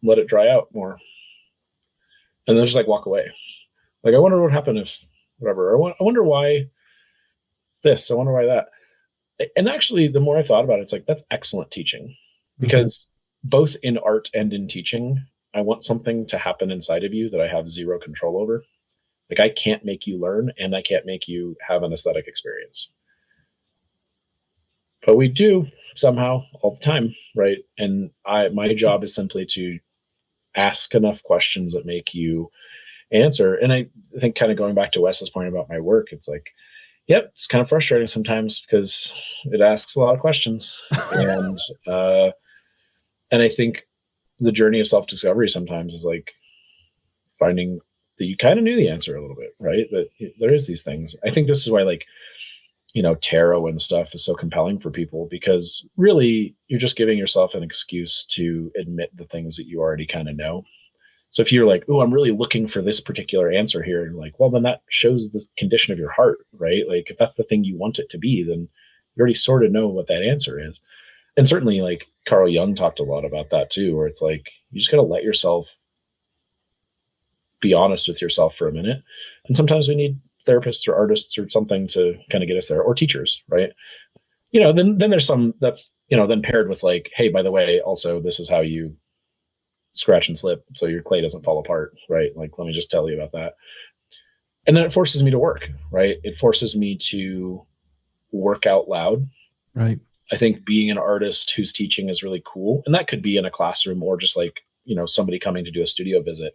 let it dry out more. And then just walk away. I wonder what would happen if whatever. I wonder why this. I wonder why that. And actually, the more I thought about it, it's like, that's excellent teaching, because both in art and in teaching, I want something to happen inside of you that I have zero control over. Like, I can't make you learn, and I can't make you have an aesthetic experience. But we do somehow all the time, right? And my job is simply to ask enough questions that make you answer. And I think, kind of going back to Wes's point about my work, it's like, yep, it's kind of frustrating sometimes because it asks a lot of questions. And I think the journey of self-discovery sometimes is like finding that you kind of knew the answer a little bit, right? That there is these things. I think this is why, like, you know, tarot and stuff is so compelling for people, because really you're just giving yourself an excuse to admit the things that you already kind of know. So if you're like, oh, I'm really looking for this particular answer here, and like, well, then that shows the condition of your heart, right? Like, if that's the thing you want it to be, then you already sort of know what that answer is. And certainly, like, Carl Jung talked a lot about that too, where it's like, you just got to let yourself be honest with yourself for a minute. And sometimes we need therapists or artists or something to kind of get us there, or teachers, right? You know, then there's some that's, you know, then paired with like, hey, by the way, also, this is how you scratch and slip so your clay doesn't fall apart, right? Like, let me just tell you about that. And then it forces me to work, right? It forces me to work out loud.
Right.
I think being an artist who's teaching is really cool. And that could be in a classroom or just like, you know, somebody coming to do a studio visit,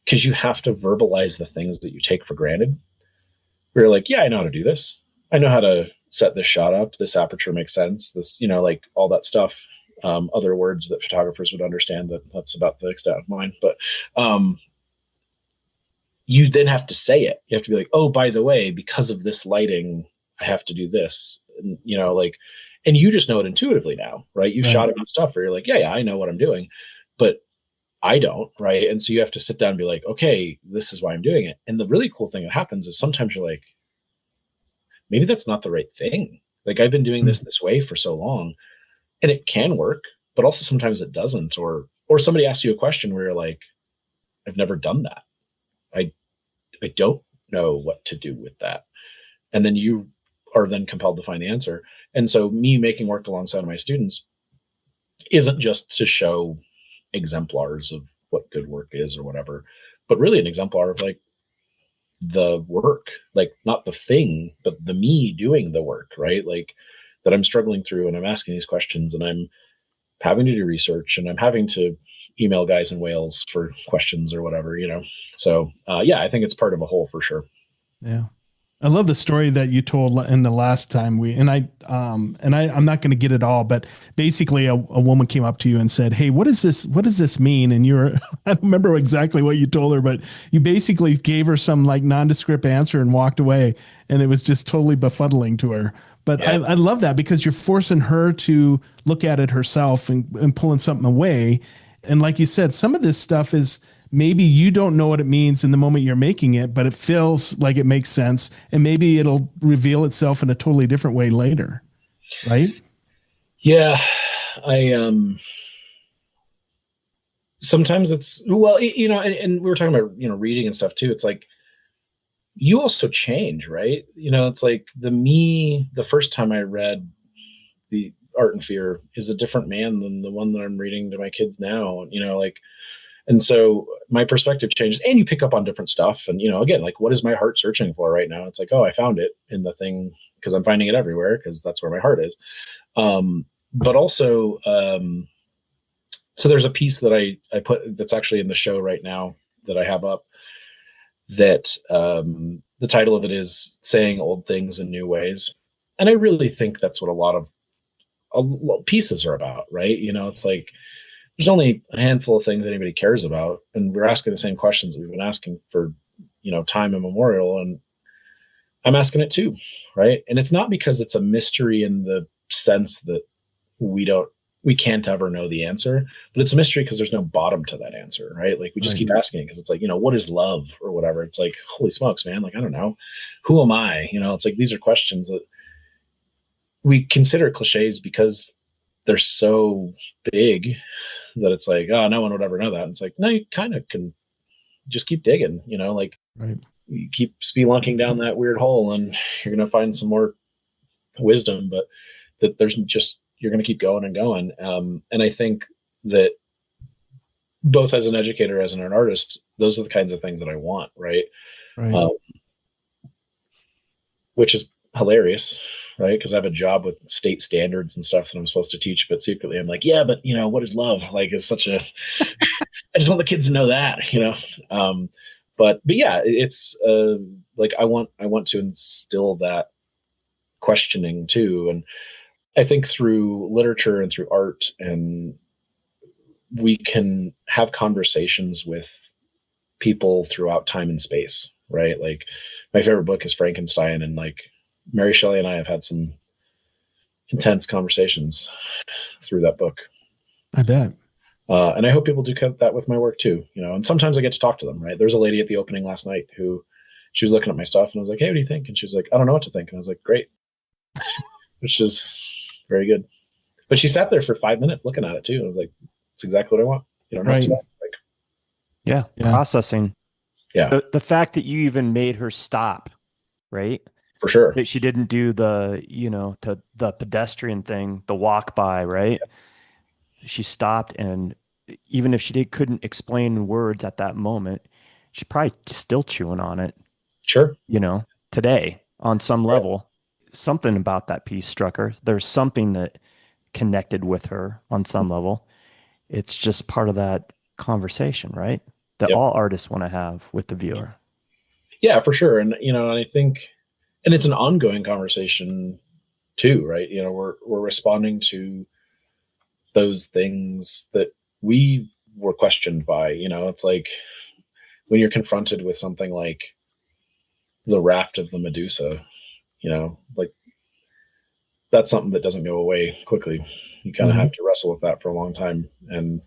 because you have to verbalize the things that you take for granted. We're like, yeah, I know how to do this. I know how to set this shot up. This aperture makes sense. This, you know, like all that stuff. Other words that photographers would understand, that's about the extent of mine. But you then have to say it. You have to be like, oh, by the way, because of this lighting, I have to do this. And, you know, like, and you just know it intuitively now, right? You shot enough stuff where you're like, yeah, I know what I'm doing, but I don't, right? And so you have to sit down and be like, okay, this is why I'm doing it. And the really cool thing that happens is sometimes you're like, maybe that's not the right thing. Like, I've been doing this way for so long, and it can work, but also sometimes it doesn't. Or somebody asks you a question where you're like, I've never done that. I don't know what to do with that. And then you are then compelled to find the answer. And so me making work alongside my students isn't just to show exemplars of what good work is or whatever, but really an exemplar of like the work, like not the thing, but the me doing the work, right? Like, that I'm struggling through, and I'm asking these questions, and I'm having to do research, and I'm having to email guys in Wales for questions or whatever, you know? So yeah, I think it's part of a whole for sure.
Yeah. I love the story that you told in the last time I'm not going to get it all, but basically a woman came up to you and said, hey, what does this mean? And I don't remember exactly what you told her, but you basically gave her some like nondescript answer and walked away, and it was just totally befuddling to her. But yeah. I love that, because you're forcing her to look at it herself and pulling something away. And like you said, some of this stuff is, maybe you don't know what it means in the moment you're making it, but it feels like it makes sense. And maybe it'll reveal itself in a totally different way later. Right?
Yeah. Sometimes it's, well, you know, and we were talking about, you know, reading and stuff too. It's like, you also change, right? You know, it's like the first time I read the Art and Fear is a different man than the one that I'm reading to my kids now, you know, like, and so my perspective changes, and you pick up on different stuff. And, you know, again, like, what is my heart searching for right now? It's like, oh, I found it in the thing, because I'm finding it everywhere, because that's where my heart is. But also, so there's a piece that I put that's actually in the show right now that I have up, that the title of it is Saying Old Things in New Ways. And I really think that's what a lot of pieces are about, right? You know, it's like, there's only a handful of things anybody cares about, and we're asking the same questions we've been asking for, you know, time immemorial, and I'm asking it too, right? And it's not because it's a mystery in the sense that we can't ever know the answer, but it's a mystery because there's no bottom to that answer, right? Like, we just keep asking it because it's like, you know, what is love or whatever? It's like, holy smokes, man. Like, I don't know. Who am I? You know, it's like, these are questions that we consider cliches because they're so big that it's like, oh, no one would ever know that. And it's like, no, you kind of can just keep digging, you know, like,
right.
you keep spelunking down that weird hole and you're going to find some more wisdom, but that there's just, you're going to keep going and going. And I think that both as an educator, as an artist, those are the kinds of things that I want. Right. Which is hilarious, right? Because I have a job with state standards and stuff that I'm supposed to teach, but secretly I'm like, yeah, but what is love? Like, it's such a, I just want the kids to know that, but yeah, it's like, I want to instill that questioning too. And I think through literature and through art, and we can have conversations with people throughout time and space, right? Like, my favorite book is Frankenstein, and like Mary Shelley and I have had some intense conversations through that book.
I bet.
And I hope people do that with my work too, and sometimes I get to talk to them, right? There's a lady at the opening last night who, she was looking at my stuff and I was like, hey, what do you think? And she was like, I don't know what to think. And I was like, great, which is very good. But she sat there for 5 minutes looking at it too. And I was like, it's exactly what I want. You don't have to like,
yeah, processing.
Yeah.
The fact that you even made her stop, right?
For sure.
That she didn't do the, to the pedestrian thing, the walk by, right? Yeah. She stopped, and even if she couldn't explain in words at that moment, she's probably still chewing on it.
Sure.
Today on some level, something about that piece struck her. There's something that connected with her on some level. It's just part of that conversation, right? That all artists want to have with the viewer.
Yeah, for sure. And, and I think, and it's an ongoing conversation too, right? We're responding to those things that we were questioned by, it's like when you're confronted with something like the raft of the Medusa, like that's something that doesn't go away quickly. You kind of have to wrestle with that for a long time. And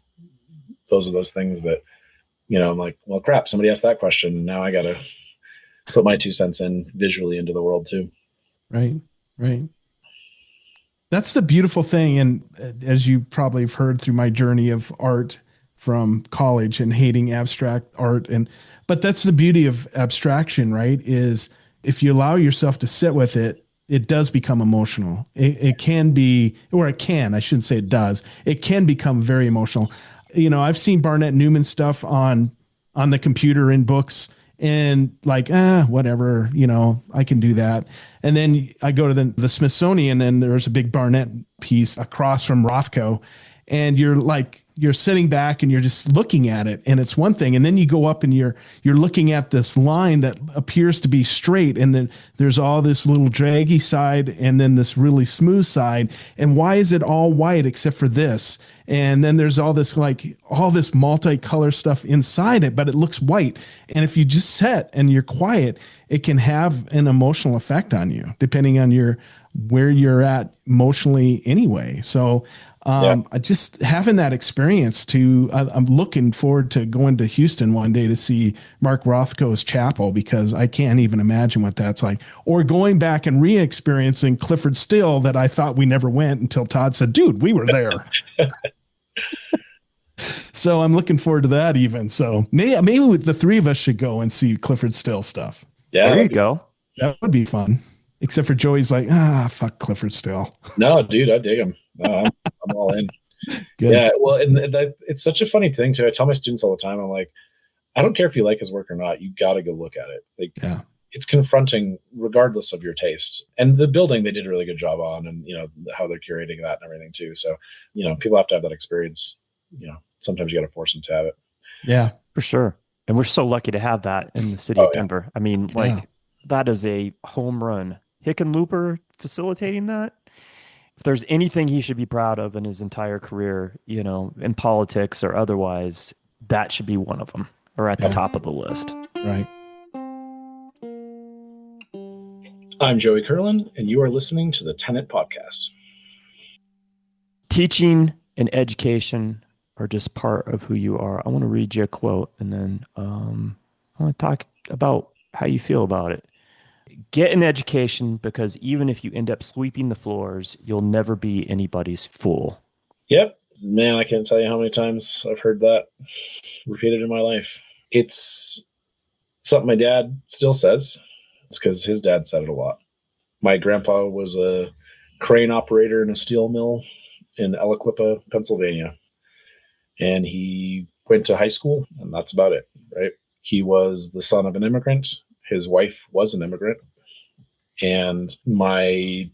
those are those things that, I'm like, well, crap, somebody asked that question. And now I got to put my 2 cents in visually into the world too.
Right. That's the beautiful thing. And as you probably have heard through my journey of art from college and hating abstract art, but that's the beauty of abstraction, right? Is if you allow yourself to sit with it, it does become emotional. It can be, or it can, I shouldn't say it does. It can become very emotional. I've seen Barnett Newman stuff on the computer in books, and like, whatever, I can do that. And then I go to the Smithsonian, and there's a big Barnett piece across from Rothko, and you're sitting back and you're just looking at it, and it's one thing. And then you go up and you're looking at this line that appears to be straight, and then there's all this little draggy side and then this really smooth side. And why is it all white except for this? And then there's all this multicolor stuff inside it, but it looks white. And if you just sit and you're quiet, it can have an emotional effect on you, depending on where you're at emotionally anyway. So just having that experience I'm looking forward to going to Houston one day to see Mark Rothko's chapel, because I can't even imagine what that's like. Or going back and re-experiencing Clifford Still, that I thought we never went until Todd said, dude, we were there. So I'm looking forward to that even. So maybe the three of us should go and see Clifford Still stuff.
Yeah,
there you go.
That would be fun. Except for Joey's like, fuck Clifford Still.
No, dude, I dig him. I'm all in. Good. Yeah, well, and it's such a funny thing too. I tell my students all the time, I'm like, I don't care if you like his work or not. You got to go look at it. Like, it's confronting regardless of your taste. And the building they did a really good job on, and how they're curating that and everything too. So people have to have that experience. Sometimes you got to force them to have it.
Yeah,
for sure. And we're so lucky to have that in the city of Denver. Yeah. I mean, that is a home run. Hickenlooper facilitating that. If there's anything he should be proud of in his entire career, in politics or otherwise, that should be one of them, or at the top of the list.
Right.
I'm Joey Kerlin, and you are listening to the Tenet Podcast.
Teaching and education are just part of who you are. I want to read you a quote, and then I want to talk about how you feel about it. Get an education, because even if you end up sweeping the floors, you'll never be anybody's fool.
Yep. Man, I can't tell you how many times I've heard that repeated in my life. It's something my dad still says. It's because his dad said it a lot. My grandpa was a crane operator in a steel mill in Aliquippa, Pennsylvania. And he went to high school, and that's about it, right? He was the son of an immigrant. His wife was an immigrant. And my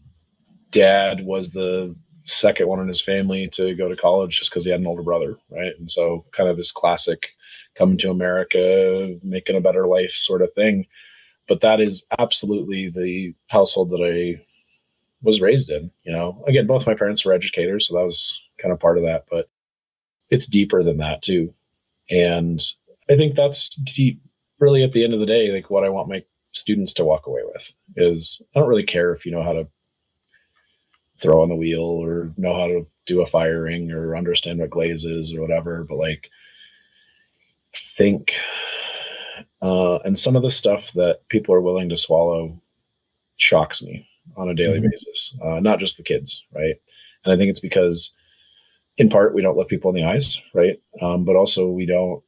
dad was the second one in his family to go to college just because he had an older brother, right? And so kind of this classic coming to America, making a better life sort of thing. But that is absolutely the household that I was raised in. Again, both my parents were educators, so that was kind of part of that, but it's deeper than that too. And I think that's deep, really, at the end of the day, like what I want my students to walk away with is, I don't really care if you know how to throw on the wheel or know how to do a firing or understand what glaze is or whatever, but like think, and some of the stuff that people are willing to swallow shocks me on a daily basis, not just the kids, right? And I think it's because in part we don't look people in the eyes, right? But also we don't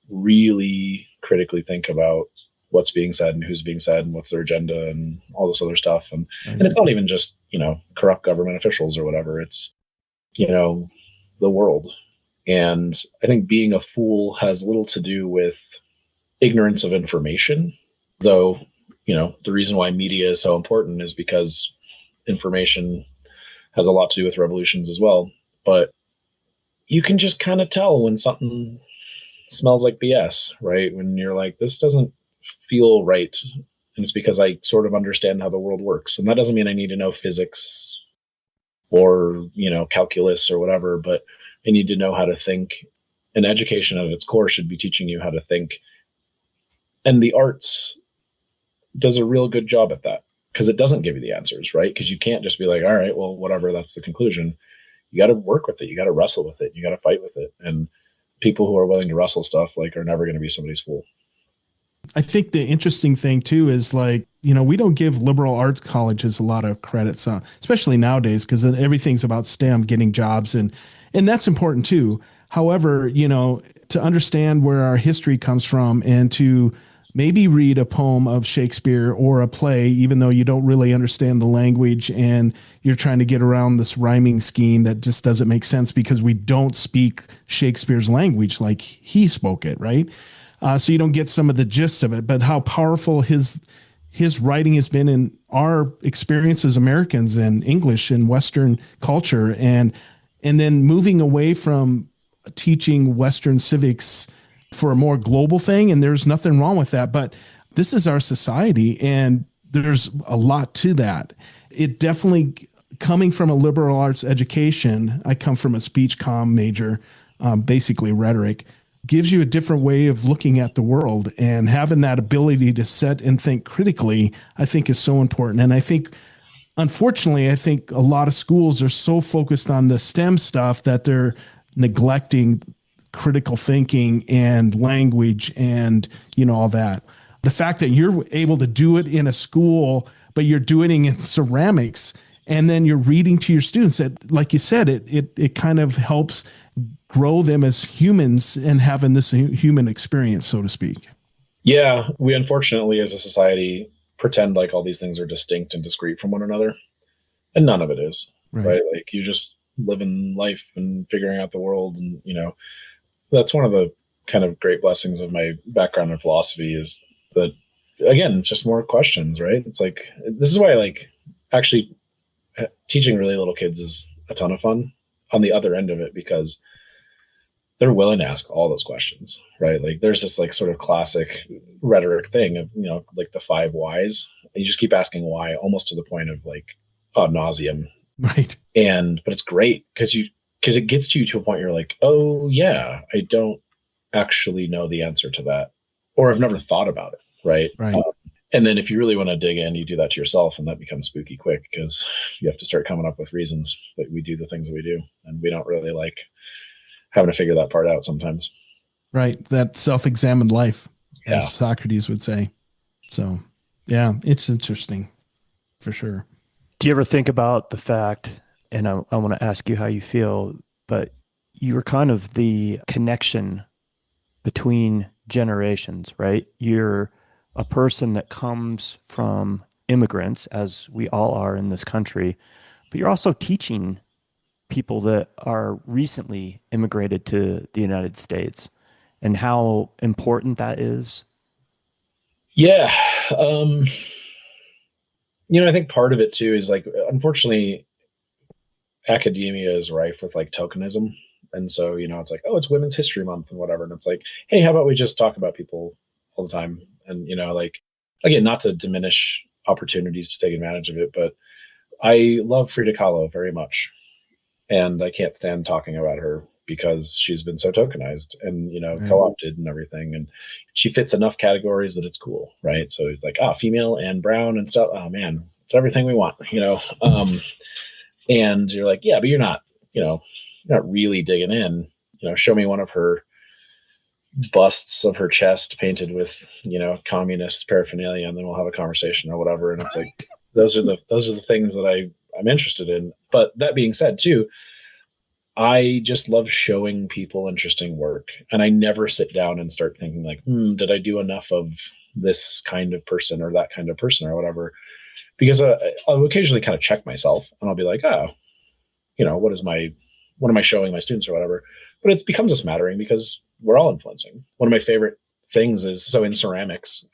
really critically think about what's being said and who's being said and what's their agenda and all this other stuff. And it's not even just, corrupt government officials or whatever. It's, the world. And I think being a fool has little to do with ignorance of information, though, the reason why media is so important is because information has a lot to do with revolutions as well. But you can just kind of tell when something smells like BS, right? When you're like, this doesn't feel right. And it's because I sort of understand how the world works. And that doesn't mean I need to know physics or, calculus or whatever, but I need to know how to think. And education at its core should be teaching you how to think. And the arts does a real good job at that, because it doesn't give you the answers, right? Because you can't just be like, all right, well, whatever, that's the conclusion. You got to work with it. You got to wrestle with it. You got to fight with it. And people who are willing to wrestle stuff are never going to be somebody's fool.
I think the interesting thing too is we don't give liberal arts colleges a lot of credit, so especially nowadays, because everything's about STEM, getting jobs, and that's important too. However, to understand where our history comes from and to maybe read a poem of Shakespeare or a play, even though you don't really understand the language and you're trying to get around this rhyming scheme that just doesn't make sense because we don't speak Shakespeare's language like he spoke it, right? So you don't get some of the gist of it, but how powerful his writing has been in our experience as Americans and English and Western culture, and then moving away from teaching Western civics for a more global thing. And there's nothing wrong with that, but this is our society and there's a lot to that. It definitely, coming from a liberal arts education, I come from a speech comm major, basically rhetoric, gives you a different way of looking at the world, and having that ability to sit and think critically, I think is so important. And I think, unfortunately, a a lot of schools are so focused on the STEM stuff that they're neglecting critical thinking and language and, all that. The fact that you're able to do it in a school, but you're doing it in ceramics, and then you're reading to your students, like you said, it kind of helps grow them as humans and having this human experience, so to speak.
Yeah, we unfortunately as a society pretend like all these things are distinct and discrete from one another, and none of it is, right? Like you just living life and figuring out the world, and that's one of the kind of great blessings of my background in philosophy is that, again, it's just more questions, right? It's like, this is why actually teaching really little kids is a ton of fun on the other end of it, because they're willing to ask all those questions, right? Like there's this sort of classic rhetoric thing of, like the 5 whys. You just keep asking why, almost to the point of ad nauseum.
Right.
But it's great because it gets you to a point you're like, oh yeah, I don't actually know the answer to that, or I've never thought about it. Right.
Right.
And then if you really want to dig in, you do that to yourself, and that becomes spooky quick because you have to start coming up with reasons that we do the things that we do. And we don't really like having to figure that part out sometimes.
Right. That self-examined life, as Socrates would say. So, yeah, it's interesting for sure.
Do you ever think about the fact, and I want to ask you how you feel, but you were kind of the connection between generations, right? You're a person that comes from immigrants, as we all are in this country, but you're also teaching people that are recently immigrated to the United States and how important that is.
Yeah. I think part of it too is like, unfortunately, academia is rife with like tokenism. And so, it's like, oh, it's Women's History Month and whatever. And it's like, hey, how about we just talk about people all the time? And, like, again, not to diminish opportunities to take advantage of it, but I love Frida Kahlo very much. And I can't stand talking about her because she's been so tokenized and, co-opted and everything. And she fits enough categories that it's cool, right? So it's like, female and brown and stuff. Oh man, it's everything we want, and you're like, yeah, but you're not really digging in. Show me one of her busts of her chest painted with, communist paraphernalia, and then we'll have a conversation or whatever. And it's like, those are the things that I'm interested in. But that being said too, I just love showing people interesting work. And I never sit down and start thinking like, did I do enough of this kind of person or that kind of person or whatever? Because I'll occasionally kind of check myself and I'll be like, what am I showing my students or whatever? But it becomes a smattering because we're all influencing. One of my favorite things is, so in ceramics,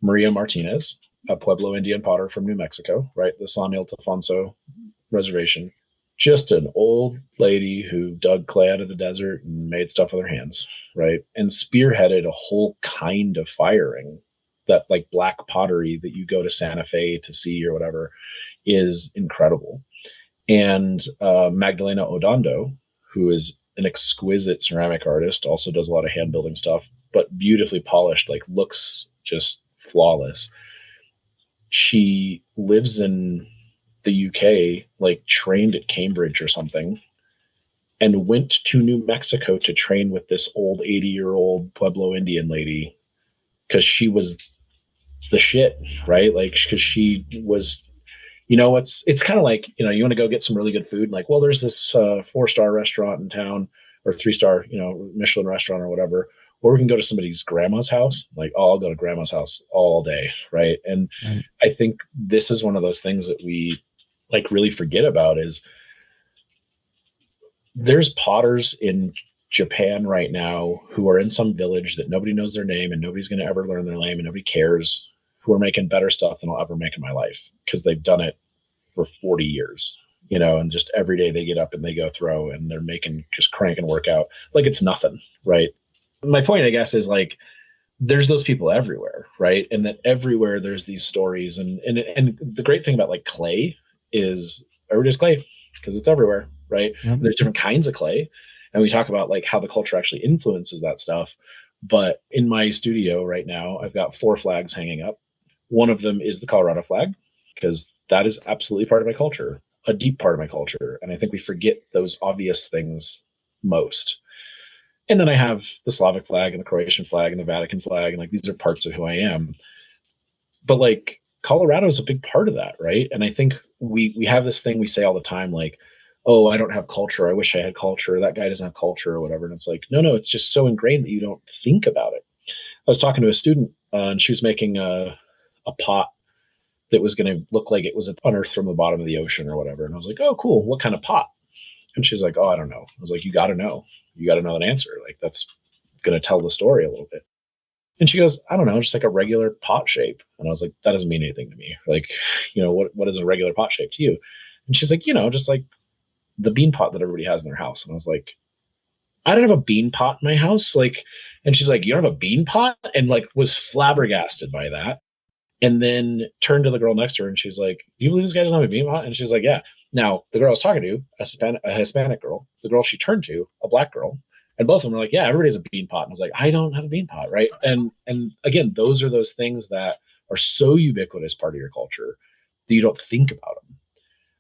Maria Martinez, a Pueblo Indian potter from New Mexico, right? The San Ildefonso Reservation. Just an old lady who dug clay out of the desert and made stuff with her hands, right? And spearheaded a whole kind of firing that, like, black pottery that you go to Santa Fe to see or whatever is incredible. And Magdalena Odondo, who is an exquisite ceramic artist, also does a lot of hand building stuff, but beautifully polished, like looks just flawless. She lives in the UK, like trained at Cambridge or something, and went to New Mexico to train with this old 80-year-old Pueblo Indian lady because she was the shit, right? Like, because she was, it's kind of like, you want to go get some really good food. Like, well, there's this 4-star restaurant in town, or 3-star, Michelin restaurant or whatever. Or we can go to somebody's grandma's house. Like, oh, I'll go to grandma's house all day, right? And I think this is one of those things that we like really forget about is there's potters in Japan right now who are in some village that nobody knows their name and nobody's going to ever learn their name and nobody cares, who are making better stuff than I'll ever make in my life because they've done it for 40 years, and just every day they get up and they go throw and they're making, just cranking work out like it's nothing, right? My point, I guess, is like, there's those people everywhere, right? And that everywhere there's these stories. And the great thing about like clay is everybody's clay because it's everywhere, right? Yep. There's different kinds of clay. And we talk about like how the culture actually influences that stuff. But in my studio right now, I've got 4 flags hanging up. One of them is the Colorado flag, because that is absolutely part of my culture, a deep part of my culture. And I think we forget those obvious things most. And then I have the Slavic flag and the Croatian flag and the Vatican flag. And like, these are parts of who I am. But like, Colorado is a big part of that, right? And I think we have this thing we say all the time, like, oh, I don't have culture. I wish I had culture. That guy doesn't have culture or whatever. And it's like, no, it's just so ingrained that you don't think about it. I was talking to a student and she was making a pot that was going to look like it was unearthed from the bottom of the ocean or whatever. And I was like, oh, cool. What kind of pot? And she's like, oh, I don't know. I was like, you got to know. You got to know that answer. Like, that's going to tell the story a little bit. And she goes, I don't know, just like a regular pot shape. And I was like, that doesn't mean anything to me. Like, what is a regular pot shape to you? And she's like, just like the bean pot that everybody has in their house. And I was like, I don't have a bean pot in my house. Like, and she's like, you don't have a bean pot? And like, was flabbergasted by that. And then turned to the girl next to her and she's like, do you believe this guy doesn't have a bean pot? And she was like, yeah. Now, the girl I was talking to, a Hispanic girl, the girl she turned to, a black girl, and both of them were like, yeah, everybody's a bean pot. And I was like, I don't have a bean pot, right? And again, those are those things that are so ubiquitous part of your culture that you don't think about them.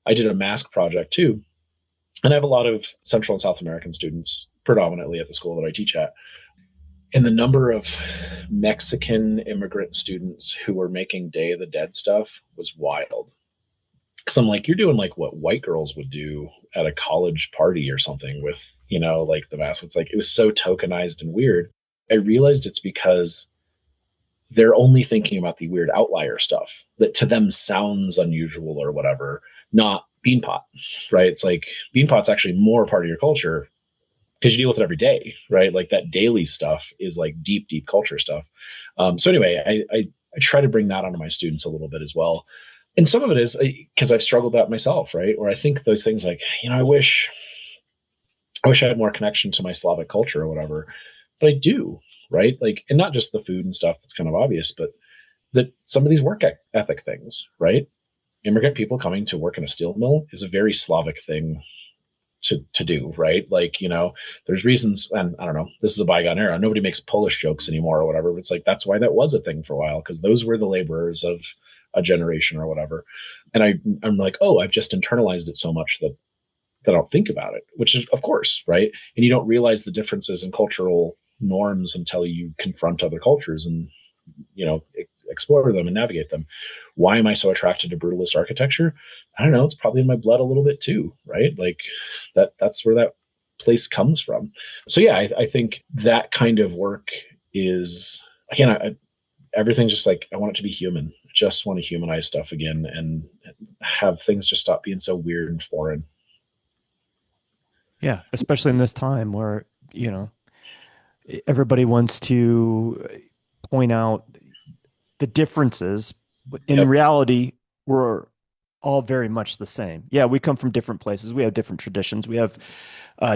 I did a mask project too. And I have a lot of Central and South American students, predominantly at the school that I teach at. And the number of Mexican immigrant students who were making Day of the Dead stuff was wild. Because I'm like, you're doing like what white girls would do at a college party or something with, like the mask. It's like, it was so tokenized and weird. I realized it's because they're only thinking about the weird outlier stuff that to them sounds unusual or whatever, not beanpot, right? It's like beanpot's actually more part of your culture because you deal with it every day, right? Like that daily stuff is like deep, deep culture stuff. So anyway, I try to bring that onto my students a little bit as well. And some of it is because I've struggled that myself, right? Or I think those things like, I wish I had more connection to my Slavic culture or whatever, but I do, right? Like, and not just the food and stuff that's kind of obvious, but that some of these work ethic things, right? Immigrant people coming to work in a steel mill is a very Slavic thing to do, right? Like, there's reasons, and I don't know, this is a bygone era. Nobody makes Polish jokes anymore or whatever. But it's like, that's why that was a thing for a while, because those were the laborers of a generation or whatever. And I'm like, oh, I've just internalized it so much that I don't think about it, which is, of course, right? And you don't realize the differences in cultural norms until you confront other cultures and, explore them and navigate them. Why am I so attracted to brutalist architecture? I don't know. It's probably in my blood a little bit too, right? Like that's where that place comes from. So yeah, I think that kind of work is, again, everything's just like, I want it to be human. I just want to humanize stuff again and have things just stop being so weird and foreign.
Yeah, especially in this time where, everybody wants to point out the differences. In reality, we're all very much the same. Yeah, we come from different places. We have different traditions. We have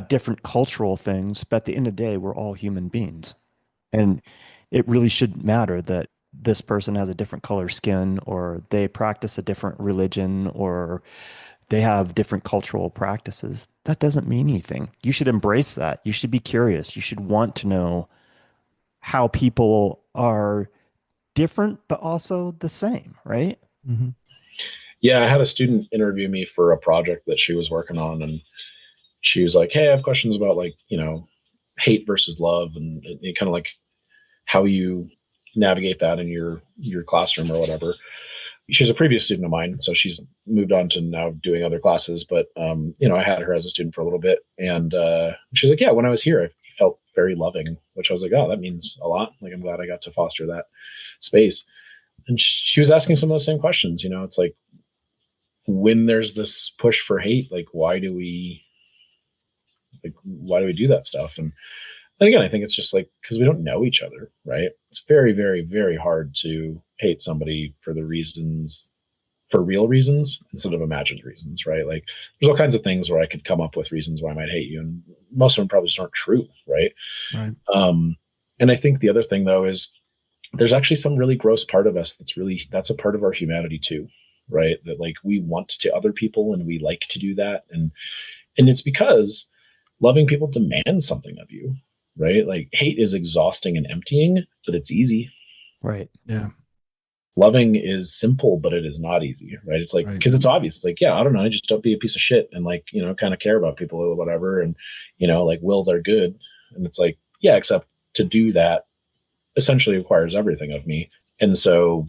different cultural things. But at the end of the day, we're all human beings. And it really shouldn't matter that this person has a different color skin, or they practice a different religion, or they have different cultural practices. That doesn't mean anything. You should embrace that. You should be curious. You should want to know how people are different, but also the same, right?
Mm-hmm.
Yeah, I had a student interview me for a project that she was working on, and she was like, hey, I have questions about like, hate versus love and kind of like how you navigate that in your classroom or whatever. She's a previous student of mine, so she's moved on to now doing other classes. But I had her as a student for a little bit, and she's like, "Yeah, when I was here, I felt very loving," which I was like, "Oh, that means a lot. Like, I'm glad I got to foster that space." And she was asking some of those same questions. It's like, when there's this push for hate, like, why do we do that stuff? And again, I think it's just like, because we don't know each other, right? It's very, very, very hard to hate somebody for real reasons instead of imagined reasons, right? Like, there's all kinds of things where I could come up with reasons why I might hate you, and most of them probably just aren't true, right?
Right.
And I think the other thing though is there's actually some really gross part of us that's a part of our humanity too, right? That like we want to other people and we like to do that, and it's because loving people demands something of you, right? Like, hate is exhausting and emptying, but it's easy.
Right.
Yeah.
Loving is simple, but it is not easy, right? It's like, because it's obvious. It's like, yeah, I don't know. I just don't be a piece of shit and like, kind of care about people or whatever. And, like will their good. And it's like, yeah, except to do that essentially requires everything of me. And so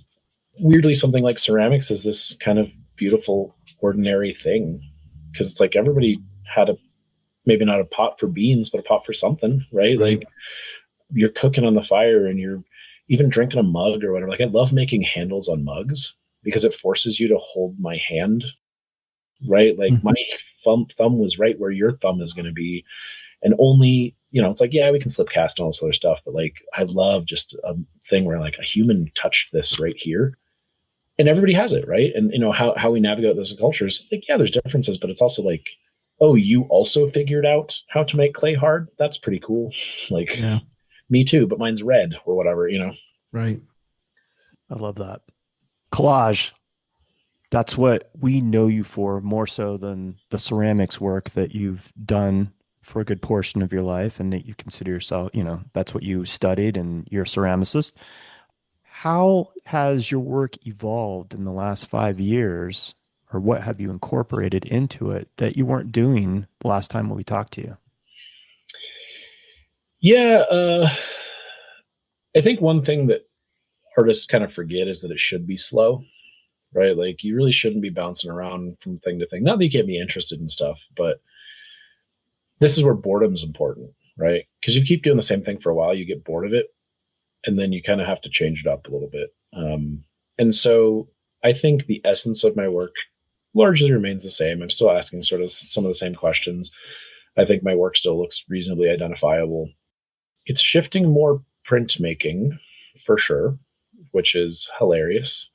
weirdly, something like ceramics is this kind of beautiful, ordinary thing. Because it's like everybody had maybe not a pot for beans, but a pot for something, right? Like, you're cooking on the fire and you're even drinking a mug or whatever. Like, I love making handles on mugs because it forces you to hold my hand, right? Like, my thumb was right where your thumb is going to be. And only, it's like, yeah, we can slip cast and all this other stuff. But like, I love just a thing where like a human touched this right here. And everybody has it, right? And, how we navigate those cultures, like, yeah, there's differences, but it's also like, oh, you also figured out how to make clay hard? That's pretty cool. Like, yeah. Me too, but mine's red or whatever,
Right.
I love that. Collage. That's what we know you for, more so than the ceramics work that you've done for a good portion of your life, and that you consider yourself, that's what you studied and you're a ceramicist. How has your work evolved in the last 5 years, or what have you incorporated into it that you weren't doing the last time when we talked to you?
Yeah, I think one thing that artists kind of forget is that it should be slow, right? Like, you really shouldn't be bouncing around from thing to thing. Not that you can't be interested in stuff, but this is where boredom is important, right? Because you keep doing the same thing for a while, you get bored of it, and then you kind of have to change it up a little bit. And so I think the essence of my work largely remains the same. I'm still asking sort of some of the same questions. I think my work still looks reasonably identifiable. It's shifting more printmaking for sure, which is hilarious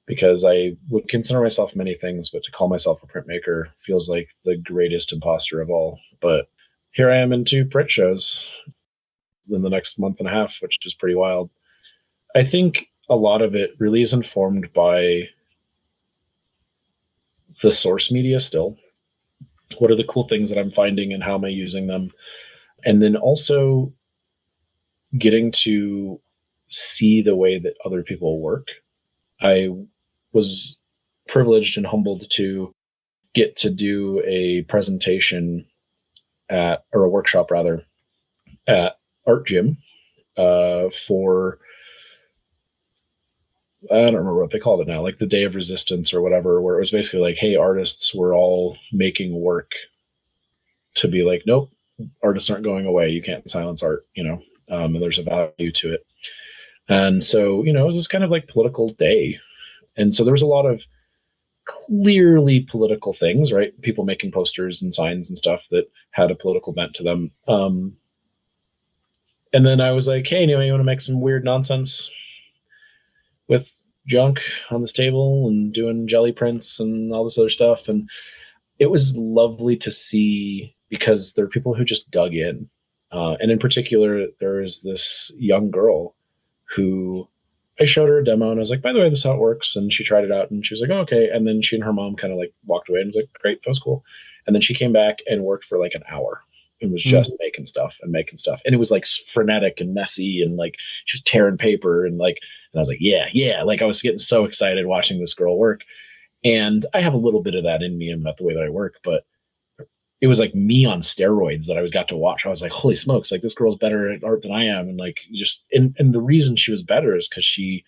because I would consider myself many things, but to call myself a printmaker feels like the greatest imposter of all. But here I am into print shows in the next month and a half, which is pretty wild. I think a lot of it really is informed by the source media still. What are the cool things that I'm finding and how am I using them? And then also getting to see the way that other people work. I was privileged and humbled to get to do a presentation or a workshop rather, at Art Gym for, I don't remember what they called it now, like the Day of Resistance or whatever, where it was basically like, hey, artists were all making work to be like, nope, artists aren't going away. You can't silence art, and there's a value to it. And so, it was this kind of like political day. And so there was a lot of clearly political things, right? People making posters and signs and stuff that had a political bent to them. And then I was like, hey, you want to make some weird nonsense with junk on this table and doing jelly prints and all this other stuff. And it was lovely to see because there are people who just dug in. And in particular, there is this young girl who I showed her a demo and I was like, by the way, this is how it works. And she tried it out and she was like, oh, okay. And then she and her mom kind of like walked away and was like, great, that was cool. And then she came back and worked for like an hour and was just making stuff. And it was like frenetic and messy and like she was tearing paper and I was like, yeah. Like I was getting so excited watching this girl work. And I have a little bit of that in me and about the way that I work, but it was like me on steroids that I got to watch. I was like, holy smokes, like this girl's better at art than I am. And like, and the reason she was better is because she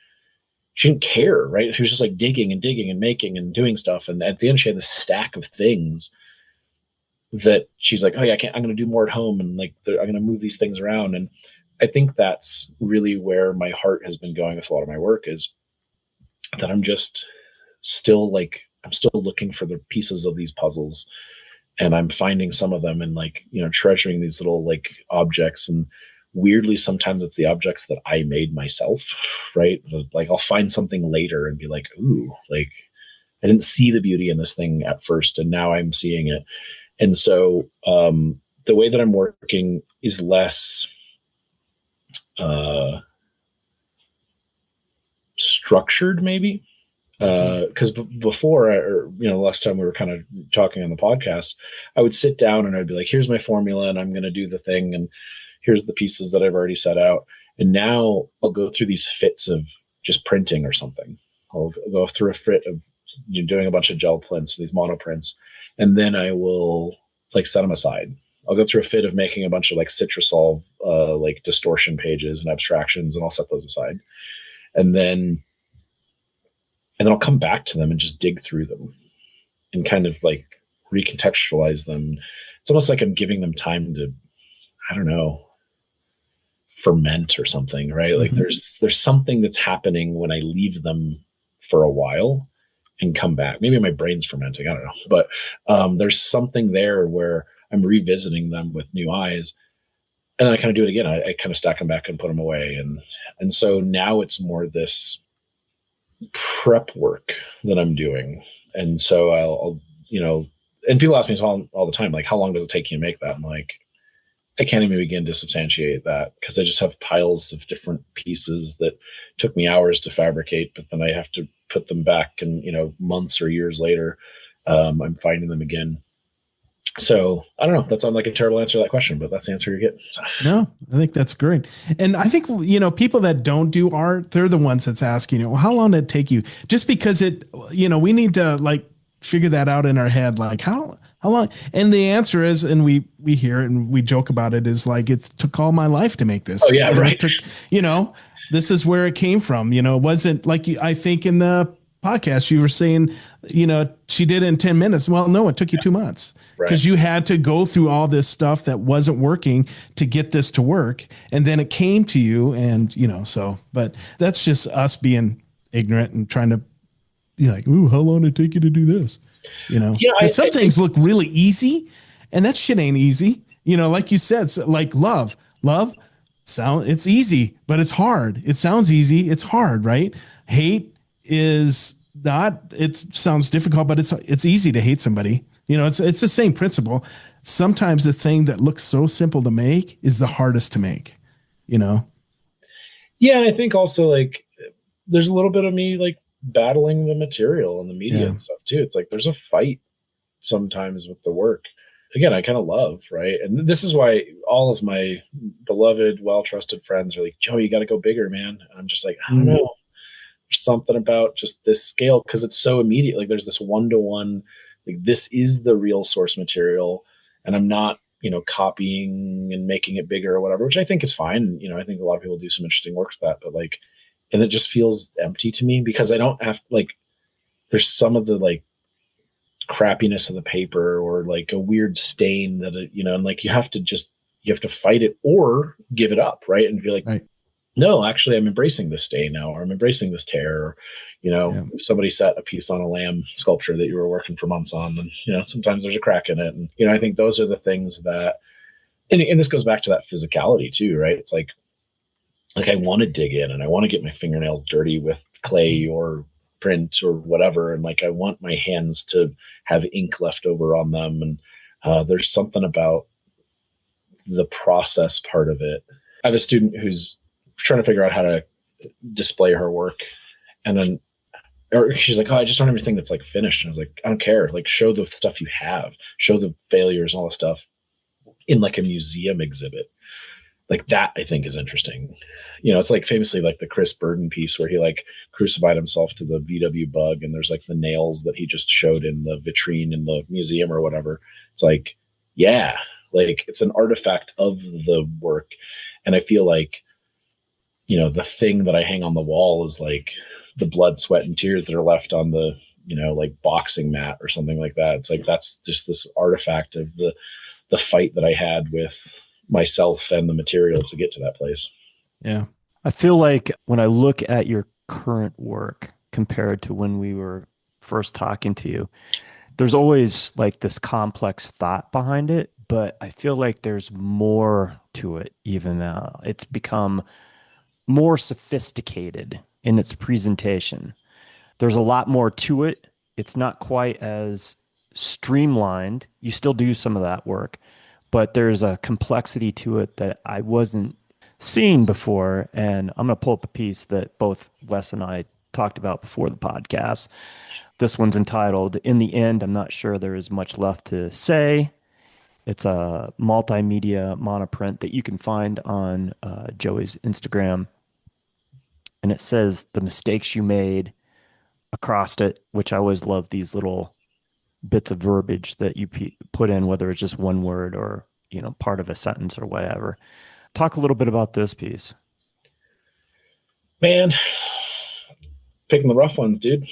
didn't care, right? She was just like digging and making and doing stuff. And at the end, she had this stack of things that she's like, oh yeah, I'm going to do more at home. And like, I'm going to move these things around. And I think that's really where my heart has been going with a lot of my work is that I'm still looking for the pieces of these puzzles. And I'm finding some of them and like, treasuring these little like objects. And weirdly, sometimes it's the objects that I made myself, right? Like I'll find something later and be like, ooh, like I didn't see the beauty in this thing at first. And now I'm seeing it. And so the way that I'm working is less structured maybe. Because before, last time we were kind of talking on the podcast, I would sit down and I'd be like, here's my formula and I'm going to do the thing. And here's the pieces that I've already set out. And now I'll go through these fits of just printing or something. I'll go through a fit of doing a bunch of gel prints, these mono prints. And then I will like set them aside. I'll go through a fit of making a bunch of like Citrosolve, like distortion pages and abstractions, and I'll set those aside. And then I'll come back to them and just dig through them and kind of like recontextualize them. It's almost like I'm giving them time to, I don't know, ferment or something, right? Like there's something that's happening when I leave them for a while and come back. Maybe my brain's fermenting, I don't know. But there's something there where I'm revisiting them with new eyes. And then I kind of do it again. I kind of stack them back and put them away. And so now it's more this prep work that I'm doing. And so I'll and people ask me all the time, like, how long does it take you to make that? I'm like, I can't even begin to substantiate that because I just have piles of different pieces that took me hours to fabricate, but then I have to put them back and, months or years later, I'm finding them again. So I don't know. That sounds like a terrible answer to that question, but that's the answer you get. So.
No, I think that's great. And I think, people that don't do art, they're the ones that's asking, well, how long did it take you? Just because we need to like figure that out in our head. Like how long? And the answer is, and we hear it and we joke about it, is like, it took all my life to make this.
Oh yeah. Right.
This is where it came from. It wasn't like, I think in the podcast, you were saying, she did it in 10 minutes. Well, no, it took you 2 months because you had to go through all this stuff that wasn't working to get this to work. And then it came to you and, but that's just us being ignorant and trying to be like, ooh, how long did it take you to do this? Some things look really easy and that shit ain't easy. Like you said, like love, it's easy, but it's hard. It sounds easy. It's hard, right? Hate is not, it sounds difficult, but it's easy to hate somebody. It's the same principle. Sometimes the thing that looks so simple to make is the hardest to make, Yeah.
And I think also like, there's a little bit of me like battling the material and the media and stuff too. It's like, there's a fight sometimes with the work. Again, I kind of love, right? And this is why all of my beloved, well-trusted friends are like, Joey, you got to go bigger, man. And I'm just like, I don't know. There's something about just this scale because it's so immediate. Like there's this one-to-one, like this is the real source material. And I'm not, copying and making it bigger or whatever, which I think is fine. I think a lot of people do some interesting work with that, but like, and it just feels empty to me because I don't have like, there's some of the like, crappiness of the paper or like a weird stain that and like you have to fight it or give it up, right? And be like, no, actually I'm embracing this stain now, or I'm embracing this tear, or somebody set a piece on a lamb sculpture that you were working for months on, and sometimes there's a crack in it, and I think those are the things that, and this goes back to that physicality too, right? It's like I want to dig in and I want to get my fingernails dirty with clay or print or whatever, and like I want my hands to have ink left over on them, and there's something about the process part of it. I have a student who's trying to figure out how to display her work, and then she's like, oh, I just want everything that's like finished. And I was like, I don't care, like show the stuff you have, show the failures and all the stuff in like a museum exhibit. Like that, I think is interesting. It's like famously like the Chris Burden piece where he like crucified himself to the VW bug, and there's like the nails that he just showed in the vitrine in the museum or whatever. It's like, yeah, like it's an artifact of the work. And I feel like, the thing that I hang on the wall is like the blood, sweat, and tears that are left on the, like boxing mat or something like that. It's like, that's just this artifact of the fight that I had with myself and the material to get to that place.
Yeah.
I feel like when I look at your current work compared to when we were first talking to you, there's always like this complex thought behind it, but I feel like there's more to it even now. It's become more sophisticated in its presentation. There's a lot more to it. It's not quite as streamlined. You still do some of that work, but there's a complexity to it that I wasn't seeing before. And I'm going to pull up a piece that both Wes and I talked about before the podcast. This one's entitled, "In the End, I'm Not Sure There Is Much Left to Say." It's a multimedia monoprint that you can find on Joey's Instagram. And it says the mistakes you made across it, which I always love these little bits of verbiage that you put in, whether it's just one word or, part of a sentence or whatever. Talk a little bit about this piece.
Man, picking the rough ones, dude.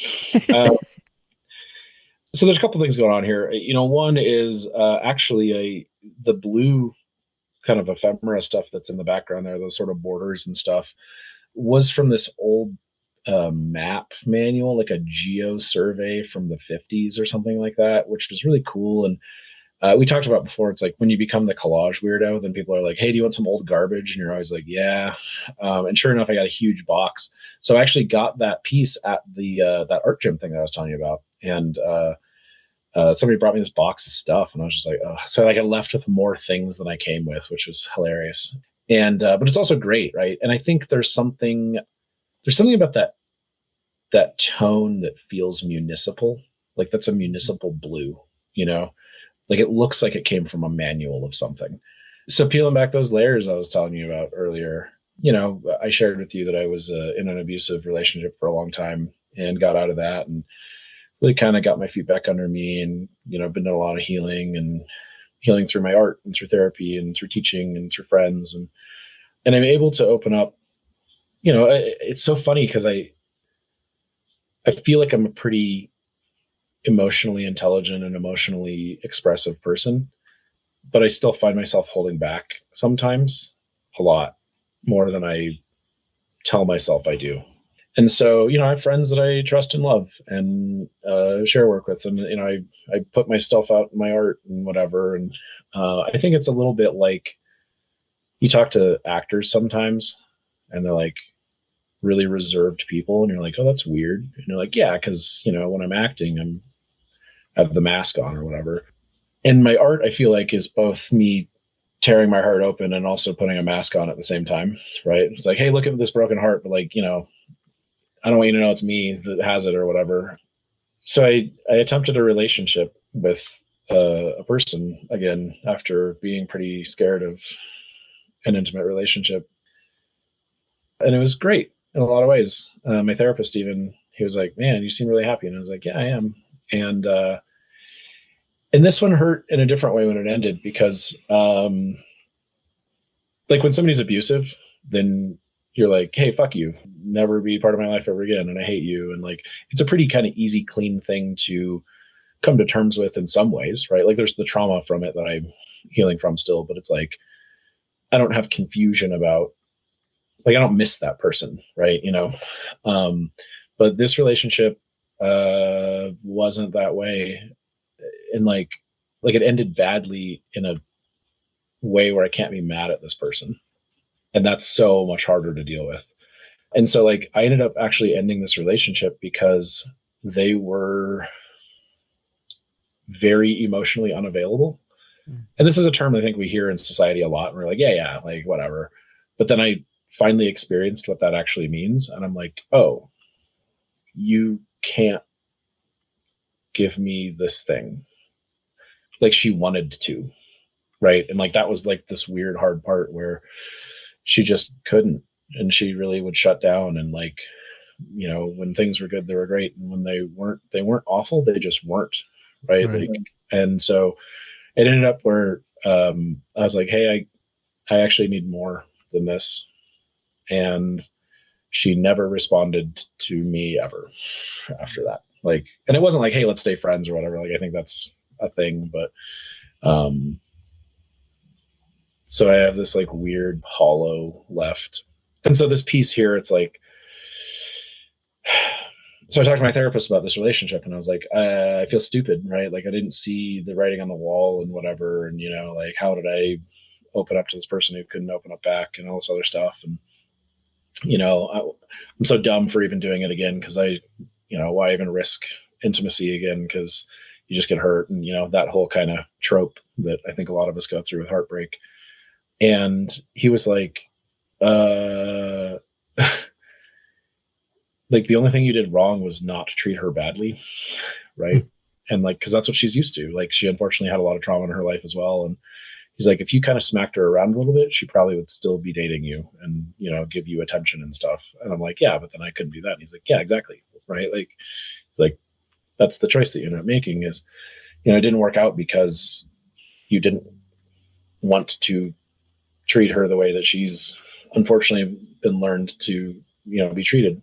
So there's a couple things going on here. One is actually the blue kind of ephemera stuff that's in the background there, those sort of borders and stuff, was from this old map manual, like a geo survey from the 50s or something like that, which was really cool. And we talked about before, it's like when you become the collage weirdo, then people are like, hey, do you want some old garbage? And you're always like, yeah. And sure enough, I got a huge box. So I actually got that piece at the that art gym thing that I was telling you about. And somebody brought me this box of stuff, and I was just like, oh. So I got left with more things than I came with, which was hilarious. And but it's also great, right? And I think there's something about that tone that feels municipal, like that's a municipal blue, like it looks like it came from a manual of something. So peeling back those layers I was telling you about earlier, I shared with you that I was in an abusive relationship for a long time and got out of that and really kind of got my feet back under me, and been doing a lot of healing through my art and through therapy and through teaching and through friends, and I'm able to open up. It's so funny because I I feel like I'm a pretty emotionally intelligent and emotionally expressive person, but I still find myself holding back sometimes, a lot more than I tell myself I do. And so, I have friends that I trust and love and share work with, and I put my stuff out in my art and whatever. And I think it's a little bit like you talk to actors sometimes, and they're like really reserved people, and you're like, oh, that's weird. And you're like, yeah, because when I'm acting, I have the mask on or whatever. And my art, I feel like, is both me tearing my heart open and also putting a mask on at the same time, right? It's like, hey, look at this broken heart, but like, I don't want you to know it's me that has it or whatever. So I attempted a relationship with a person again after being pretty scared of an intimate relationship, and it was great in a lot of ways. My therapist he was like, "Man, you seem really happy," and I was like, "Yeah, I am." And this one hurt in a different way when it ended because, like when somebody's abusive, then you're like, hey, fuck you, never be part of my life ever again, and I hate you. And like, it's a pretty kind of easy, clean thing to come to terms with in some ways, right? Like there's the trauma from it that I'm healing from still, but it's like, I don't have confusion about, like, I don't miss that person, right? But this relationship wasn't that way. And like it ended badly in a way where I can't be mad at this person. And that's so much harder to deal with. And so like I ended up actually ending this relationship because they were very emotionally unavailable. And this is a term I think we hear in society a lot. And we're like, yeah, like whatever. But then I finally experienced what that actually means. And I'm like, oh, you can't give me this thing. Like she wanted to, right? And like that was like this weird hard part where she just couldn't, and she really would shut down. And like, when things were good, they were great, and when they weren't awful, they just weren't, right? Like, and so it ended up where I was like, hey, I actually need more than this. And she never responded to me ever after that. Like, and it wasn't like, hey, let's stay friends or whatever. Like, I think that's a thing, but so I have this like weird hollow left. And so this piece here, it's like, so I talked to my therapist about this relationship, and I was like, I feel stupid, right? Like I didn't see the writing on the wall and whatever. And, like, how did I open up to this person who couldn't open up back and all this other stuff? And, I'm so dumb for even doing it again. Cause why even risk intimacy again? Cause you just get hurt, and, that whole kind of trope that I think a lot of us go through with heartbreak. And he was like, like the only thing you did wrong was not to treat her badly. Right. And like, cause that's what she's used to. Like she unfortunately had a lot of trauma in her life as well. And he's like, if you kind of smacked her around a little bit, she probably would still be dating you and, give you attention and stuff. And I'm like, yeah, but then I couldn't do that. And he's like, yeah, exactly. Right. Like, that's the choice that you end up making is, it didn't work out because you didn't want to treat her the way that she's unfortunately been learned to, be treated.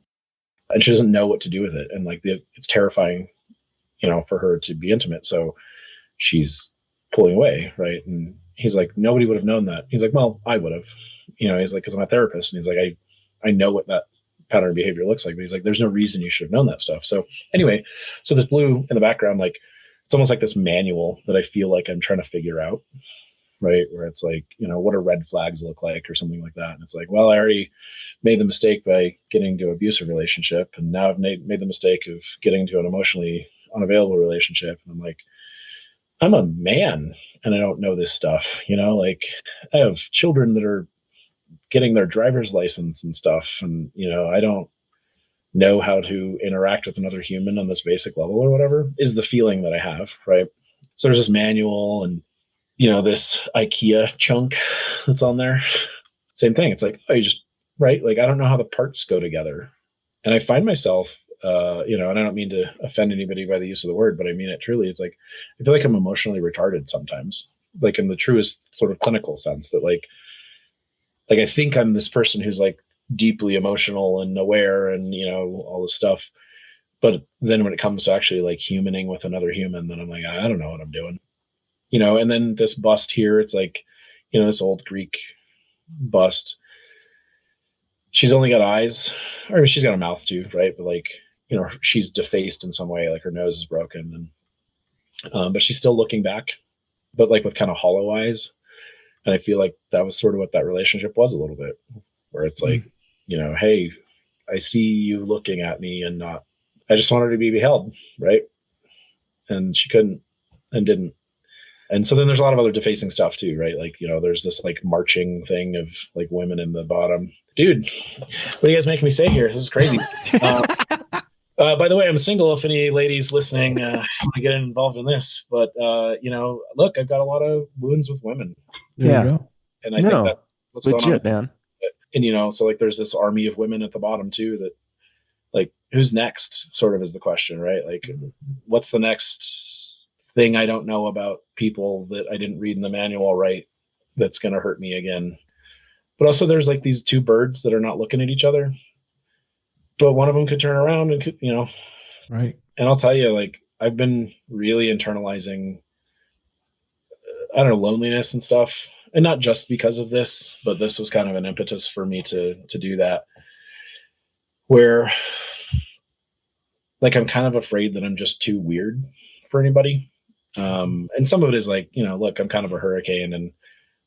And she doesn't know what to do with it. And like, it's terrifying, for her to be intimate. So she's pulling away. Right. And he's like, nobody would have known that. He's like, well, I would have, he's like, cause I'm a therapist. And he's like, I know what that pattern of behavior looks like, but he's like, there's no reason you should have known that stuff. So anyway, so this blue in the background, like, it's almost like this manual that I feel like I'm trying to figure out. Right. Where it's like, what do red flags look like or something like that. And it's like, well, I already made the mistake by getting to an abusive relationship. And now I've made the mistake of getting to an emotionally unavailable relationship. And I'm like, I'm a man and I don't know this stuff, like I have children that are getting their driver's license and stuff. And, I don't know how to interact with another human on this basic level or whatever is the feeling that I have. Right. So there's this manual and, this IKEA chunk that's on there. Same thing. It's like, oh, you just, right. Like, I don't know how the parts go together. And I find myself, and I don't mean to offend anybody by the use of the word, but I mean it truly. It's like, I feel like I'm emotionally retarded sometimes, like in the truest sort of clinical sense that like I think I'm this person who's like deeply emotional and aware and, all this stuff. But then when it comes to actually like humaning with another human, then I'm like, I don't know what I'm doing, you know. And then this bust here, it's like, you know, this old Greek bust. She's only got eyes, or she's got a mouth too, right? But like, you know, she's defaced in some way, like her nose is broken, and but she's still looking back, but like with kind of hollow eyes. And I feel like that was sort of what that relationship was a little bit, where it's like, you know, hey, I see you looking at me and not, I just want her to be beheld, right? And she couldn't and didn't. And so then there's a lot of other defacing stuff too, right? Like, you know, there's this like marching thing of like women in the bottom. Dude, what are you guys making me say here? This is crazy. By the way, I'm single. If any ladies listening want to get involved in this, but you know, look, I've got a lot of wounds with women.
There you go.
And I think that's what's
legit,
going on,
man.
And you know, so like there's this army of women at the bottom too. That like, who's next? Sort of is the question, right? Like, what's the next thing I don't know about people that I didn't read in the manual right? That's going to hurt me again. But also, there's like these two birds that are not looking at each other. But one of them could turn around and could, you know,
right.
And I'll tell you, like, I've been really internalizing, I don't know, loneliness and stuff, and not just because of this, but this was kind of an impetus for me to do that. Where, like, I'm kind of afraid that I'm just too weird for anybody, and some of it is like, you know, look, I'm kind of a hurricane and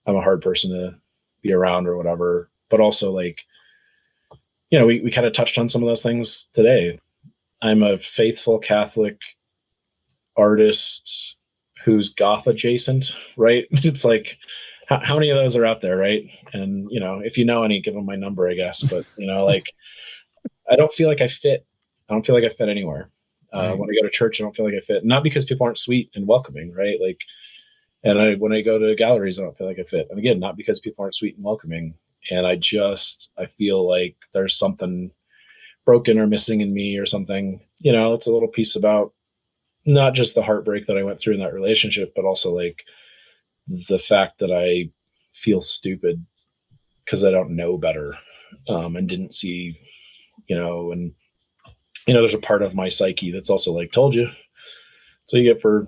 I'm a hard person to be around or whatever. But also, like, you know, we kind of touched on some of those things today. I'm a faithful Catholic artist who's goth adjacent, right? It's like, how many of those are out there, right? And, you know, if you know any, give them my number, I guess. But, you know, like, I don't feel like I fit. I don't feel like I fit anywhere. When I go to church, I don't feel like I fit. Not because people aren't sweet and welcoming, right? Like, and when I go to galleries, I don't feel like I fit. And again, not because people aren't sweet and welcoming. And I feel like there's something broken or missing in me or something. You know, it's a little piece about not just the heartbreak that I went through in that relationship, but also like the fact that I feel stupid because I don't know better, and didn't see, you know, and, you know, there's a part of my psyche that's also like, told you. So you get for,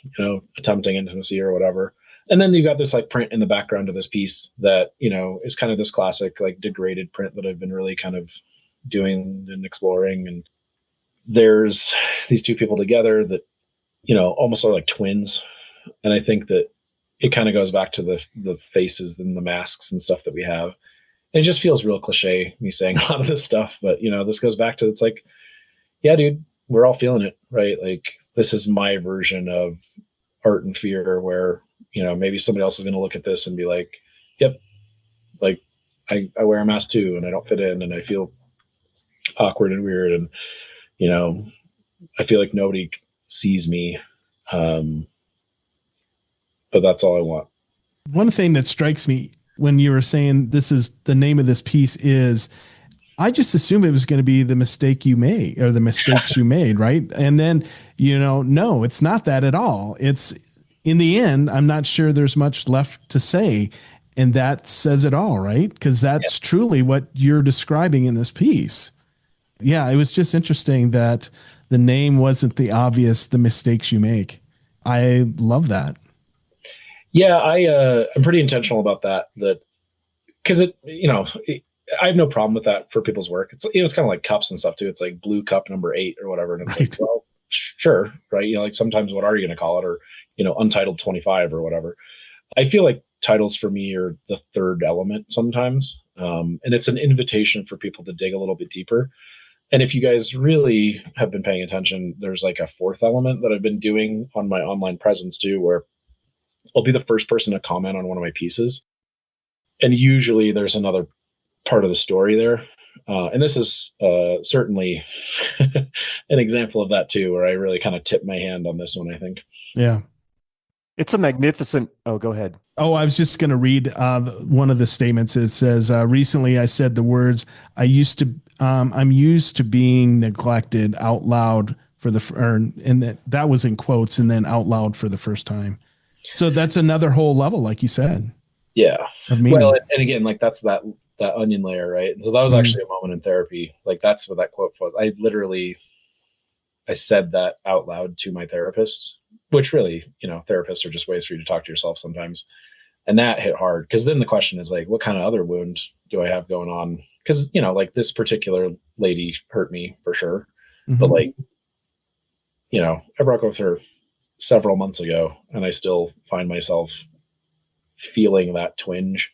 you know, attempting intimacy or whatever. And then you've got this like print in the background of this piece that, you know, is kind of this classic like degraded print that I've been really kind of doing and exploring. And there's these two people together that, you know, almost are like twins. And I think that it kind of goes back to the faces and the masks and stuff that we have. And it just feels real cliche, me saying a lot of this stuff. But, you know, this goes back to, it's like, yeah, dude, we're all feeling it, right? Like, this is my version of art and fear where, you know, maybe somebody else is going to look at this and be like, yep, like I wear a mask too, and I don't fit in, and I feel awkward and weird. And, you know, I feel like nobody sees me. But that's all I want.
One thing that strikes me when you were saying this is the name of this piece is, I just assumed it was going to be the mistake you made or the mistakes you made. Right. And then, you know, no, it's not that at all. It's, in the end, I'm not sure there's much left to say. And that says it all, right? Because that's truly what you're describing in this piece. Yeah, it was just interesting that the name wasn't the obvious, the mistakes you make. I love that.
Yeah, I'm pretty intentional about that. Because it, you know, I have no problem with that for people's work. It's, you know, it's kind of like cups and stuff too. It's like blue cup number 8 or whatever. And it's like, well, sure, right? You know, like sometimes what are you going to call it? Or, you know, Untitled 25 or whatever. I feel like titles for me are the third element sometimes. And it's an invitation for people to dig a little bit deeper. And if you guys really have been paying attention, there's like a fourth element that I've been doing on my online presence too, where I'll be the first person to comment on one of my pieces. And usually there's another part of the story there. And this is certainly an example of that too, where I really kind of tipped my hand on this one, I think.
Yeah.
It's a magnificent. Oh, go ahead.
Oh, I was just going to read one of the statements. It says, recently I said the words, I'm used to being neglected out loud and that was in quotes and then out loud for the first time. So that's another whole level, like you said.
Yeah.
Well,
and again, like that's that onion layer, right? So that was actually a moment in therapy. Like that's what that quote was. I literally I said that out loud to my therapist, which really, therapists are just ways for you to talk to yourself sometimes. And that hit hard, because then the question is like, what kind of other wound do I have going on? Because, like this particular lady hurt me for sure. Mm-hmm. But like, I broke up with her several months ago, and I still find myself feeling that twinge.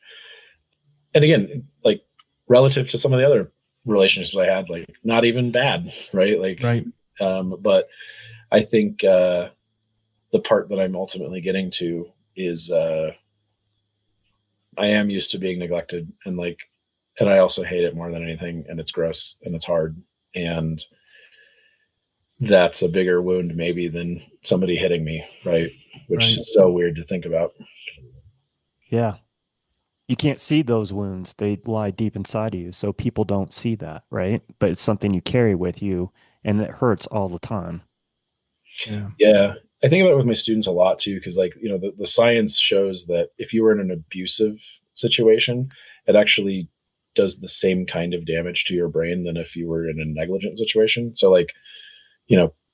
And again, like relative to some of the other relationships I had, like not even bad, right? Like,
right.
But I think the part that I'm ultimately getting to is I am used to being neglected, and I also hate it more than anything, and it's gross and it's hard, and that's a bigger wound maybe than somebody hitting me, right? Which right. is so weird to think about.
Yeah. You can't see those wounds. They lie deep inside of you, so people don't see that, right? But it's something you carry with you, and it hurts all the time.
Yeah. I think about it with my students a lot too, because the science shows that if you were in an abusive situation, it actually does the same kind of damage to your brain than if you were in a negligent situation. So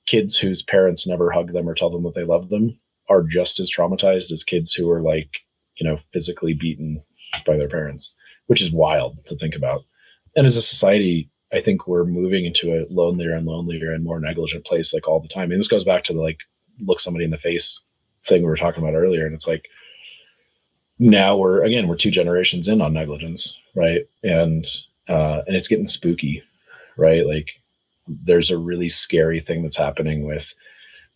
kids whose parents never hug them or tell them that they love them are just as traumatized as kids who are physically beaten by their parents, which is wild to think about. And as a society, I think we're moving into a lonelier and lonelier and more negligent place all the time. And this goes back to the look somebody in the face thing we were talking about earlier. And it's now we're 2 generations in on negligence, right? And it's getting spooky, right? There's a really scary thing that's happening with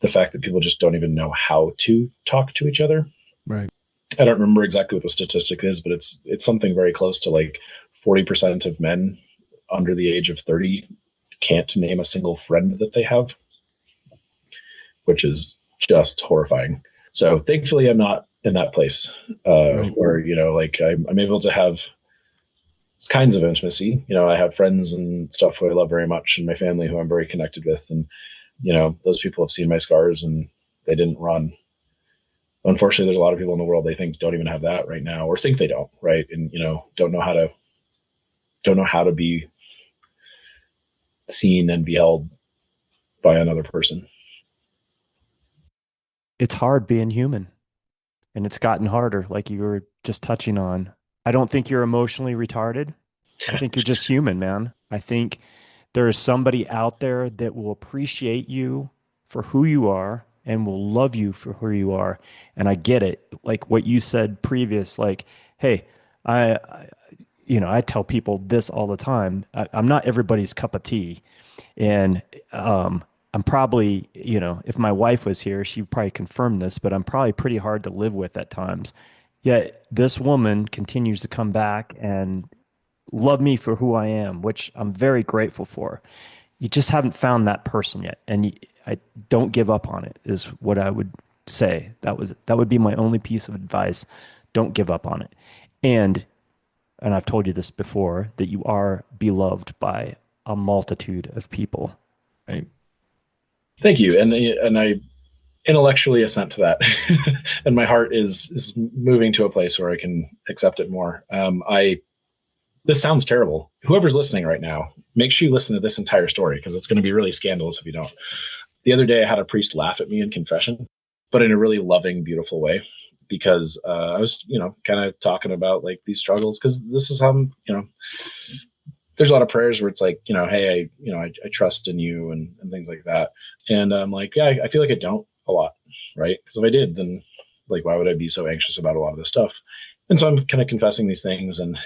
the fact that people just don't even know how to talk to each other.
Right.
I don't remember exactly what the statistic is, but it's something very close to 40% of men under the age of 30 can't name a single friend that they have, which is just horrifying. So thankfully I'm not in that place right. where, I'm able to have kinds of intimacy. I have friends and stuff who I love very much, and my family who I'm very connected with. And, those people have seen my scars and they didn't run. Unfortunately, there's a lot of people in the world they think don't even have that right now, or think they don't, right? And, don't know how to be seen and be held by another person.
It's hard being human, and it's gotten harder, like you were just touching on. I don't think you're emotionally retarded. I think you're just human, man. I think there is somebody out there that will appreciate you for who you are and will love you for who you are. And I get it. Like what you said previous, hey, I tell people this all the time. I'm not everybody's cup of tea. And I'm probably, if my wife was here, she'd probably confirm this, but I'm probably pretty hard to live with at times. Yet this woman continues to come back and love me for who I am, which I'm very grateful for. You just haven't found that person yet. And I don't give up on it is what I would say. That would be my only piece of advice. Don't give up on it. And I've told you this before, that you are beloved by a multitude of people. Right.
Thank you. And I intellectually assent to that. And my heart is moving to a place where I can accept it more. This sounds terrible. Whoever's listening right now, make sure you listen to this entire story, because it's going to be really scandalous if you don't. The other day I had a priest laugh at me in confession, but in a really loving, beautiful way, because I was, kind of talking about these struggles, because this is how, there's a lot of prayers where it's hey, I trust in you and things like that. And I'm yeah, I feel like I don't a lot, right? Because if I did, then why would I be so anxious about a lot of this stuff? And so I'm kind of confessing these things, and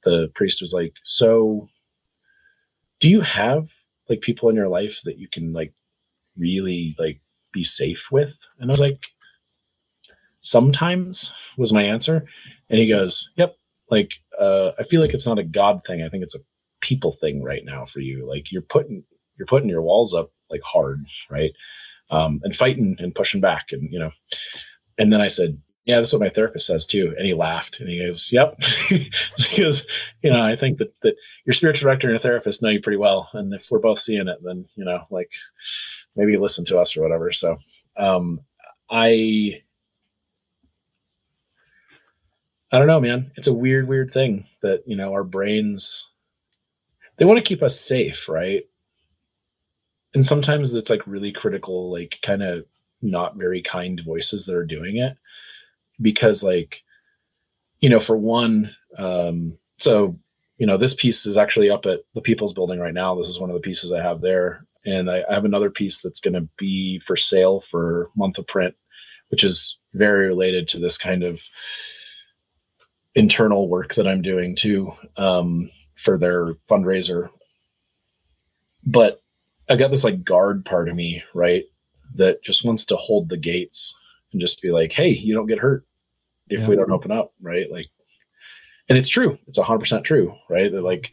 the priest was so do you have people in your life that you can really be safe with? And I was sometimes, was my answer. And he goes, yep. I feel like it's not a God thing. I think it's a people thing right now for you. You're putting your walls up hard, right? And fighting and pushing back, and and then I said, yeah, that's what my therapist says too. And he laughed and he goes, yep. He goes, I think that your spiritual director and your therapist know you pretty well. And if we're both seeing it, then, maybe listen to us or whatever. So, I don't know, man. It's a weird thing that, our brains, they want to keep us safe, right? and sometimes it's like really critical, like kind of not very kind voices that are doing it, because like, for one, so, this piece is actually up at the People's Building right now. This is one of the pieces I have there. And I have another piece that's going to be for sale for Month of Print, which is very related to this kind of internal work that I'm doing too, for their fundraiser. But I got this like guard part of me, right, that just wants to hold the gates and just be like, hey, you don't get hurt if we don't open up, right? Like, and it's true. It's 100% true, right? That like,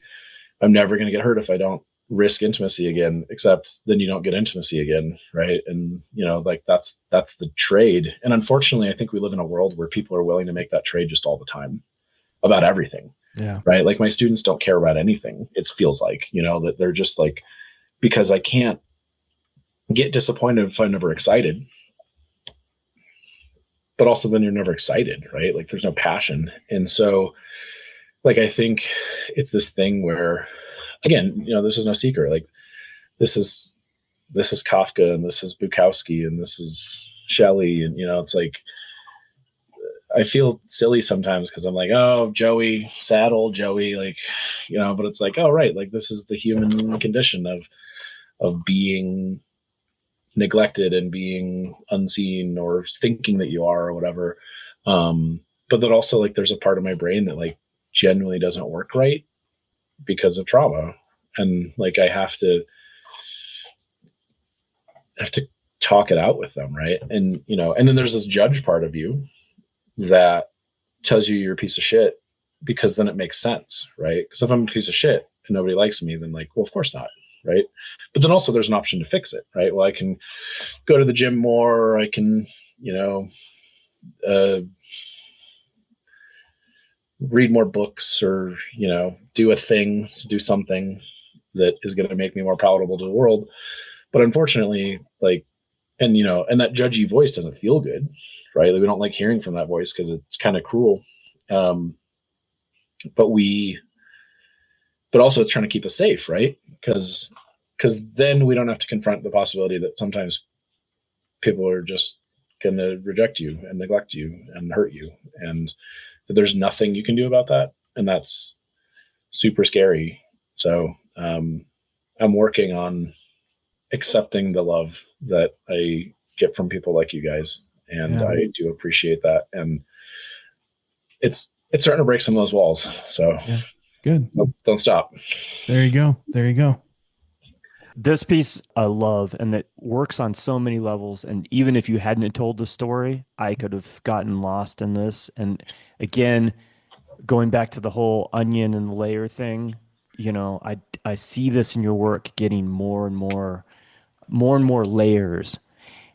I'm never going to get hurt if I don't risk intimacy again, except then you don't get intimacy again, right? And, like that's the trade. And unfortunately, I think we live in a world where people are willing to make that trade just all the time about everything.
Yeah.
Right. Like my students don't care about anything. It feels like, that they're just like, because I can't get disappointed if I'm never excited. But also then you're never excited, right? Like there's no passion. And so like, I think it's this thing where, again, this is no secret. Like this is Kafka, and this is Bukowski, and this is Shelley. And, it's like, I feel silly sometimes because I'm like, oh, Joey, sad old Joey, like, but it's like, oh, right. Like this is the human condition of being neglected and being unseen or thinking that you are or whatever. But then also like there's a part of my brain that like genuinely doesn't work right because of trauma. And like I have to talk it out with them, right? And and then there's this judge part of you that tells you you're a piece of shit, because then it makes sense, right? Because if I'm a piece of shit and nobody likes me, then like, well, of course not, right? But then also there's an option to fix it, right? Well, I can go to the gym more, or I can, read more books, or, do something that is going to make me more palatable to the world. But unfortunately, like, and, and that judgy voice doesn't feel good, right? Like, we don't like hearing from that voice because it's kind of cruel. But also it's trying to keep us safe, right? Because then we don't have to confront the possibility that sometimes people are just going to reject you and neglect you and hurt you, and that there's nothing you can do about that. And that's super scary. So I'm working on accepting the love that I get from people like you guys. And I do appreciate that. And it's starting to break some of those walls. So
good.
Nope, don't stop.
There you go. There you go.
This piece I love, and it works on so many levels. And even if you hadn't told the story, I could have gotten lost in this. And again, going back to the whole onion and layer thing, I see this in your work getting more and more layers.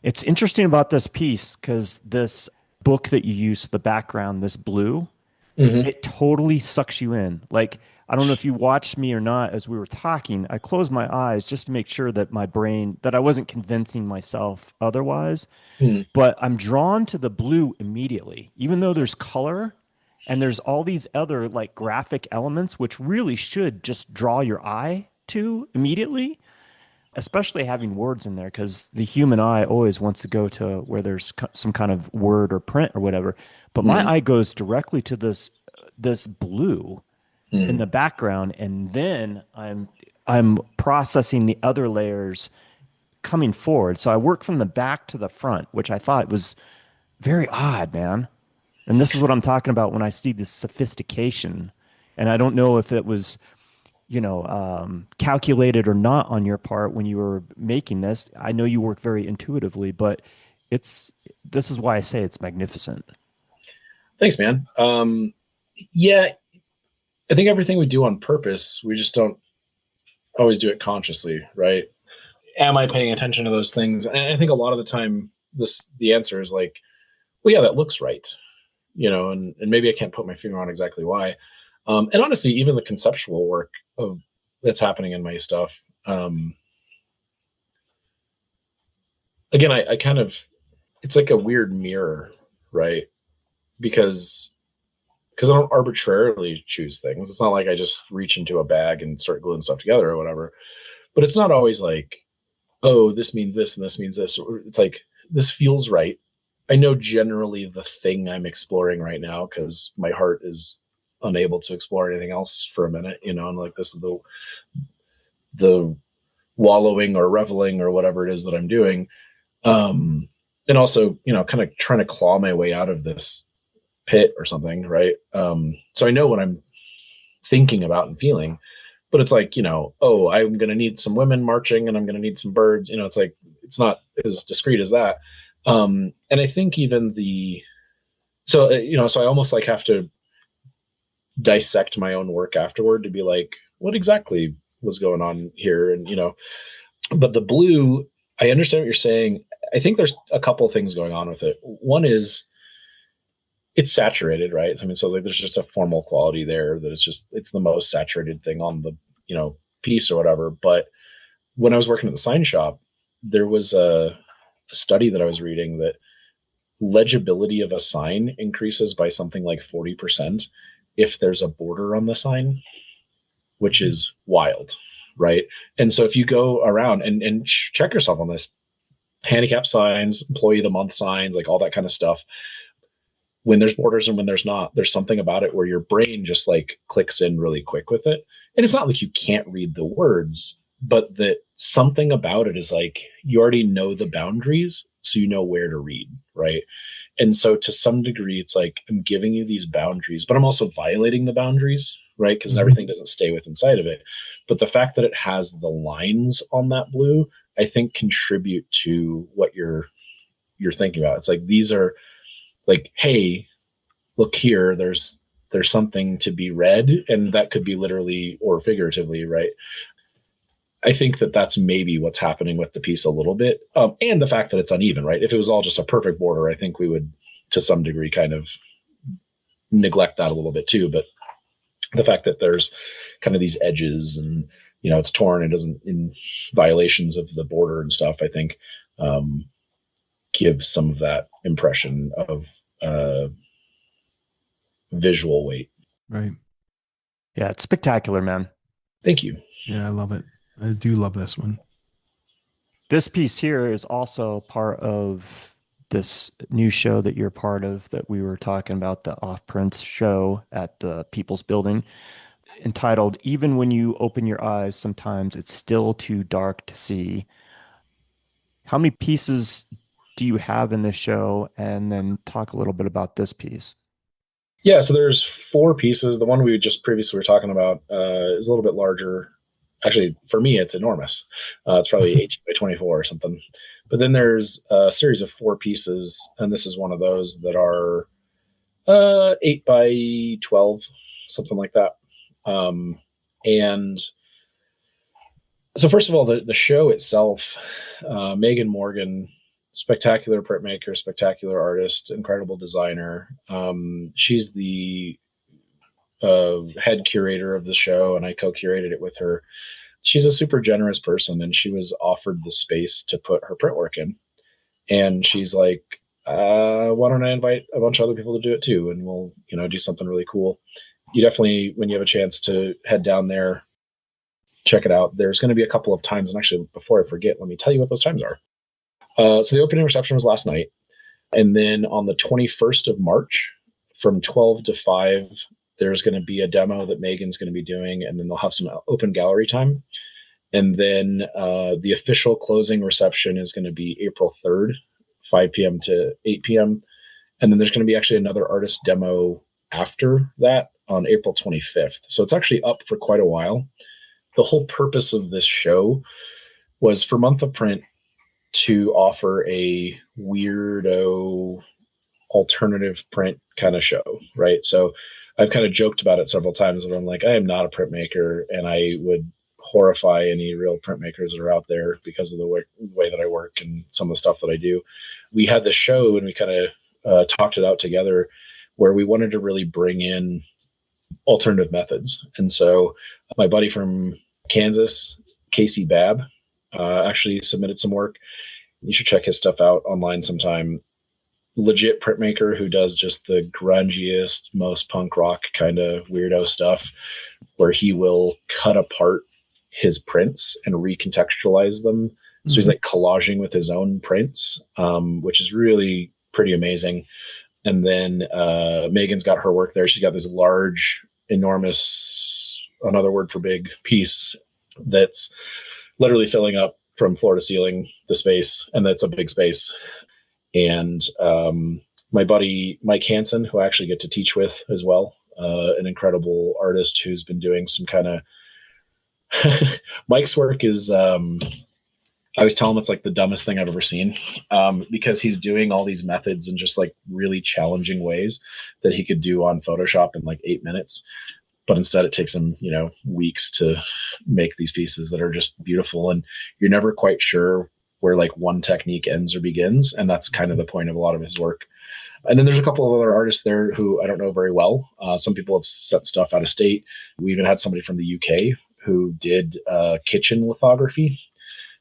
It's interesting about this piece because this book that you use for the background, this blue, it totally sucks you in. Like, I don't know if you watched me or not as we were talking. I closed my eyes just to make sure that that I wasn't convincing myself otherwise. But I'm drawn to the blue immediately, even though there's color and there's all these other like graphic elements, which really should just draw your eye to immediately, especially having words in there, because the human eye always wants to go to where there's some kind of word or print or whatever. But my eye goes directly to this blue in the background, and then I'm processing the other layers coming forward. So I work from the back to the front, which I thought was very odd, man. And this is what I'm talking about when I see this sophistication. And I don't know if it was, calculated or not on your part when you were making this. I know you work very intuitively, but this is why I say it's magnificent.
Thanks, man. Yeah, I think everything we do on purpose, we just don't always do it consciously, right? Am I paying attention to those things? And I think a lot of the time, the answer is like, well, yeah, that looks right, and maybe I can't put my finger on exactly why. And honestly, even the conceptual work that's happening in my stuff. Again, I kind of, it's like a weird mirror, right? Because I don't arbitrarily choose things. It's not like I just reach into a bag and start gluing stuff together or whatever. But it's not always like, oh, this means this and this means this. It's like, this feels right. I know generally the thing I'm exploring right now because my heart is unable to explore anything else for a minute, and like, this is the wallowing or reveling or whatever it is that I'm doing. And also, kind of trying to claw my way out of this pit or something, right? So I know what I'm thinking about and feeling, but it's like, oh, I'm going to need some women marching and I'm going to need some birds. It's like, it's not as discreet as that. And I think even so I almost like have to dissect my own work afterward to be like, what exactly was going on here? And, but the blue, I understand what you're saying. I think there's a couple of things going on with it. One is it's saturated, right? I mean, so like there's just a formal quality there that it's the most saturated thing on the, piece or whatever. But when I was working at the sign shop, there was a study that I was reading that legibility of a sign increases by something like 40% if there's a border on the sign, which is wild, right? And so if you go around and check yourself on this, handicap signs, employee of the month signs, like all that kind of stuff, when there's borders and when there's not, there's something about it where your brain just like clicks in really quick with it. And it's not like you can't read the words, but that something about it is like, you already know the boundaries, so you know where to read, right? And so to some degree, it's like, I'm giving you these boundaries, but I'm also violating the boundaries, right? Because everything doesn't stay within inside of it. But the fact that it has the lines on that blue, I think contribute to what you're thinking about. It's like, these are like, hey, look here, there's something to be read, and that could be literally or figuratively, right? I think that that's maybe what's happening with the piece a little bit, and the fact that it's uneven, right? If it was all just a perfect border, I think we would, to some degree, kind of neglect that a little bit too. But the fact that there's kind of these edges, and it's torn, it doesn't, in violations of the border and stuff, I think gives some of that impression of visual weight.
Right.
Yeah, it's spectacular, man.
Thank you.
Yeah, I love it. I do love this one.
This piece here is also part of this new show that you're part of that we were talking about, the OFF-PRINSTE show at the People's Building, entitled "Even When You Open Your Eyes, Sometimes It's Still Too Dark to See." How many pieces do you have in this show? And then talk a little bit about this piece.
Yeah, so there's 4 pieces. The one we just previously were talking about is a little bit larger. Actually, for me, it's enormous. It's probably 8 by 24 or something. But then there's a series of 4 pieces, and this is one of those that are 8 by 12, something like that. And so first of all, the show itself, Megan Morgan, spectacular printmaker, spectacular artist, incredible designer. She's the head curator of the show, and I co-curated it with her. She's a super generous person, and she was offered the space to put her print work in. And she's like, why don't I invite a bunch of other people to do it too? And we'll, do something really cool. You definitely, when you have a chance to head down there, check it out. There's going to be a couple of times, and actually, before I forget, let me tell you what those times are. So the opening reception was last night. And then on the 21st of March, from 12 to 5, there's going to be a demo that Megan's going to be doing, and then they'll have some open gallery time. And then the official closing reception is going to be April 3rd, 5 p.m. to 8 p.m. And then there's going to be actually another artist demo after that on April 25th. So it's actually up for quite a while. The whole purpose of this show was for Month of Print to offer a weirdo alternative print kind of show, right? So I've kind of joked about it several times, but I'm like, I am not a printmaker, and I would horrify any real printmakers that are out there because of the way that I work and some of the stuff that I do. We had this show, and we kind of talked it out together, where we wanted to really bring in alternative methods. And so my buddy from Kansas, Casey Babb, actually submitted some work. You should check his stuff out online sometime. Legit printmaker who does just the grungiest, most punk rock kind of weirdo stuff, where he will cut apart his prints and recontextualize them So he's like collaging with his own prints, which is really pretty amazing. And then Megan's got her work there. She's got this large, enormous, another word for big, piece that's literally filling up from floor to ceiling the space. And that's a big space. And my buddy, Mike Hansen, who I actually get to teach with as well, an incredible artist who's been doing some kind of Mike's work is I always tell him it's like the dumbest thing I've ever seen, because he's doing all these methods in just like really challenging ways that he could do on Photoshop in like 8 minutes. But instead it takes him, weeks to make these pieces that are just beautiful. And you're never quite sure where like one technique ends or begins. And that's kind of the point of a lot of his work. And then there's a couple of other artists there who I don't know very well. Some people have sent stuff out of state. We even had somebody from the UK who did kitchen lithography,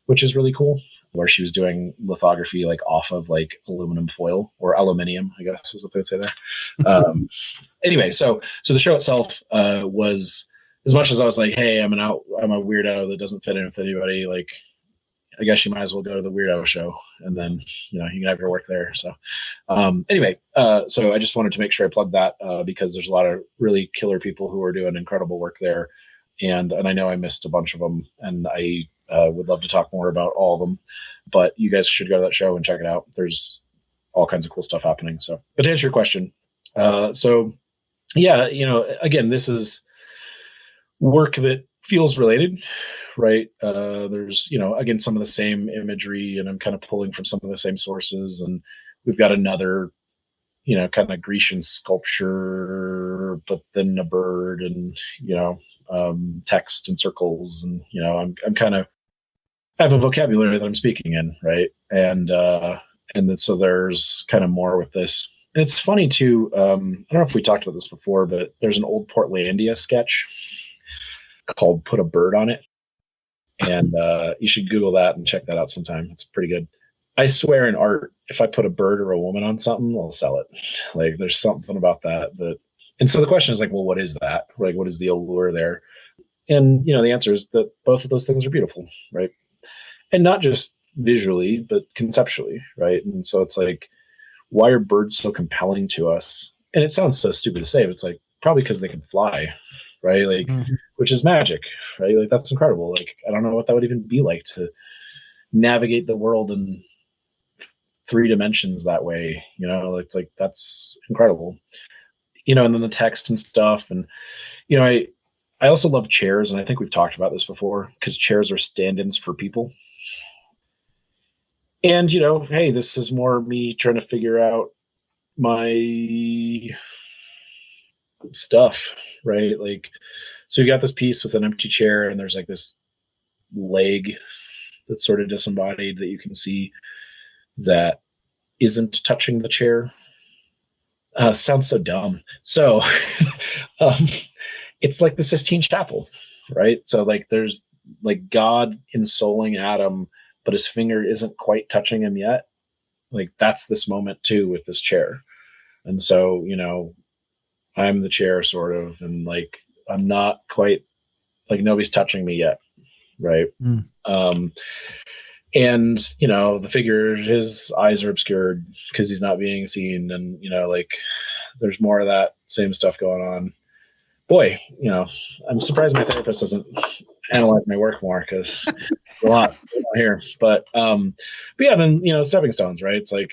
which is really cool, where she was doing lithography like off of like aluminum foil or aluminium, I guess is what they would say there. Anyway, so the show itself was, as much as I was like, hey, I'm a weirdo that doesn't fit in with anybody, like, I guess you might as well go to the weirdo show and then, you can have your work there. So anyway, so I just wanted to make sure I plugged that because there's a lot of really killer people who are doing incredible work there. And I know I missed a bunch of them, and I would love to talk more about all of them, but you guys should go to that show and check it out. There's all kinds of cool stuff happening. So, but to answer your question, so yeah, again, this is work that feels related, right? There's, again, some of the same imagery, and I'm kind of pulling from some of the same sources, and we've got another, kind of Grecian sculpture, but then a bird and, text and circles. And, I'm kind of, I have a vocabulary that I'm speaking in. Right. And then, so there's kind of more with this. And it's funny too. I don't know if we talked about this before, but there's an old Portlandia sketch called Put a Bird on It. And you should Google that and check that out sometime. It's pretty good. I swear in art, if I put a bird or a woman on something, I'll sell it. Like there's something about that. And so the question is like, well, what is that? Like, what is the allure there? And, the answer is that both of those things are beautiful, right? And not just visually, but conceptually, right? And so it's like, why are birds so compelling to us? And it sounds so stupid to say, but it's like, probably because they can fly, right? Like, which is magic, right? Like, that's incredible. Like, I don't know what that would even be like to navigate the world in 3 dimensions that way. It's like, that's incredible. And then the text and stuff. And, I also love chairs. And I think we've talked about this before, because chairs are stand-ins for people. And, hey, this is more me trying to figure out my stuff, right? Like, so you got this piece with an empty chair, and there's like this leg that's sort of disembodied that you can see that isn't touching the chair. Sounds so dumb. So it's like the Sistine Chapel, right? So like there's like God ensouling Adam, but his finger isn't quite touching him yet. Like that's this moment too with this chair. And so, I'm the chair sort of, and like, I'm not quite like nobody's touching me yet. Right. And, the figure, his eyes are obscured because he's not being seen. And, like there's more of that same stuff going on. Boy, I'm surprised my therapist doesn't analyze my work more, because a lot here. But yeah, then, stepping stones, right? It's like,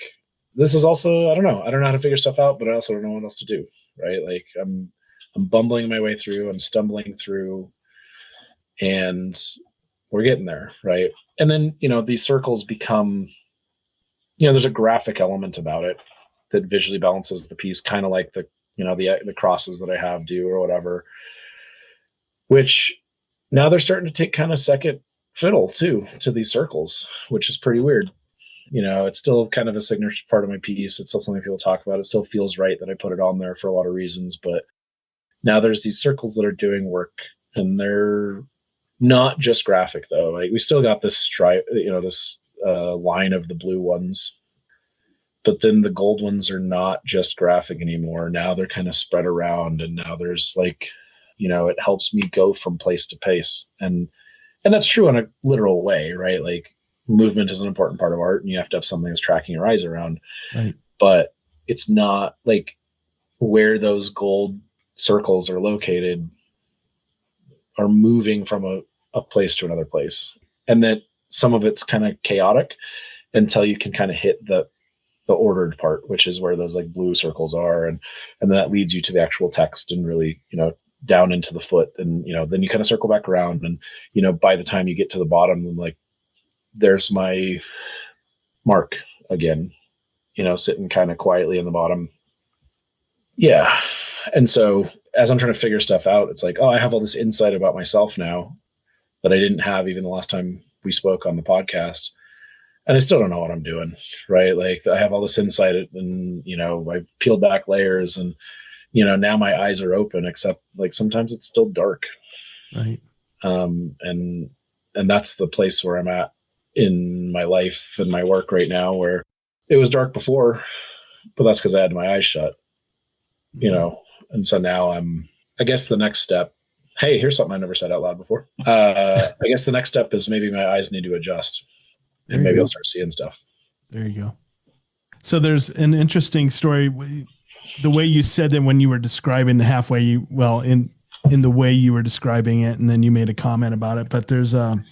this is also, I don't know how to figure stuff out, but I also don't know what else to do. Right. Like I'm bumbling my way through, I'm stumbling through, and we're getting there. Right. And then, these circles become, there's a graphic element about it that visually balances the piece, kind of like the crosses that I have do or whatever, which now they're starting to take kind of second fiddle too to these circles, which is pretty weird. It's still kind of a signature part of my piece. It's still something people talk about. It still feels right that I put it on there for a lot of reasons, but now there's these circles that are doing work, and they're not just graphic though. Like we still got this stripe, this line of the blue ones, but then the gold ones are not just graphic anymore. Now they're kind of spread around, and now there's like, it helps me go from place to place. And that's true in a literal way, right? Like movement is an important part of art, and you have to have something that's tracking your eyes around.
Right.
But it's not like where those gold circles are located are moving from a place to another place. And that some of it's kind of chaotic until you can kind of hit the ordered part, which is where those like blue circles are. And that leads you to the actual text and really, down into the foot. And, then you kind of circle back around, and, by the time you get to the bottom, like there's my mark again, sitting kind of quietly in the bottom. Yeah. And so as I'm trying to figure stuff out, it's like, oh, I have all this insight about myself now that I didn't have even the last time we spoke on the podcast. And I still don't know what I'm doing, right? Like I have all this insight, and, I've peeled back layers, and, now my eyes are open, except like sometimes it's still dark.
Right.
And that's the place where I'm at in my life and my work right now, where it was dark before, but that's because I had my eyes shut, and so now I guess the next step, hey, here's something I never said out loud before. I guess the next step is maybe my eyes need to adjust, and maybe I'll start seeing stuff.
There you go. So there's an interesting story. The way you said that when you were describing the halfway, in the way you were describing it, and then you made a comment about it, but there's a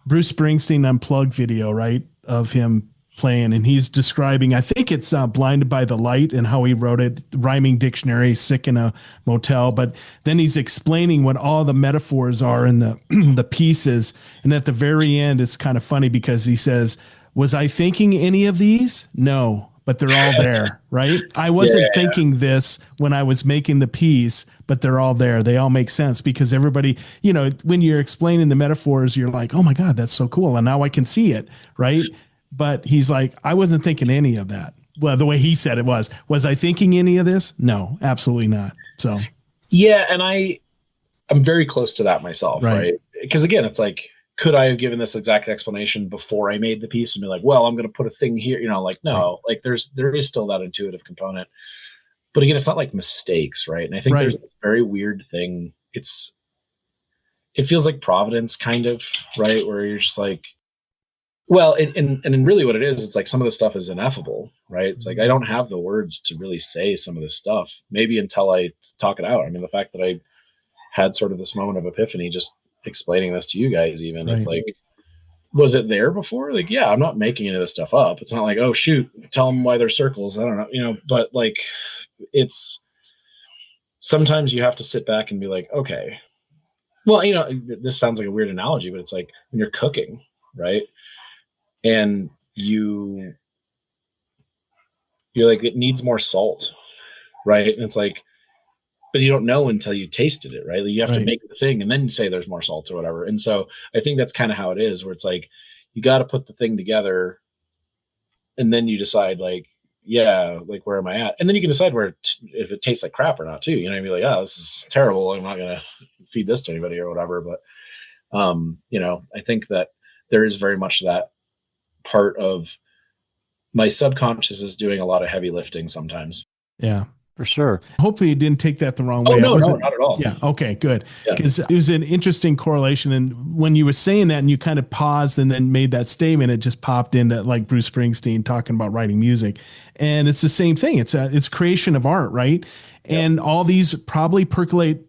Bruce Springsteen Unplugged video, right, of him playing, and he's describing, I think it's Blinded by the Light, and how he wrote it, rhyming dictionary, sick in a motel, but then he's explaining what all the metaphors are in the the pieces, and at the very end it's kind of funny because he says, was I thinking any of these? No, but they're all there, right? I wasn't thinking this when I was making the piece, but they're all there. They all make sense because everybody, when you're explaining the metaphors, you're like, oh my God, that's so cool. And now I can see it, right? But he's like, I wasn't thinking any of that. Well, the way he said it was I thinking any of this? No, absolutely not. So,
yeah. And I'm very close to that myself, right? Because again, it's like, could I have given this exact explanation before I made the piece and be like, well, I'm going to put a thing here, no, like there is still that intuitive component, but again, it's not like mistakes. Right. And I think there's this very weird thing. It feels like Providence kind of, right. Where you're just like, well, and really what it is, it's like some of the stuff is ineffable, right? It's like, I don't have the words to really say some of this stuff, maybe until I talk it out. I mean, the fact that I had sort of this moment of epiphany, just explaining this to you guys, even, it's like, was it there before? Like, yeah, I'm not making any of this stuff up. It's not like, oh shoot, tell them why they're circles. I don't know, but like, it's sometimes you have to sit back and be like, okay, well, this sounds like a weird analogy, but it's like when you're cooking, right? And you're like, it needs more salt, right? And it's like, but you don't know until you tasted it, right? Like you have to make the thing and then say there's more salt or whatever. And so I think that's kind of how it is, where it's like, you got to put the thing together and then you decide like, yeah, like, where am I at? And then you can decide if it tastes like crap or not too, you'd be like, oh, this is terrible. I'm not going to feed this to anybody or whatever. But, I think that there is very much that part of my subconscious is doing a lot of heavy lifting sometimes.
Yeah,
for sure.
Hopefully you didn't take that the wrong way.
No, not at all.
Yeah. Okay, good. Because it was an interesting correlation. And when you were saying that and you kind of paused and then made that statement, it just popped into like Bruce Springsteen talking about writing music. And it's the same thing. It's creation of art, right? And all these probably percolate,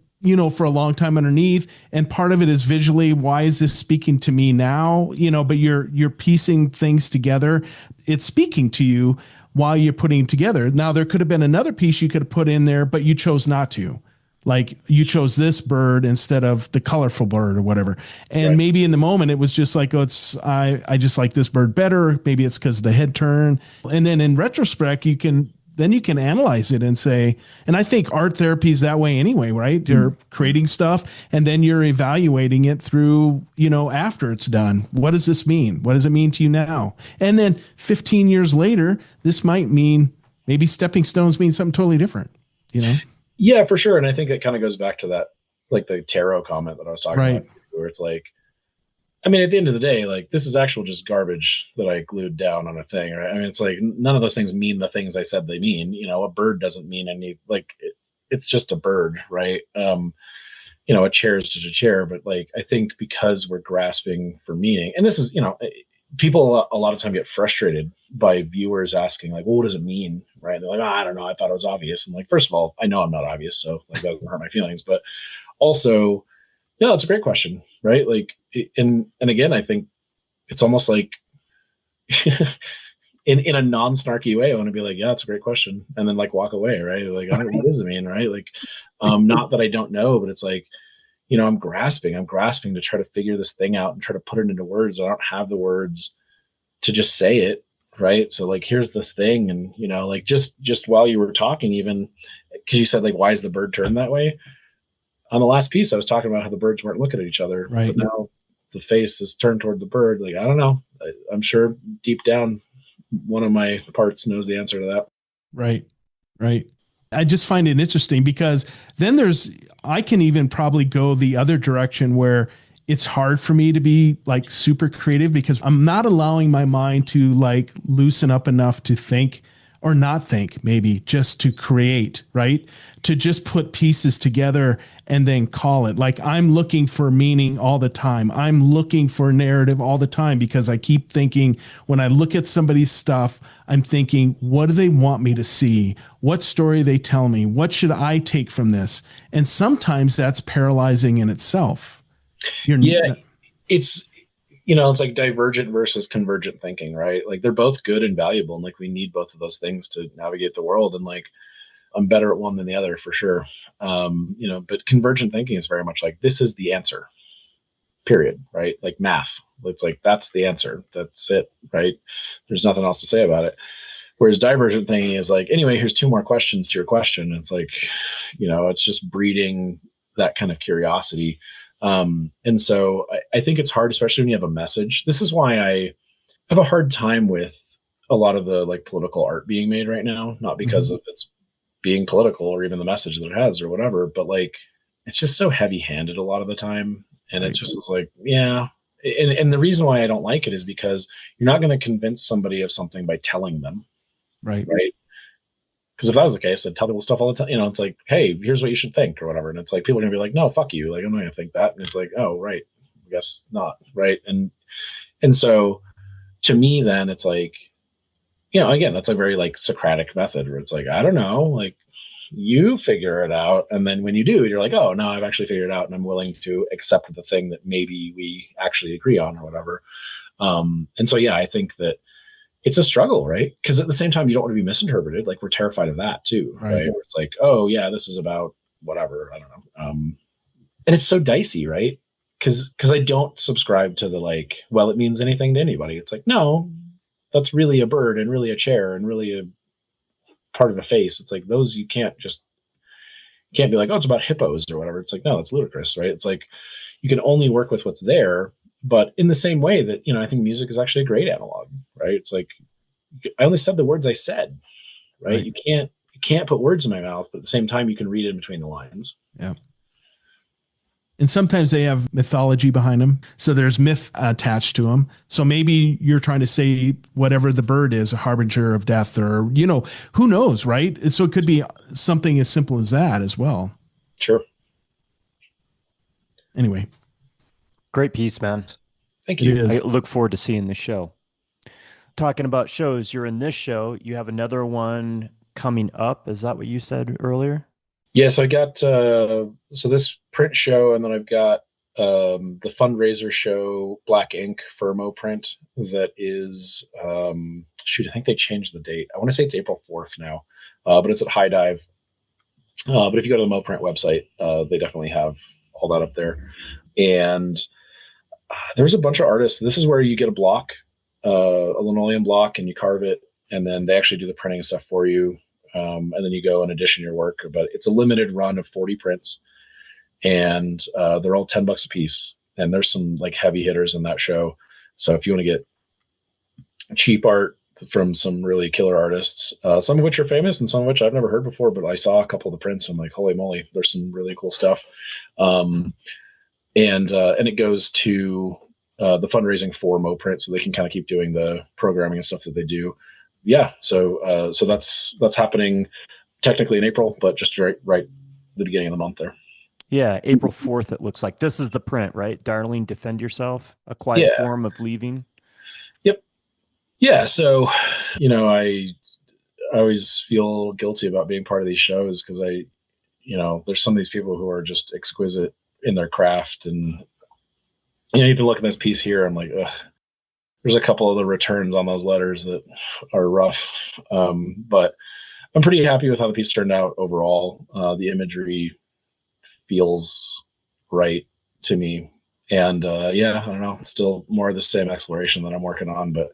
for a long time underneath. And part of it is visually, why is this speaking to me now? But you're piecing things together. It's speaking to you while you're putting it together. Now, there could have been another piece you could have put in there, but you chose not to. Like you chose this bird instead of the colorful bird or whatever. And maybe in the moment it was just like, oh, I just like this bird better. Maybe it's because of the head turn. And then in retrospect, you can analyze it and say, and I think art therapy is that way anyway, right? You're creating stuff and then you're evaluating it through, after it's done. What does this mean? What does it mean to you now? And then 15 years later, this might mean maybe stepping stones mean something totally different,
Yeah, for sure. And I think it kind of goes back to that, like the tarot comment that I was talking about, where it's like, I mean, at the end of the day, like this is actual just garbage that I glued down on a thing, right? I mean, it's like none of those things mean the things I said they mean. A bird doesn't mean any, like it's just a bird, right? A chair is just a chair, but like I think because we're grasping for meaning, and this is, people a lot of time get frustrated by viewers asking like, well, what does it mean? Right. And they're like, oh, I don't know. I thought it was obvious. And like, first of all, I know I'm not obvious. So like, that doesn't hurt my feelings, but also, yeah, that's a great question. Right. Like, and again, I think it's almost like in a non-snarky way, I want to be like, yeah, that's a great question. And then like walk away. Right. Like, I don't know, what does it mean? Right. Like, not that I don't know, but it's like, I'm grasping to try to figure this thing out and try to put it into words. I don't have the words to just say it. Right. So like, here's this thing. And, like just while you were talking, even because you said like, why is the bird turned that way? On the last piece, I was talking about how the birds weren't looking at each other.
Right.
But now the face is turned toward the bird. Like, I don't know. I'm sure deep down, one of my parts knows the answer to that.
Right. Right. I just find it interesting because then I can even probably go the other direction where it's hard for me to be like super creative because I'm not allowing my mind to like loosen up enough to think or not think, maybe just to create, right? To just put pieces together and then call it. Like I'm looking for meaning all the time. I'm looking for narrative all the time because I keep thinking when I look at somebody's stuff, I'm thinking, what do they want me to see? What story they tell me? What should I take from this? And sometimes that's paralyzing in itself.
It's like divergent versus convergent thinking, right? Like they're both good and valuable. And like, we need both of those things to navigate the world. And like, I'm better at one than the other for sure. But convergent thinking is very much like, this is the answer, period. Right. Like math. It's like, that's the answer. That's it. Right. There's nothing else to say about it. Whereas divergent thinking is like, anyway, here's 2 more questions to your question. It's like, it's just breeding that kind of curiosity. And so I think it's hard, especially when you have a message. This is why I have a hard time with a lot of the like political art being made right now, not because of its being political or even the message that it has or whatever, but like, it's just so heavy handed a lot of the time. And it just is like, yeah. And the reason why I don't like it is because you're not going to convince somebody of something by telling them.
Right.
Because if that was the case, I'd tell people stuff all the time. It's like, hey, here's what you should think or whatever. And it's like, people are going to be like, no, fuck you. Like, I'm not going to think that. And it's like, oh, right. I guess not. Right. And so to me, then it's like, again, that's a very like Socratic method where it's like, I don't know, like you figure it out. And then when you do, you're like, oh, no, I've actually figured it out. And I'm willing to accept the thing that maybe we actually agree on or whatever. And so, yeah, I think that it's a struggle, right? Because at the same time, you don't want to be misinterpreted. Like we're terrified of that too, right? Where it's like, oh yeah, this is about whatever. I don't know. And it's so dicey, right? Because I don't subscribe to the like, well, it means anything to anybody. It's like, no, that's really a bird and really a chair and really a part of a face. It's like those you can't be like, oh, it's about hippos or whatever. It's like, no, that's ludicrous, right? It's like you can only work with what's there. But in the same way that, I think music is actually a great analog, right? It's like, I only said the words I said, right? You can't put words in my mouth, but at the same time, you can read in between the lines.
Yeah. And sometimes they have mythology behind them. So there's myth attached to them. So maybe you're trying to say whatever the bird is, a harbinger of death or, who knows, right? So it could be something as simple as that as well.
Sure.
Anyway.
Great piece, man.
Thank you.
I look forward to seeing the show. Talking about shows, you're in this show. You have another one coming up. Is that what you said earlier?
Yeah, so I got so this print show, and then I've got the fundraiser show, Black Ink for MoPrint. That is, I think they changed the date. I want to say it's April 4th now, but it's at High Dive. But if you go to the MoPrint website, they definitely have all that up there. And there's a bunch of artists. This is where you get a block, a linoleum block, and you carve it, and then they actually do the printing stuff for you. And then you go and edition your work. But it's a limited run of 40 prints, and they're all $10 a piece. And there's some like heavy hitters in that show. So if you want to get cheap art from some really killer artists, some of which are famous and some of which I've never heard before, but I saw a couple of the prints and I'm like, holy moly, there's some really cool stuff. And it goes to the fundraising for MoPrint, so they can kind of keep doing the programming and stuff that they do. Yeah, so that's happening technically in April, but just right the beginning of the month there.
Yeah, April 4th. It looks like this is the print, right? Darling, defend yourself. A quiet form of leaving.
Yeah. So, I always feel guilty about being part of these shows because there's some of these people who are just exquisite in their craft. And, even looking at this piece here, I'm like, ugh, there's a couple of the returns on those letters that are rough. But I'm pretty happy with how the piece turned out overall. The imagery feels right to me. And yeah, I don't know, still more of the same exploration that I'm working on, but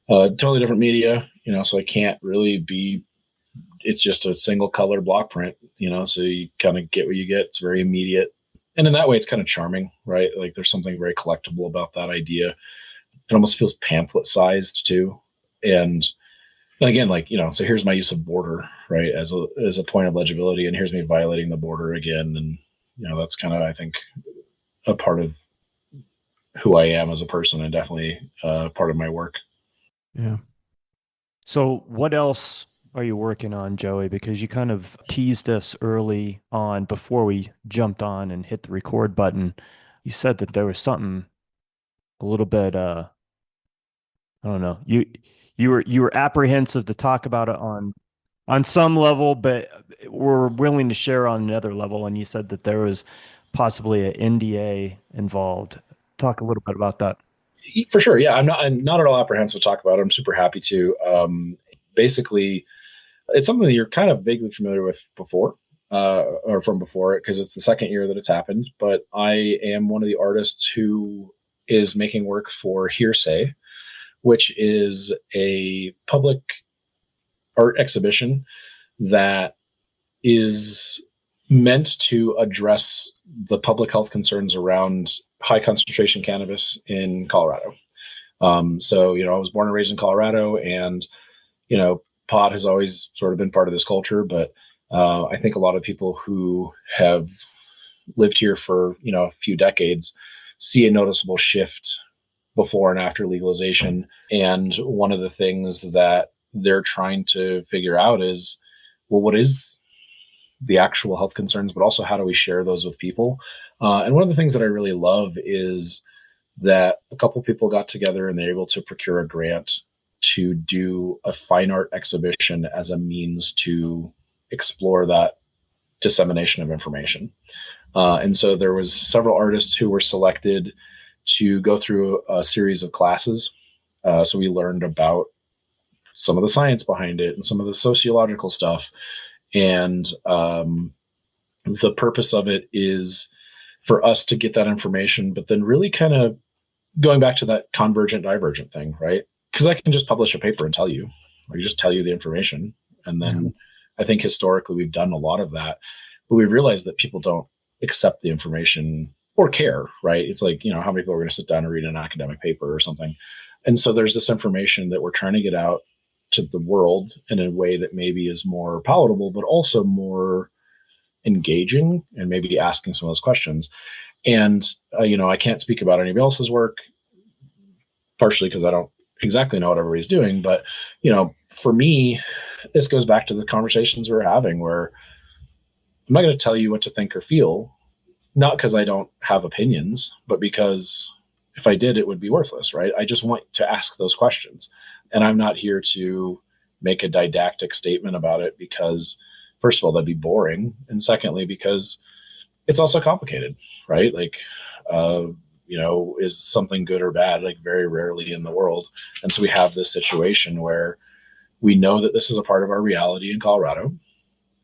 totally different media, so I can't really it's just a single color block print, so you kind of get what you get. It's very immediate. And in that way, it's kind of charming, right? Like there's something very collectible about that idea. It almost feels pamphlet sized too. And then again, so here's my use of border, right? As a point of legibility. And here's me violating the border again. And, that's kind of, I think, a part of who I am as a person and definitely part of my work.
Yeah.
So what else are you working on, Joey? Because you kind of teased us early on before we jumped on and hit the record button. You said that there was something a little bit, I don't know. You were apprehensive to talk about it on some level, but were willing to share on another level. And you said that there was possibly an NDA involved. Talk a little bit about that.
For sure. Yeah. I'm not at all apprehensive to talk about it. I'm super happy to. Basically, it's something that you're kind of vaguely familiar with before, or from before it, because it's the second year that it's happened. But I am one of the artists who is making work for Hearsay, which is a public art exhibition that is meant to address the public health concerns around high concentration cannabis in Colorado. So, I was born and raised in Colorado, and, pot has always sort of been part of this culture. But I think a lot of people who have lived here for, a few decades see a noticeable shift before and after legalization. And one of the things that they're trying to figure out is, well, what is the actual health concerns, but also how do we share those with people? And one of the things that I really love is that a couple people got together and they're able to procure a grant to do a fine art exhibition as a means to explore that dissemination of information. And so there was several artists who were selected to go through a series of classes. So we learned about some of the science behind it and some of the sociological stuff. And the purpose of it is for us to get that information, but then really kind of going back to that convergent divergent thing, right? Because I can just publish a paper and tell you, or just tell you the information. And then I think historically we've done a lot of that, but we realized that people don't accept the information or care, right? It's like, how many people are going to sit down and read an academic paper or something? And so there's this information that we're trying to get out to the world in a way that maybe is more palatable, but also more engaging and maybe asking some of those questions. And, I can't speak about anybody else's work, partially because I don't exactly know what everybody's doing. But, for me, this goes back to the conversations we're having where I'm not going to tell you what to think or feel, not because I don't have opinions, but because if I did, it would be worthless, right? I just want to ask those questions. And I'm not here to make a didactic statement about it because, first of all, that'd be boring. And secondly, because it's also complicated, right? Like, is something good or bad? Like very rarely in the world. And so we have this situation where we know that this is a part of our reality in Colorado.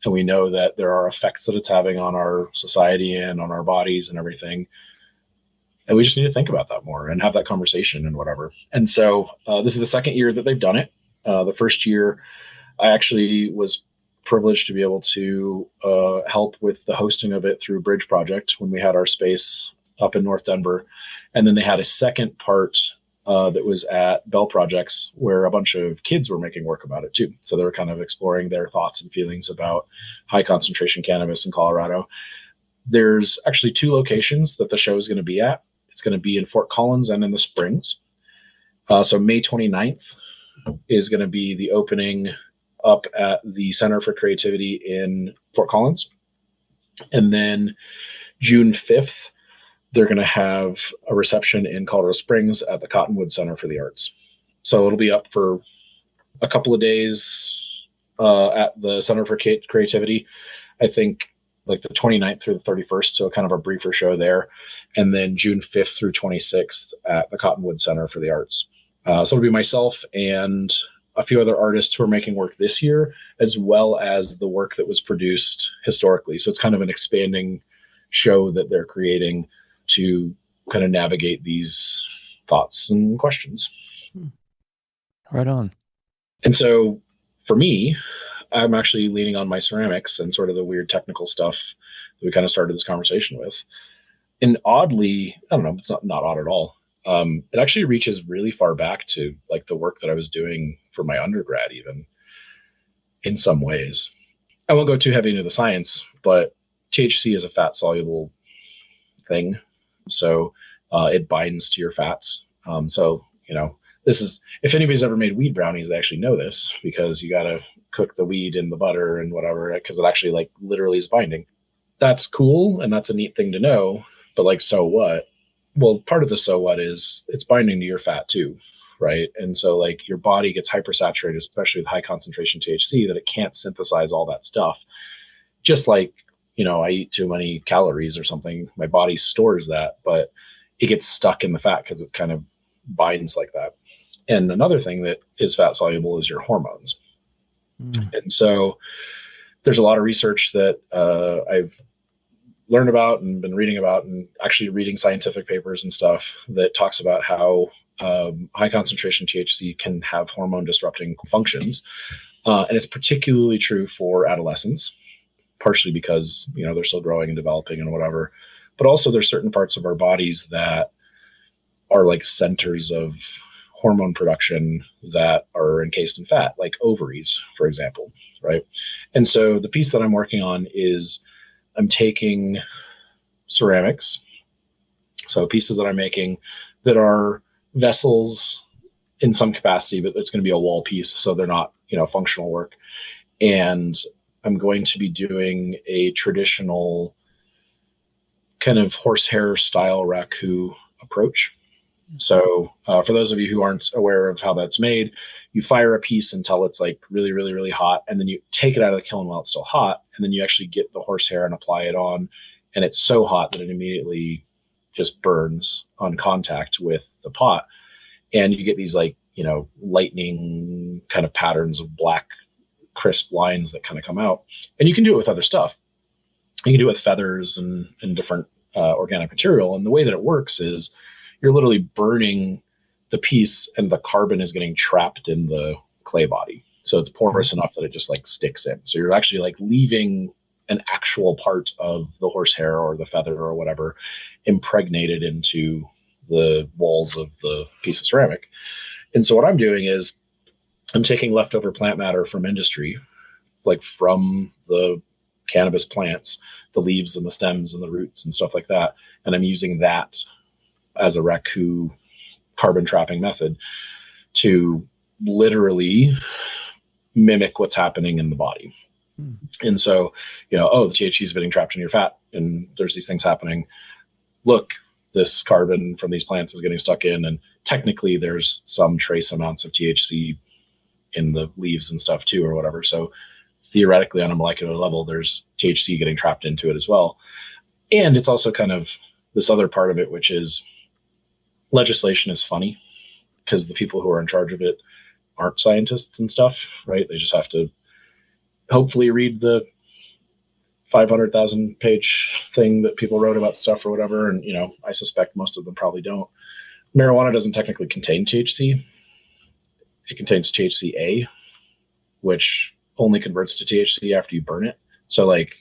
And we know that there are effects that it's having on our society and on our bodies and everything. And we just need to think about that more and have that conversation and whatever. And so this is the second year that they've done it. The first year, I actually was privileged to be able to help with the hosting of it through Bridge Project when we had our space up in North Denver. And then they had a second part that was at Bell Projects where a bunch of kids were making work about it too. So they were kind of exploring their thoughts and feelings about high concentration cannabis in Colorado. There's actually two locations that the show is going to be at. It's going to be in Fort Collins and in the Springs. So May 29th is going to be the opening up at the Center for Creativity in Fort Collins. And then June 5th, they're going to have a reception in Colorado Springs at the Cottonwood Center for the Arts. So it'll be up for a couple of days at the Center for Creativity. I think like the 29th through the 31st, so kind of a briefer show there. And then June 5th through 26th at the Cottonwood Center for the Arts. So it'll be myself and a few other artists who are making work this year, as well as the work that was produced historically. So it's kind of an expanding show that they're creating to kind of navigate these thoughts and questions.
Right on.
And so for me, I'm actually leaning on my ceramics and sort of the weird technical stuff that we kind of started this conversation with. And oddly, I don't know, it's not odd at all. It actually reaches really far back to like the work that I was doing for my undergrad, even in some ways. I won't go too heavy into the science, but THC is a fat soluble thing. So it binds to your fats. So, you know, this is, if anybody's ever made weed brownies, they actually know this, because you got to cook the weed in the butter and whatever, because it actually like literally is binding. That's cool. And that's a neat thing to know, but like, so what? Well, part of the so what is it's binding to your fat too, right? And so like your body gets hypersaturated, especially with high concentration THC, that it can't synthesize all that stuff. Just like, you know, I eat too many calories or something, my body stores that, but it gets stuck in the fat because it kind of binds like that. And another thing that is fat soluble is your hormones. And so there's a lot of research that I've learned about and been reading about, and actually reading scientific papers and stuff that talks about how high concentration THC can have hormone disrupting functions. And it's particularly true for adolescents, partially because, you know, they're still growing and developing and whatever, but also there's certain parts of our bodies that are like centers of hormone production that are encased in fat, like ovaries, for example, right? And so the piece that I'm working on is I'm taking ceramics, so pieces that I'm making that are vessels in some capacity, but it's going to be a wall piece, so they're not, you know, functional work. And I'm going to be doing a traditional kind of horsehair style raku approach. So for those of you who aren't aware of how that's made, you fire a piece until it's like really, really, really hot. And then you take it out of the kiln while it's still hot. And then you actually get the horsehair and apply it on. And it's so hot that it immediately just burns on contact with the pot. And you get these like, you know, lightning kind of patterns of black, crisp lines that kind of come out. And you can do it with other stuff. You can do it with feathers and different organic material. And the way that it works is you're literally burning the piece and the carbon is getting trapped in the clay body. So it's porous enough that it just like sticks in. So you're actually like leaving an actual part of the horsehair or the feather or whatever impregnated into the walls of the piece of ceramic. And so what I'm doing is I'm taking leftover plant matter from industry, like from the cannabis plants, the leaves and the stems and the roots and stuff like that. And I'm using that as a raku carbon trapping method to literally mimic what's happening in the body. And so, you know, oh, the THC is getting trapped in your fat and there's these things happening. Look, this carbon from these plants is getting stuck in, and technically there's some trace amounts of THC in the leaves and stuff too, or whatever. So theoretically on a molecular level, there's THC getting trapped into it as well. And it's also kind of this other part of it, which is legislation is funny because the people who are in charge of it aren't scientists and stuff, right? They just have to hopefully read the 500,000 page thing that people wrote about stuff or whatever. And, you know, I suspect most of them probably don't. Marijuana doesn't technically contain THC. It contains THCA, which only converts to THC after you burn it. So like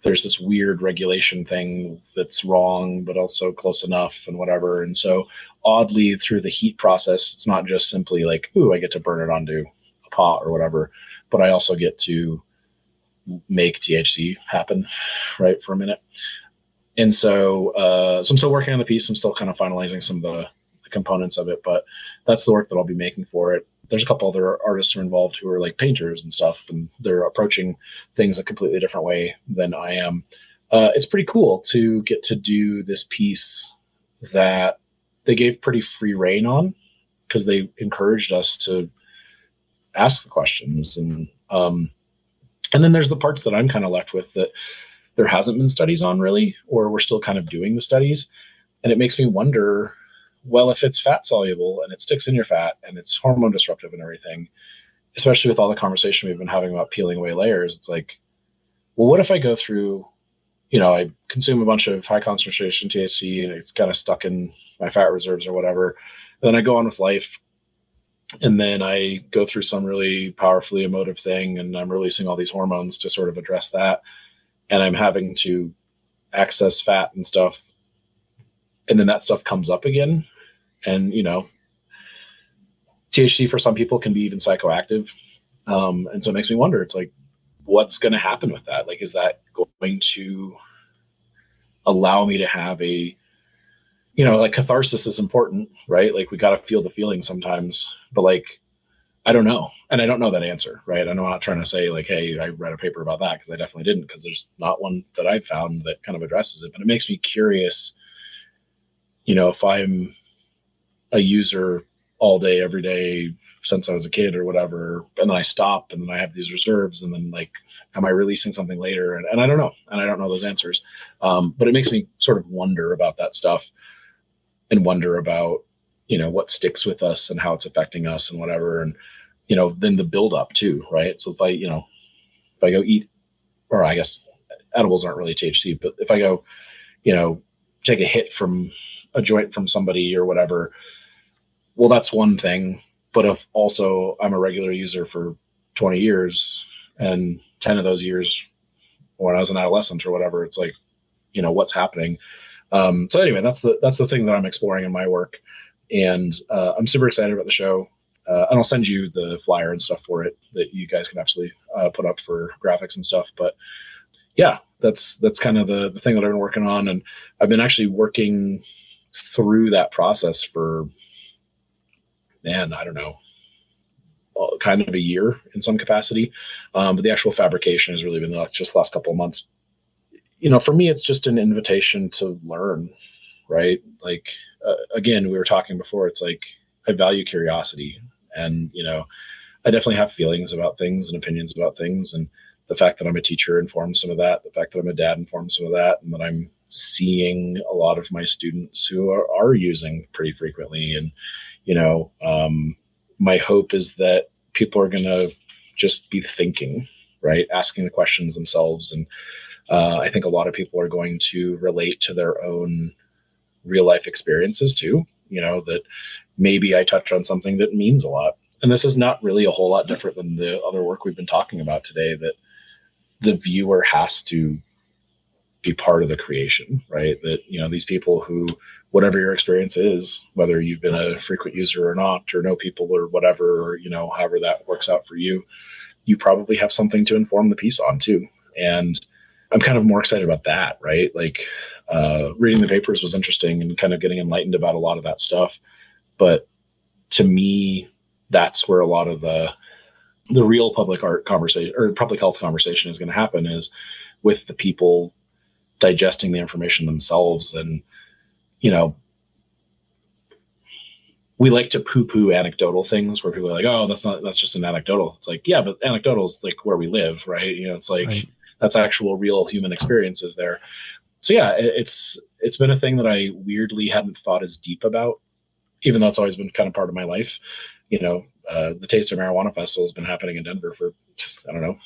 there's this weird regulation thing that's wrong, but also close enough and whatever. And so oddly through the heat process, it's not just simply like, ooh, I get to burn it onto a pot or whatever, but I also get to make THC happen, right, for a minute. And so, so I'm still working on the piece. I'm still kind of finalizing some of the components of it, but that's the work that I'll be making for it. There's a couple other artists who are involved who are like painters and stuff, and they're approaching things a completely different way than I am. It's pretty cool to get to do this piece that they gave pretty free rein on. because they encouraged us to ask the questions. And then there's the parts that I'm kind of left with that there hasn't been studies on really, or we're still kind of doing the studies. And it makes me wonder, well, if it's fat soluble and it sticks in your fat and it's hormone disruptive and everything, especially with all the conversation we've been having about peeling away layers, it's like, well, what if I go through, I consume a bunch of high concentration THC and it's kind of stuck in my fat reserves or whatever. Then I go on with life, and then I go through some really powerfully emotive thing, and I'm releasing all these hormones to sort of address that. And I'm having to access fat and stuff. And then that stuff comes up again. And, THC for some people can be even psychoactive. And so it makes me wonder, it's like, what's going to happen with that? Like, is that going to allow me to have a, like catharsis is important, right? Like we got to feel the feeling sometimes, but like, I don't know. And I don't know that answer, right? I'm not trying to say like, hey, I read a paper about that, because I definitely didn't, because there's not one that I've found that kind of addresses it. But it makes me curious, if I'm a user all day, every day since I was a kid or whatever, and then I stop and then I have these reserves, and then like, am I releasing something later? And I don't know. And I don't know those answers. But it makes me sort of wonder about that stuff, and wonder about, what sticks with us and how it's affecting us and whatever. And, then the build up too, right? So if I go eat, or I guess edibles aren't really THC, but if I go, take a hit from a joint from somebody or whatever, well, that's one thing. But if also I'm a regular user for 20 years and 10 of those years when I was an adolescent or whatever, it's like, what's happening? So anyway, that's the thing that I'm exploring in my work. And I'm super excited about the show. And I'll send you the flyer and stuff for it that you guys can absolutely put up for graphics and stuff. But yeah, that's kind of the thing that I've been working on. And I've been actually working through that process for, I don't know, kind of a year in some capacity. But the actual fabrication has really been just the last couple of months. For me, it's just an invitation to learn, right? Like, again, we were talking before, it's like, I value curiosity, and, I definitely have feelings about things and opinions about things. And the fact that I'm a teacher informs some of that. The fact that I'm a dad informs some of that. And that I'm seeing a lot of my students who are using pretty frequently. And, my hope is that people are going to just be thinking, right? Asking the questions themselves. And I think a lot of people are going to relate to their own real life experiences too, that maybe I touch on something that means a lot. And this is not really a whole lot different than the other work we've been talking about today, that the viewer has to be part of the creation, right? That, these people who, whatever your experience is, whether you've been a frequent user or not, or know people or whatever, or, however that works out for you, you probably have something to inform the piece on too. And I'm kind of more excited about that, right? Like, reading the papers was interesting and kind of getting enlightened about a lot of that stuff. But to me, that's where a lot of the real public art conversation or public health conversation is going to happen, is with the people digesting the information themselves. And, we like to poo-poo anecdotal things where people are like, oh, that's just an anecdotal. It's like, yeah, but anecdotal is like where we live, right? It's like, right. That's actual real human experiences there. So yeah, it's been a thing that I weirdly hadn't thought as deep about, even though it's always been kind of part of my life. The Taste of Marijuana Festival has been happening in Denver for, I don't know,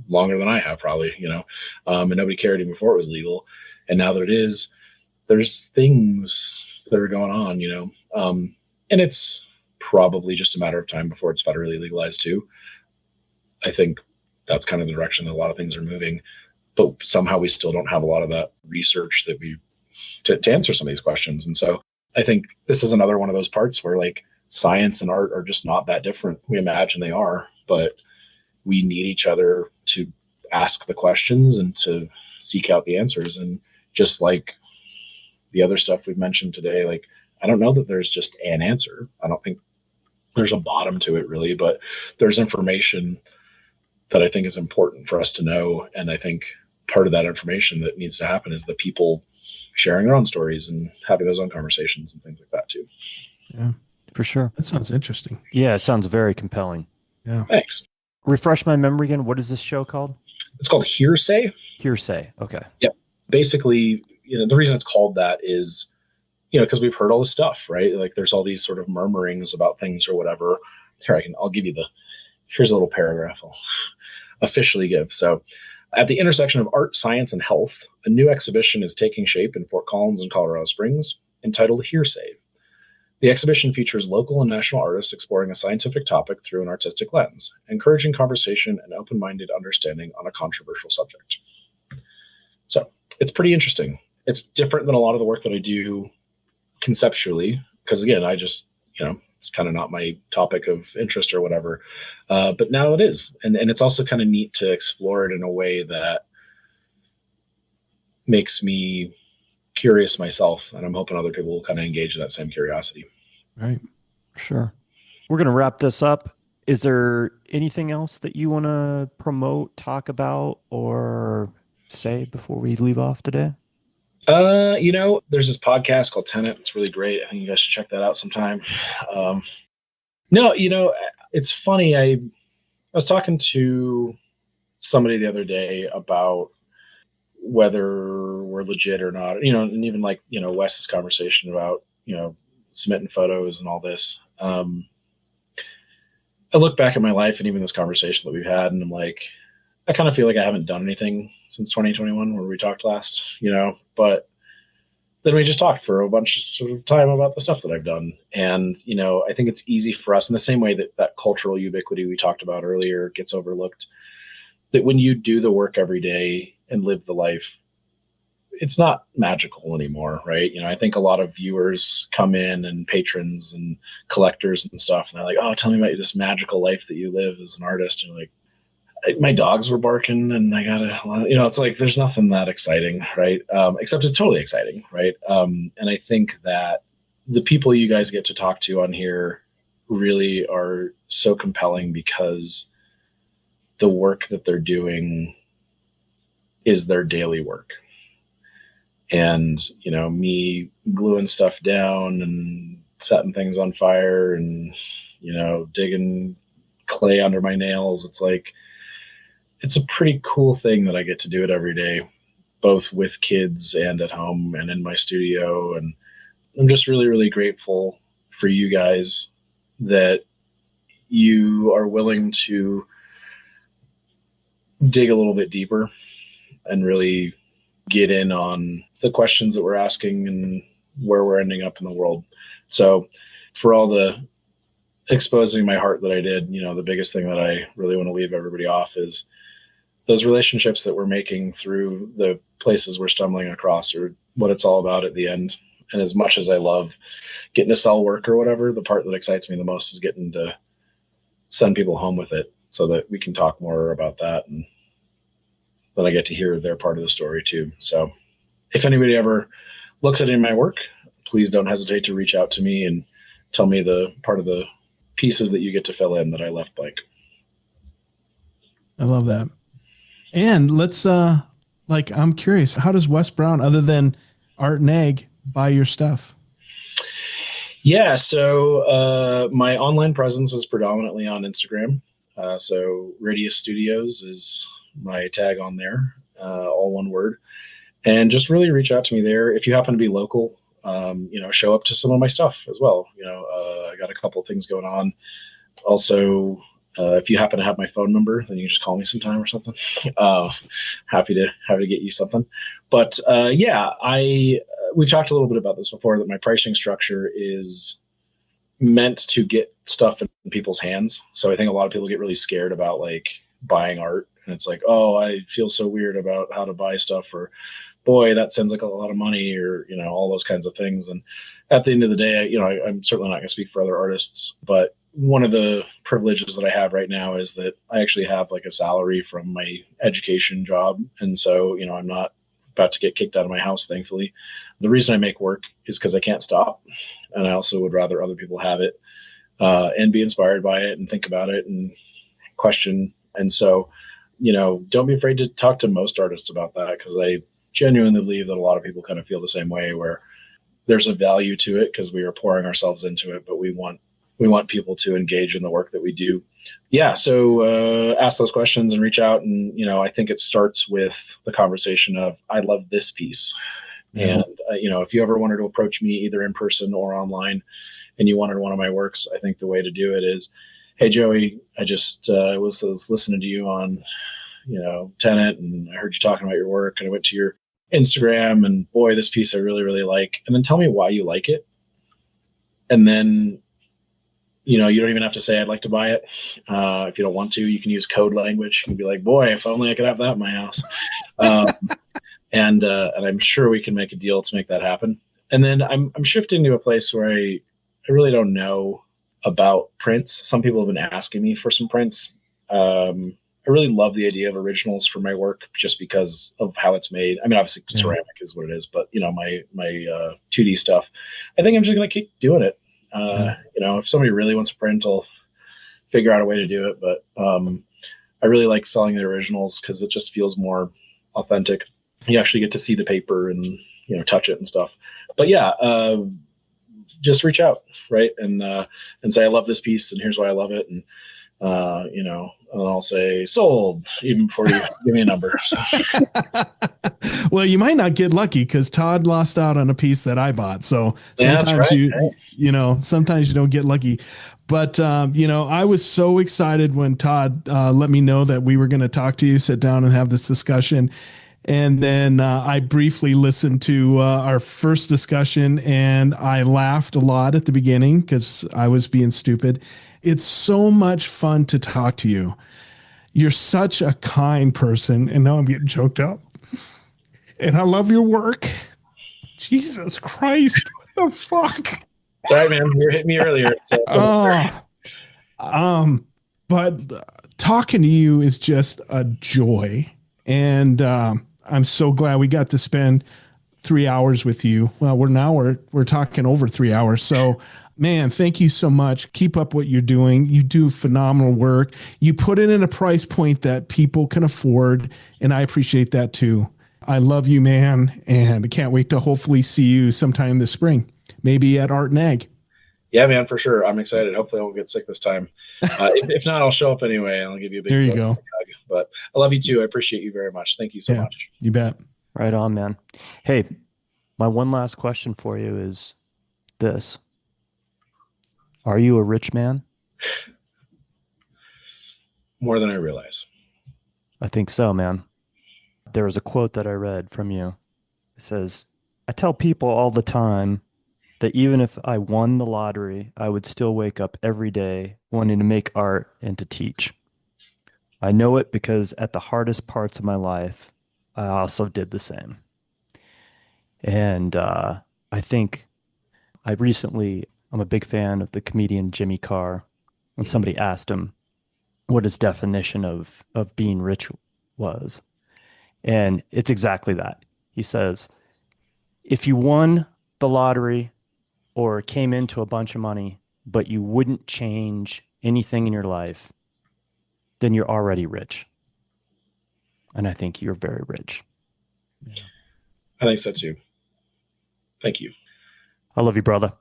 longer than I have probably, and nobody cared even before it was legal. And now that it is, there's things that are going on, and it's probably just a matter of time before it's federally legalized too. I think that's kind of the direction that a lot of things are moving, but somehow we still don't have a lot of that research that to answer some of these questions. And so I think this is another one of those parts where like science and art are just not that different. We imagine they are, but we need each other to ask the questions and to seek out the answers. And just like the other stuff we've mentioned today, like, I don't know that there's just an answer. I don't think there's a bottom to it really, but there's information that I think is important for us to know. And I think part of that information that needs to happen is the people sharing their own stories and having those own conversations and things like that too.
Yeah.
For sure.
That sounds interesting.
Yeah, it sounds very compelling.
Yeah.
Thanks.
Refresh my memory again. What is this show called?
It's called Hearsay.
Hearsay. Okay.
Yep. Basically, the reason it's called that is, because we've heard all this stuff, right? Like there's all these sort of murmurings about things or whatever. Here, I'll give you here's a little paragraph I'll officially give. So, at the intersection of art, science, and health, a new exhibition is taking shape in Fort Collins and Colorado Springs entitled Hearsay. The exhibition features local and national artists exploring a scientific topic through an artistic lens, encouraging conversation and open-minded understanding on a controversial subject. So it's pretty interesting. It's different than a lot of the work that I do conceptually, because again, I just, it's kind of not my topic of interest or whatever. But now it is. And it's also kind of neat to explore it in a way that makes me curious myself. And I'm hoping other people will kind of engage in that same curiosity.
Right.
Sure. We're going to wrap this up. Is there anything else that you want to promote, talk about, or say before we leave off today?
There's this podcast called Tenet. It's really great. I think you guys should check that out sometime. No, it's funny. I was talking to somebody the other day about whether we're legit or not, and even like, Wes's conversation about, submitting photos and all this. I look back at my life and even this conversation that we've had, and I'm like, I kind of feel like I haven't done anything since 2021 where we talked last, but then we just talked for a bunch of time about the stuff that I've done. And, I think it's easy for us in the same way that cultural ubiquity we talked about earlier gets overlooked, that when you do the work every day and live the life, it's not magical anymore, right? I think a lot of viewers come in and patrons and collectors and stuff, and they're like, oh, tell me about this magical life that you live as an artist. And you're like, my dogs were barking and I got it's like, there's nothing that exciting, right? Except it's totally exciting, right? And I think that the people you guys get to talk to on here really are so compelling because the work that they're doing is their daily work. And, me gluing stuff down and setting things on fire and, digging clay under my nails. It's like, it's a pretty cool thing that I get to do it every day, both with kids and at home and in my studio. And I'm just really, really grateful for you guys that you are willing to dig a little bit deeper and really get in on the questions that we're asking and where we're ending up in the world. So for all the exposing my heart that I did, the biggest thing that I really want to leave everybody off is those relationships that we're making through the places we're stumbling across, or what it's all about at the end. And as much as I love getting to sell work or whatever, the part that excites me the most is getting to send people home with it so that we can talk more about that. And then I get to hear their part of the story too. So if anybody ever looks at any of my work, please don't hesitate to reach out to me and tell me the part of the pieces that you get to fill in that I left blank.
I love that. And let's, I'm curious, how does Wes Brown, other than Art and Egg, buy your stuff?
Yeah. So, my online presence is predominantly on Instagram. So Radius Studios is my tag on there, all one word, and just really reach out to me there. If you happen to be local, show up to some of my stuff as well. I got a couple of things going on. Also, if you happen to have my phone number, then you can just call me sometime or something. Happy to get you something. But we've talked a little bit about this before, that my pricing structure is meant to get stuff in people's hands. So I think a lot of people get really scared about like buying art, and it's like, oh, I feel so weird about how to buy stuff, or boy, that sounds like a lot of money, or all those kinds of things. And at the end of the day, I'm certainly not going to speak for other artists, but one of the privileges that I have right now is that I actually have like a salary from my education job. And so, I'm not about to get kicked out of my house, thankfully. The reason I make work is because I can't stop. And I also would rather other people have it and be inspired by it and think about it and question. And so, don't be afraid to talk to most artists about that, because I genuinely believe that a lot of people kind of feel the same way, where there's a value to it because we are pouring ourselves into it, but we want people to engage in the work that we do. Yeah. So ask those questions and reach out. And, I think it starts with the conversation of, I love this piece. Yeah. And, if you ever wanted to approach me either in person or online and you wanted one of my works, I think the way to do it is, hey, Joey, I just was listening to you on, Tenet, and I heard you talking about your work, and I went to your Instagram, and boy, this piece I really, really like. And then tell me why you like it. And then, you don't even have to say I'd like to buy it. If you don't want to, you can use code language. You can be like, boy, if only I could have that in my house. And I'm sure we can make a deal to make that happen. And then I'm shifting to a place where I really don't know about prints. Some people have been asking me for some prints. I really love the idea of originals for my work just because of how it's made. I mean, obviously ceramic is what it is, but my 2D stuff, I think I'm just going to keep doing it. If somebody really wants a print, I'll figure out a way to do it. But I really like selling the originals because it just feels more authentic. You actually get to see the paper and, touch it and stuff. But yeah, just reach out, right? And say, I love this piece and here's why I love it. And, and I'll say sold even before you give me a number. So.
Well, you might not get lucky because Todd lost out on a piece that I bought. So sometimes sometimes you don't get lucky. But, I was so excited when Todd let me know that we were going to talk to you, sit down and have this discussion. And then I briefly listened to our first discussion, and I laughed a lot at the beginning because I was being stupid. It's so much fun to talk to you. You're such a kind person, and now I'm getting choked up. And I love your work. Jesus Christ, what the fuck?
Sorry, man. You were hitting me earlier.
But talking to you is just a joy. And I'm so glad we got to spend 3 hours with you. Well, we're talking over 3 hours. So, man, thank you so much. Keep up what you're doing. You do phenomenal work. You put it in a price point that people can afford, and I appreciate that too. I love you, man, and I can't wait to hopefully see you sometime this spring, maybe at Art and Ag.
Yeah, man, for sure. I'm excited. Hopefully I won't get sick this time. If not, I'll show up anyway, and I'll give you a big
there you go.
hug. But I love you too. I appreciate you very much. Thank you so much.
You bet.
Right on, man. Hey, my one last question for you is this. Are you a rich man?
More than I realize.
I think so, man. There was a quote that I read from you. It says, I tell people all the time that even if I won the lottery, I would still wake up every day wanting to make art and to teach. I know it because at the hardest parts of my life, I also did the same. And I think I'm a big fan of the comedian Jimmy Carr. When somebody asked him what his definition of being rich was. And it's exactly that. He says, if you won the lottery or came into a bunch of money, but you wouldn't change anything in your life, then you're already rich. And I think you're very rich.
Yeah. I think so too. Thank you.
I love you, brother.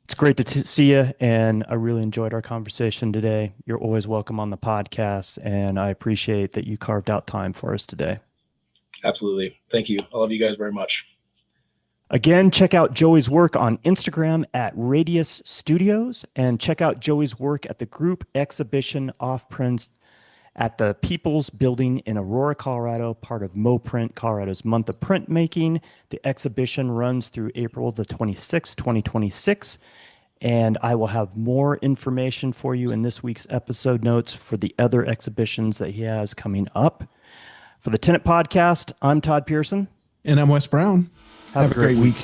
It's great to see you, and I really enjoyed our conversation today. You're always welcome on the podcast, and I appreciate that you carved out time for us today.
Absolutely. Thank you. I love you guys very much.
Again, check out Joey's work on Instagram at Radius Studios, and check out Joey's work at the group exhibition OFF-PRINSTE at the People's Building in Aurora, Colorado, part of MoPrint, Colorado's month of printmaking. The exhibition runs through April the 26th, 2026. And I will have more information for you in this week's episode notes for the other exhibitions that he has coming up. For the Tenet Podcast, I'm Todd Pearson.
And I'm Wes Brown.
Have a great week.